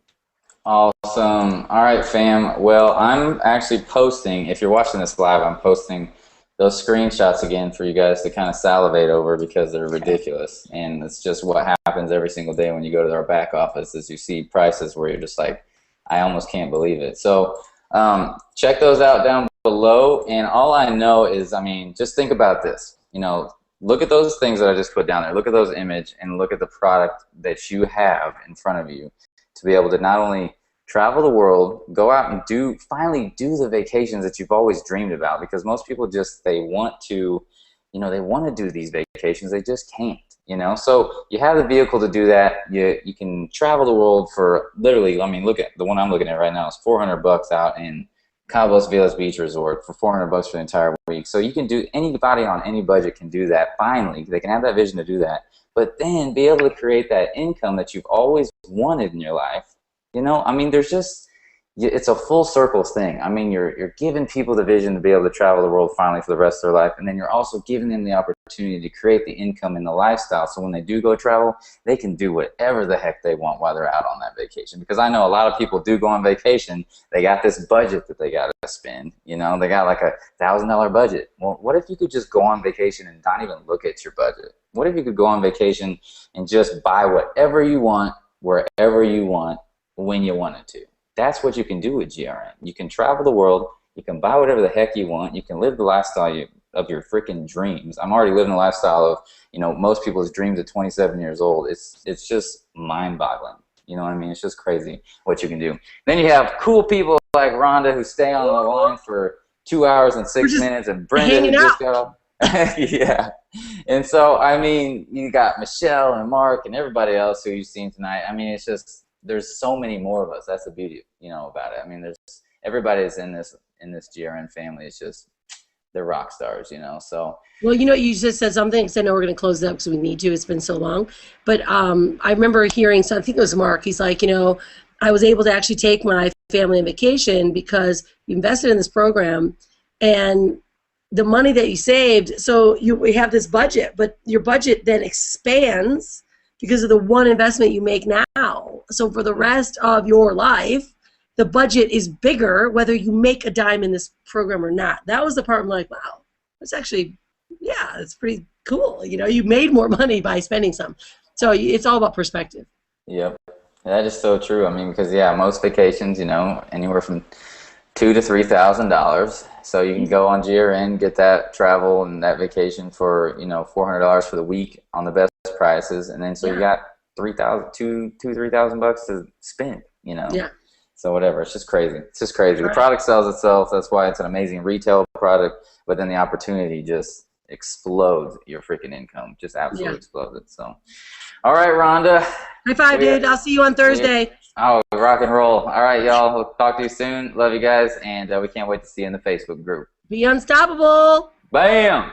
Awesome. All right, fam. Well, I'm actually posting, if you're watching this live, I'm posting those screenshots again for you guys to kind of salivate over, because they're ridiculous. And it's just what happens every single day when you go to our back office, is you see prices where you're just like, I almost can't believe it. So check those out down below. And all I know is, I mean, just think about this. Look at those things that I just put down there. Look at those images, and look at the product that you have in front of you to be able to not only travel the world, go out and finally do the vacations that you've always dreamed about, because most people they want to do these vacations, they just can't, So you have the vehicle to do that. You can travel the world for literally, I mean, look at the one I'm looking at right now is $400 out in Cabos Villas Beach Resort for $400 for the entire week. So you can do, anybody on any budget can do that. Finally, they can have that vision to do that, but then be able to create that income that you've always wanted in your life. I mean, it's a full circle thing. I mean, you're giving people the vision to be able to travel the world finally for the rest of their life, and then you're also giving them the opportunity to create the income and the lifestyle, so when they do go travel, they can do whatever the heck they want while they're out on that vacation. Because I know a lot of people do go on vacation, they got this budget that they got to spend. They got like a $1,000 budget. Well, what if you could just go on vacation and not even look at your budget? What if you could go on vacation and just buy whatever you want, wherever you want, when you wanted to? That's what you can do with GRN. You can travel the world, you can buy whatever the heck you want, you can live the lifestyle of your freaking dreams. I'm already living a lifestyle of, most people's dreams at 27 years old. It's just mind-boggling. You know what I mean? It's just crazy what you can do. Then you have cool people like Rhonda who stay on the line for 2 hours and 6 minutes, and Brenda who just got off. Yeah. And so, I mean, you got Michelle and Mark and everybody else who you've seen tonight. I mean, it's just, there's so many more of us. That's the beauty, about it. I mean, everybody's in this GRN family. It's just, they're rock stars, So. Well, you just said something, because I know we're going to close it up because we need to. It's been so long. But I remember hearing, so I think it was Mark. He's like, I was able to actually take my family on vacation because you invested in this program, and the money that you saved. So we have this budget, but your budget then expands because of the one investment you make now. So for the rest of your life, the budget is bigger whether you make a dime in this program or not. That was the part I'm like, wow, that's actually, yeah, it's pretty cool. You made more money by spending some. So it's all about perspective. Yep, that is so true. I mean, because, most vacations, anywhere from $2,000 to $3,000. So you can go on GRN, get that travel and that vacation for, $400 for the week on the best prices, and then so you got $3,000 to spend, Yeah. So whatever, it's just crazy. It's just crazy. The product sells itself. That's why it's an amazing retail product. But then the opportunity just explodes your freaking income. Just absolutely explodes it. So, all right, Rhonda. High five, dude. I'll see you on Thursday. Oh, rock and roll. All right, y'all. We'll talk to you soon. Love you guys, and we can't wait to see you in the Facebook group. Be unstoppable. Bam.